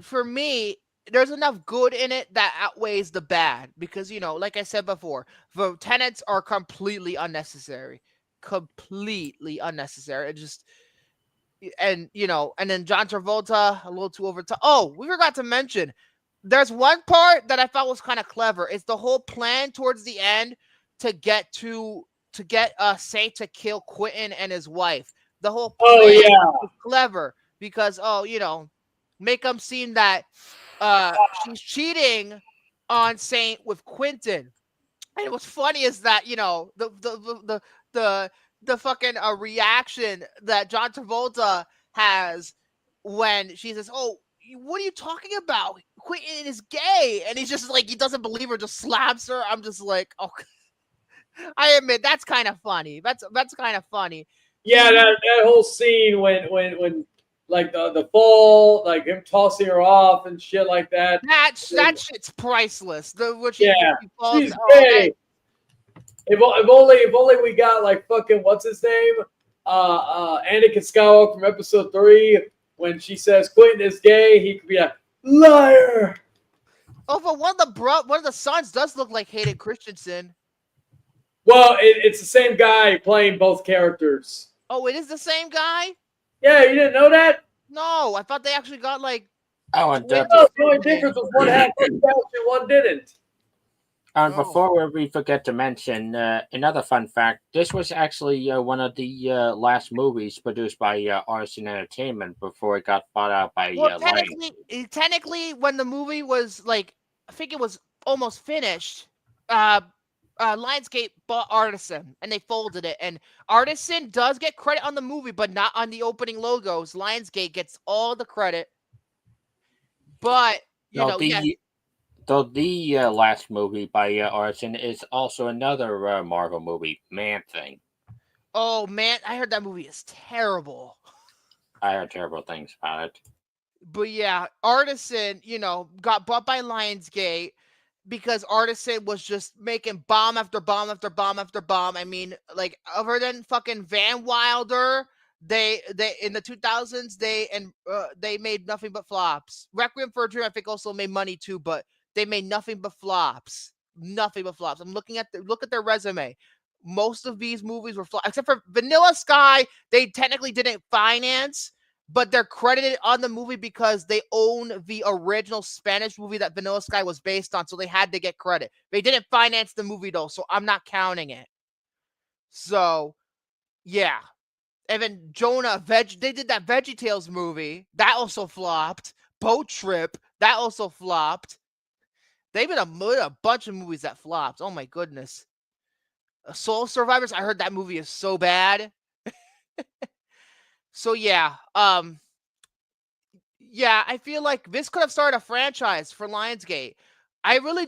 for me, there's enough good in it that outweighs the bad. Because, like I said before, the tenets are completely unnecessary. Completely unnecessary. And then John Travolta, a little too over top. Oh, we forgot to mention, there's one part that I thought was kind of clever. It's the whole plan towards the end to get Saint to kill Quentin and his wife. The whole plan was clever. Because, make them seem that she's cheating on Saint with Quentin. And what's funny is that, the fucking reaction that John Travolta has when she says, "Oh, what are you talking about? Quentin is gay." And he's just like, he doesn't believe her, just slaps her. I'm just like, oh, I admit that's kind of funny. That's kind of funny. Yeah, that whole scene when like the fall, like him tossing her off and shit like that. That shit's priceless. She's gay. If only we got like fucking what's his name, Anakin Skywalker from Episode 3. When she says Quentin is gay, he could be a liar. Oh, but one of the sons does look like Hayden Christensen. Well, it's the same guy playing both characters. Oh, it is the same guy? Yeah, you didn't know that? No, I thought they actually got like. Oh, and the only difference was one had and one didn't. And before we forget to mention another fun fact, this was actually one of the last movies produced by Artisan Entertainment before it got bought out by technically, when the movie was like, I think it was almost finished, Lionsgate bought Artisan and they folded it. And Artisan does get credit on the movie, but not on the opening logos. Lionsgate gets all the credit. But, Though the last movie by Artisan is also another Marvel movie, Man-Thing. Oh, man, I heard that movie is terrible. I heard terrible things about it. But yeah, Artisan, got bought by Lionsgate because Artisan was just making bomb after bomb after bomb after bomb. I mean, like, other than fucking Van Wilder, they in the 2000s, they made nothing but flops. Requiem for a Dream, I think, also made money too, but they made nothing but flops. Nothing but flops. I'm looking at look at their resume. Most of these movies were flops, except for Vanilla Sky. They technically didn't finance, but they're credited on the movie because they own the original Spanish movie that Vanilla Sky was based on, so they had to get credit. They didn't finance the movie though, so I'm not counting it. So, yeah. And then Jonah, they did that VeggieTales movie. That also flopped. Boat Trip, that also flopped. They've been a bunch of movies that flopped. Oh my goodness. Soul Survivors, I heard that movie is so bad. So yeah, yeah, I feel like this could have started a franchise for Lionsgate. I really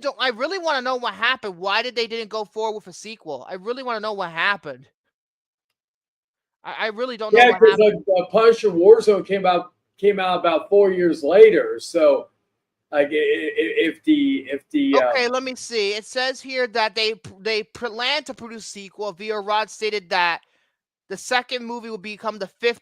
want to know what happened. Why they didn't go forward with a sequel? I really want to know what happened. I really don't know Yeah, what because happened. like Punisher Warzone came out about 4 years later. So like if the Okay, let me see. It says here that they plan to produce sequel. Via Rod stated that the second movie will become the fifth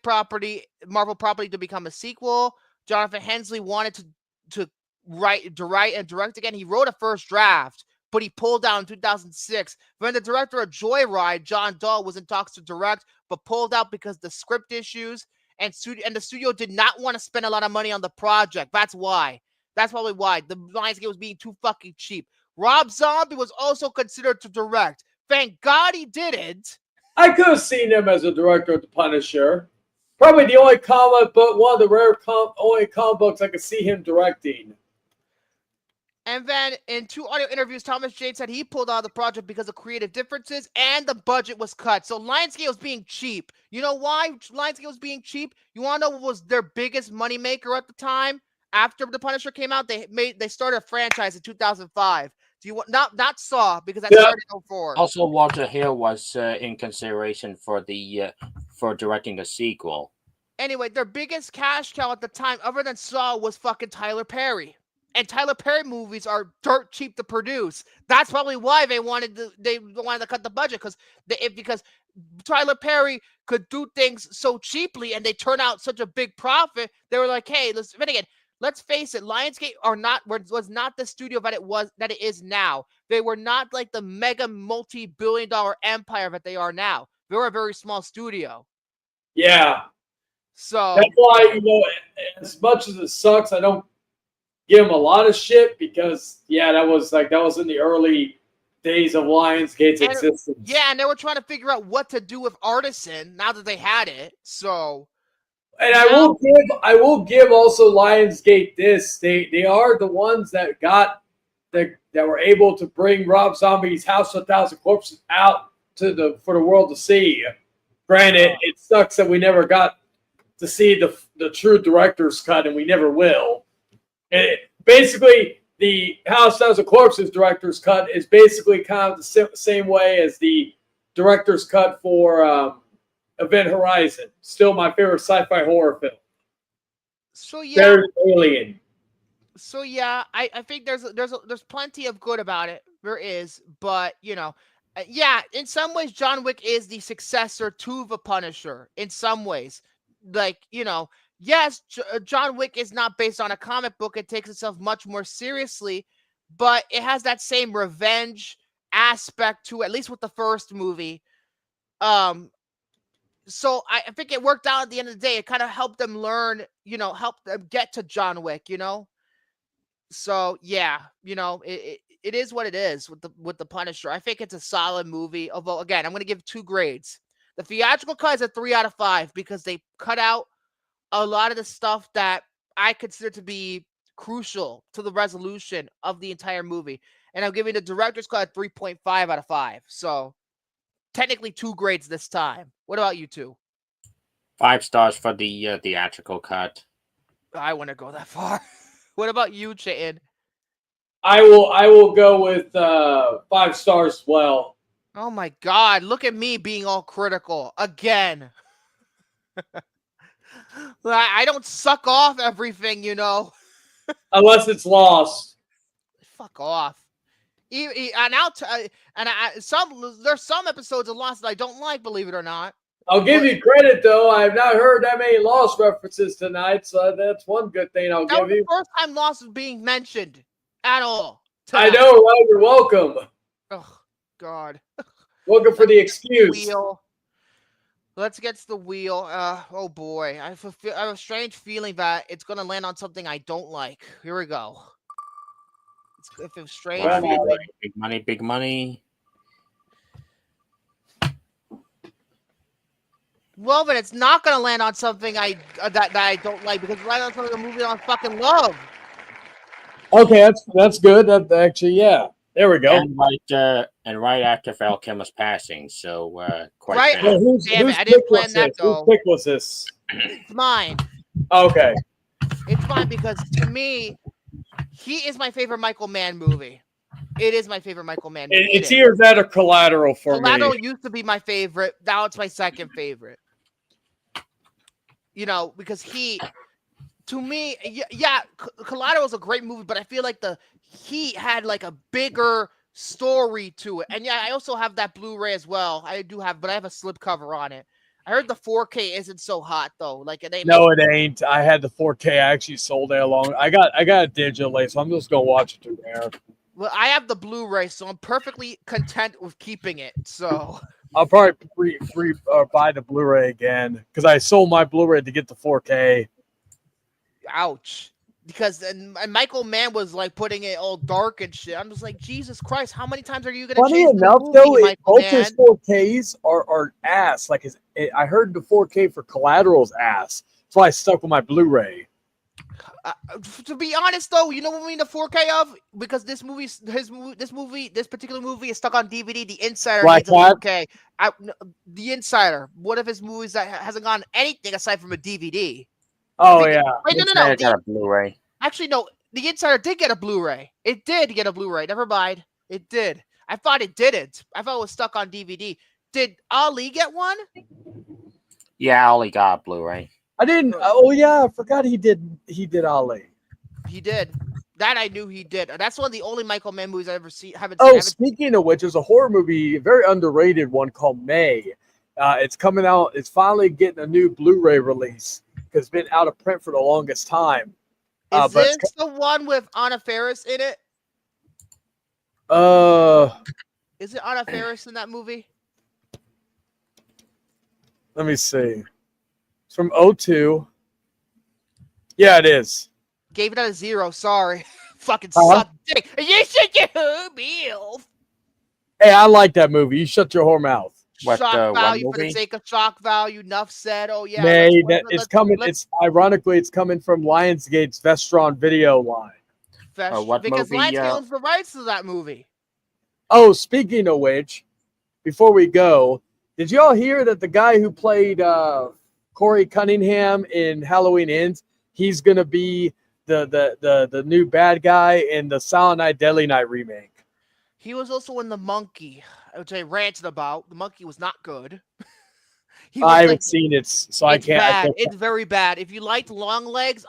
Marvel property to become a sequel. Jonathan Hensley wanted to write and direct again. He wrote a first draft, but he pulled out in 2006. When the director of Joyride, John Dahl, was in talks to direct, but pulled out because the script issues and the studio did not want to spend a lot of money on the project. That's why. That's probably why. The Lionsgate was being too fucking cheap. Rob Zombie was also considered to direct. Thank God he didn't. I could have seen him as a director of The Punisher. Probably the only comic book, one of the rare only comic books I could see him directing. And then in 2 audio interviews, Thomas Jane said he pulled out of the project because of creative differences and the budget was cut. So Lionsgate was being cheap. You know why Lionsgate was being cheap? You want to know what was their biggest moneymaker at the time? After The Punisher came out, they started a franchise in 2005. Do you want not Saw because that started in 2004. Also, Walter Hill was in consideration for directing the sequel. Anyway, their biggest cash cow at the time, other than Saw, was fucking Tyler Perry. And Tyler Perry movies are dirt cheap to produce. That's probably why they wanted to cut the budget because Tyler Perry could do things so cheaply and they turn out such a big profit. They were like, hey, let's face it, Lionsgate was not the studio that it is now. They were not like the mega multi-billion-dollar empire that they are now. They were a very small studio. Yeah. So that's why, as much as it sucks, I don't give him a lot of shit because that was in the early days of Lionsgate's existence. Yeah, and they were trying to figure out what to do with Artisan now that they had it. So, and I will give also Lionsgate this. They are the ones that were able to bring Rob Zombie's House of 1,000 Corpses out for the world to see. Granted, it sucks that we never got to see the true director's cut, and we never will. And basically, the House of 1,000 Corpses director's cut is basically kind of the same way as the director's cut for Event Horizon. Still my favorite sci-fi horror film. So yeah, there's Alien. So yeah, I think there's plenty of good about it. There is, but yeah, in some ways, John Wick is the successor to The Punisher. In some ways, like yes, John Wick is not based on a comic book. It takes itself much more seriously, but it has that same revenge aspect to it, at least with the first movie. So I think it worked out at the end of the day. It kind of helped them learn, helped them get to John Wick, So yeah, it is what it is with the Punisher. I think it's a solid movie. Although again, I'm going to give 2 grades. The theatrical cut is a 3 out of 5 because they cut out a lot of the stuff that I consider to be crucial to the resolution of the entire movie. And I'm giving the director's cut a 3.5 out of 5. So technically 2 grades this time. What about you 2? 5 stars for the theatrical cut. I wouldn't go that far. What about you, Chayton? I will go with 5 stars as well. Oh my God! Look at me being all critical again. I don't suck off everything, Unless it's Lost. Fuck off. There's some episodes of Lost that I don't like, believe it or not. I'll give you credit, though. I have not heard that many Lost references tonight, so that's one good thing I'll give you. That was the first time Lost was being mentioned at all. Tonight. I know, right? You're welcome. Oh, God. Welcome for the excuse. Let's get to the wheel. Oh boy, I have a strange feeling that it's gonna land on something I don't like. Here we go. It's a strange Wow, feeling. big money, big money. Well, then it's not gonna land on something that I don't like because it's land on something a movie I fucking love. Okay, that's good. That actually, yeah. There we go. And right after Val Kilmer's passing, so quite Right? fitting. Well, Damn it, whose I didn't pick was plan that, this? Whose though. pick was this? It's mine. Okay. It's mine because to me, he is my favorite Michael Mann movie. It is my favorite Michael Mann movie. It's either that or Collateral for Collateral me. used to be my favorite. Now it's my second favorite. You know, because to me, yeah, Collateral is a great movie, but I feel like he had like a bigger story to it. And yeah, I also have that Blu-ray as well. I have a slipcover on it. I heard the 4K isn't so hot though. Like it ain't. No, it ain't. I had the 4K. I actually sold it along. I got it digitally, so I'm just gonna watch it through there. Well, I have the Blu-ray, so I'm perfectly content with keeping it. So I'll probably buy the Blu-ray again because I sold my Blu-ray to get the 4K. ouch. Because and Michael Mann was like putting it all dark and shit. I'm just like, Jesus Christ, how many times are you gonna Funny change enough, the movie, though, Michael both Mann? his 4Ks are ass. Like I heard the 4K for Collateral's ass, so I stuck with my Blu-ray. To be honest, though, you know what I mean? The 4K of because this particular movie is stuck on DVD. The Insider Black needs a Cat? 4K. The Insider, one of his movies that hasn't gotten anything aside from a DVD. Oh yeah. Wait, no. Got a Blu-ray. Actually, no. The Insider did get a Blu-ray. It did get a Blu-ray. Never mind. It did. I thought it didn't. I thought it was stuck on DVD. Did Ali get one? Yeah, Ollie got a Blu-ray. I didn't. Oh yeah, I forgot he did Ali. He did. That I knew he did. That's one of the only Michael Mann movies I ever haven't Oh, seen. speaking of which, there's a horror movie, a very underrated one called May. It's coming out. It's finally getting a new Blu-ray release because it's been out of print for the longest time. Is this the one with Anna Faris in it? Is it Anna Faris in that movie? Let me see. It's from 2002. Yeah, it is. Gave it a 0. Sorry. Fucking suck dick. You shut your Bill. Hey, I like that movie. You shut your whore mouth. What, Shock value what for the sake of shock value. Enough said. Oh yeah. May, it's coming. It's ironically, it's coming from Lionsgate's Vestron video line. What because movie, Lionsgate owns the rights to that movie. Oh, speaking of which, before we go, did y'all hear that the guy who played Corey Cunningham in Halloween Ends, he's gonna be the new bad guy in the Silent Night Deadly Night remake? He was also in The Monkey, which I ranted about. The Monkey was not good. I haven't seen it, so I can't. Bad. It's very bad. If you liked Long Legs,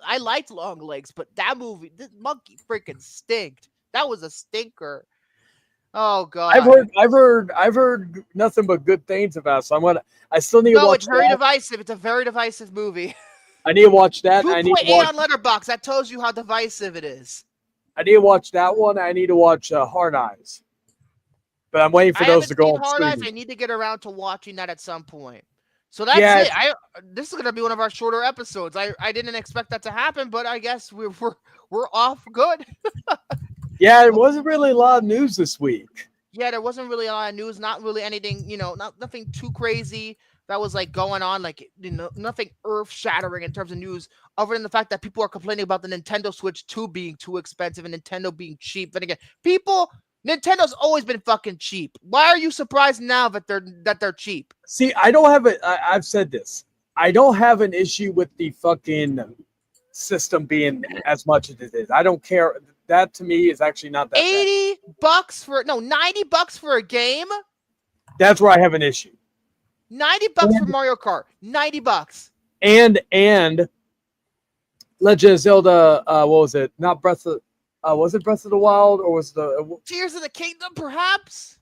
I liked Long Legs, but that movie, this Monkey, freaking stinked. That was a stinker. Oh god. I've heard nothing but good things about it, so I still need to watch. It's very divisive. It's a very divisive movie. I need to watch that. 2.8 on Letterboxd. That tells you how divisive it is. I need to watch that one. I need to watch Hard Eyes. But I'm waiting for those to go on Hard Eyes. streaming. I need to get around to watching that at some point. So that's it. This is going to be one of our shorter episodes. I didn't expect that to happen, but I guess we're off good. Yeah, there wasn't really a lot of news this week. Yeah, there wasn't really a lot of news. Not really anything, nothing too crazy that was like going on. Like, nothing earth shattering in terms of news, other than the fact that people are complaining about the Nintendo Switch 2 being too expensive and Nintendo being cheap. Then again, Nintendo's always been fucking cheap. Why are you surprised now that they're cheap? See, I don't have it. I've said this. I don't have an issue with the fucking system being as much as it is. I don't care. That to me is actually not that $80 $90 for a game. That's where I have an issue. $90 for Mario Kart. $90. And Legend of Zelda. What was it? Not Breath of. Was it Breath of the Wild or was the Tears of the Kingdom? Perhaps.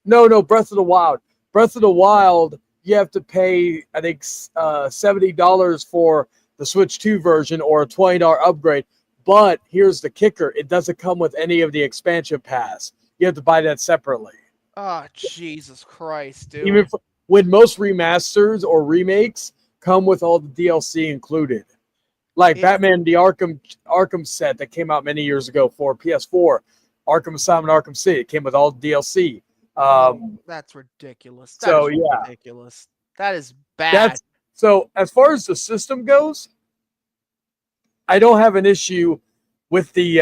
No. Breath of the Wild. Breath of the Wild. You have to pay, I think, $70 for the Switch 2 version or a $20 upgrade. But here's the kicker: it doesn't come with any of the expansion pass. You have to buy that separately. Oh, Jesus Christ, dude! when most remasters or remakes come with all the DLC included. Like Batman, the Arkham set that came out many years ago for PS4, Arkham Asylum and Arkham City, it came with all the DLC. That's ridiculous. Ridiculous. That is bad. So as far as the system goes, I don't have an issue with the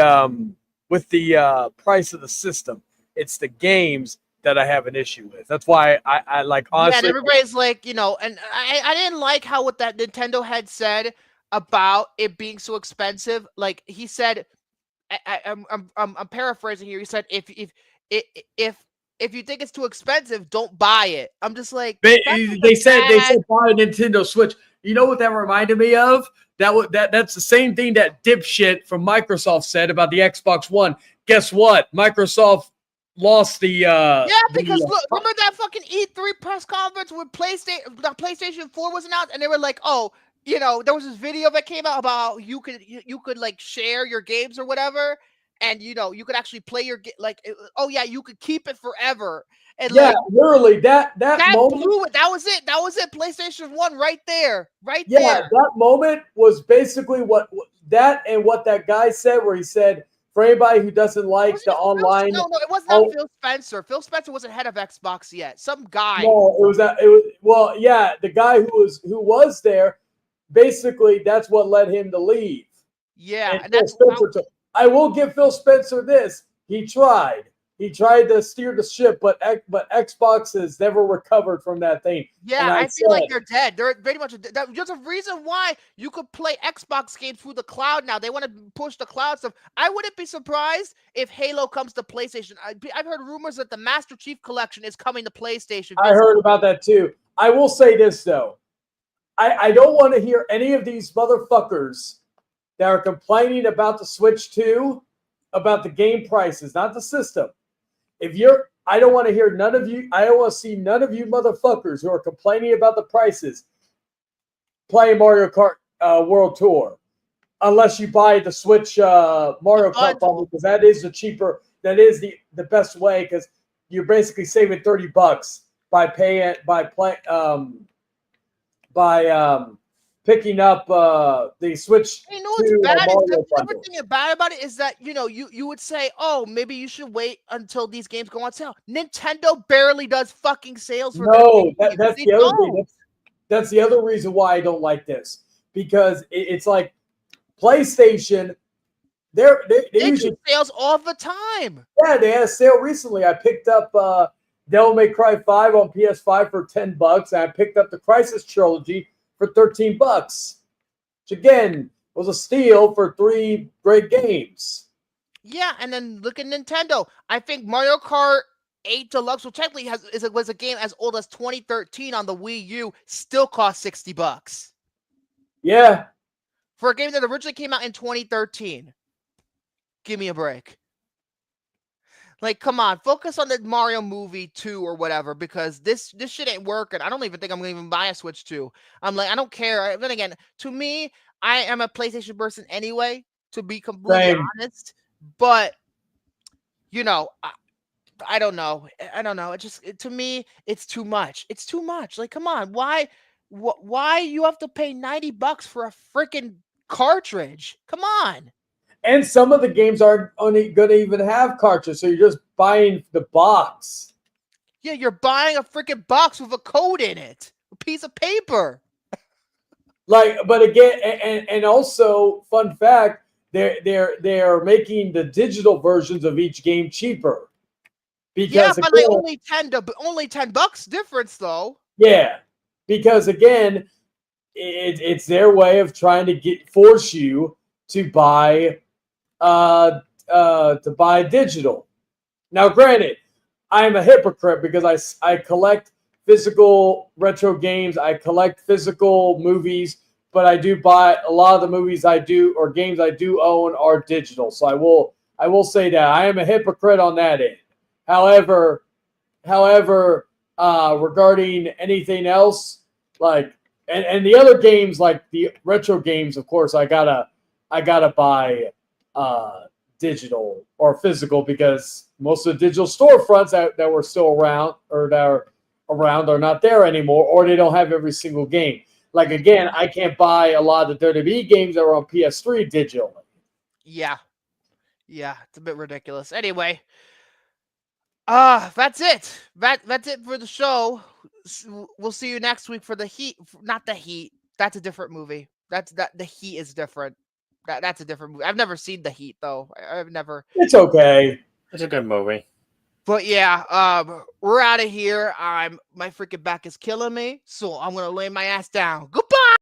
price of the system. It's the games that I have an issue with. That's why I like, honestly. Yeah, and everybody's like, and I didn't like how what that Nintendo had said about it being so expensive. Like he said, I'm paraphrasing here. He said, if you think it's too expensive, don't buy it. I'm just like, they said buy a Nintendo Switch. You know what that reminded me of? That's the same thing that dipshit from Microsoft said about the Xbox One. Guess what? Microsoft lost the because look, remember that fucking E3 press conference where PlayStation 4 was announced, and they were like, oh, there was this video that came out about how you could like share your games or whatever, and you could actually play your you could keep it forever. And literally that moment, blew it. That was it. PlayStation 1 right there. That moment was basically what that guy said, where he said, for anybody who doesn't like the online, no, it was not Phil Spencer. Phil Spencer wasn't head of Xbox yet. Some guy. No, the guy who was there. Basically, that's what led him to leave. Yeah, and that's I will give Phil Spencer this. He tried. He tried to steer the ship, but Xbox has never recovered from that thing. Yeah, I feel like they're dead. They're very much there's a reason why you could play Xbox games through the cloud now. They want to push the cloud stuff. I wouldn't be surprised if Halo comes to PlayStation. I've heard rumors that the Master Chief Collection is coming to PlayStation. I heard about that too. I will say this though. I don't want to hear any of these motherfuckers that are complaining about the Switch 2, about the game prices, not the system. I don't want to hear none of you. I don't want to see none of you motherfuckers who are complaining about the prices playing Mario Kart World Tour, unless you buy the Switch Mario Kart bundle, because that is the cheaper. That is the best way, because you're basically saving $30 by picking up the Switch. You know what's bad? Everything bad about it is that you would say, oh, maybe you should wait until these games go on sale. Nintendo barely does fucking sales for that's the other thing. That's the other reason why I don't like this, because it's like PlayStation. They usually do sales all the time. Yeah, they had a sale recently. I picked up Devil May Cry 5 on PS5 for $10. And I picked up the Crisis Trilogy for $13, which again was a steal for 3 great games. Yeah, and then look at Nintendo. I think Mario Kart 8 Deluxe, which technically was a game as old as 2013 on the Wii U, still cost $60. Yeah, for a game that originally came out in 2013. Give me a break. Like, come on, focus on the Mario movie 2 or whatever, because this shit ain't working. I don't even think I'm going to even buy a Switch 2. I'm like, I don't care. Then again, to me, I am a PlayStation person anyway, to be completely honest. But, I don't know. To me, it's too much. It's too much. Like, come on. Why you have to pay $90 for a freaking cartridge? Come on. And some of the games aren't only going to even have cartridges, so you're just buying the box. Yeah, you're buying a freaking box with a code in it, a piece of paper. But again, and also, fun fact, they're making the digital versions of each game cheaper. Because but again, only $10 difference though. Yeah, because again, it's their way of trying to force you to buy digital. Now, granted, I'm a hypocrite because I collect physical retro games. I collect physical movies, but I do buy a lot of the movies or games I do own are digital. So I will say that I am a hypocrite on that end. However, regarding anything else, like and the other games, like the retro games, of course, I gotta buy digital or physical, because most of the digital storefronts that were still around or that around are not there anymore, or they don't have every single game. Like, again, I can't buy a lot of the WWE games that are on PS3 digitally. Yeah. Yeah, it's a bit ridiculous. Anyway, that's it. That's it for the show. We'll see you next week for the Heat. Not the Heat. That's a different movie. The Heat is different. That's a different movie. I've never seen the Heat though. I've never. It's okay. It's a good movie. But yeah, we're out of here. My freaking back is killing me, so I'm gonna lay my ass down. Goodbye.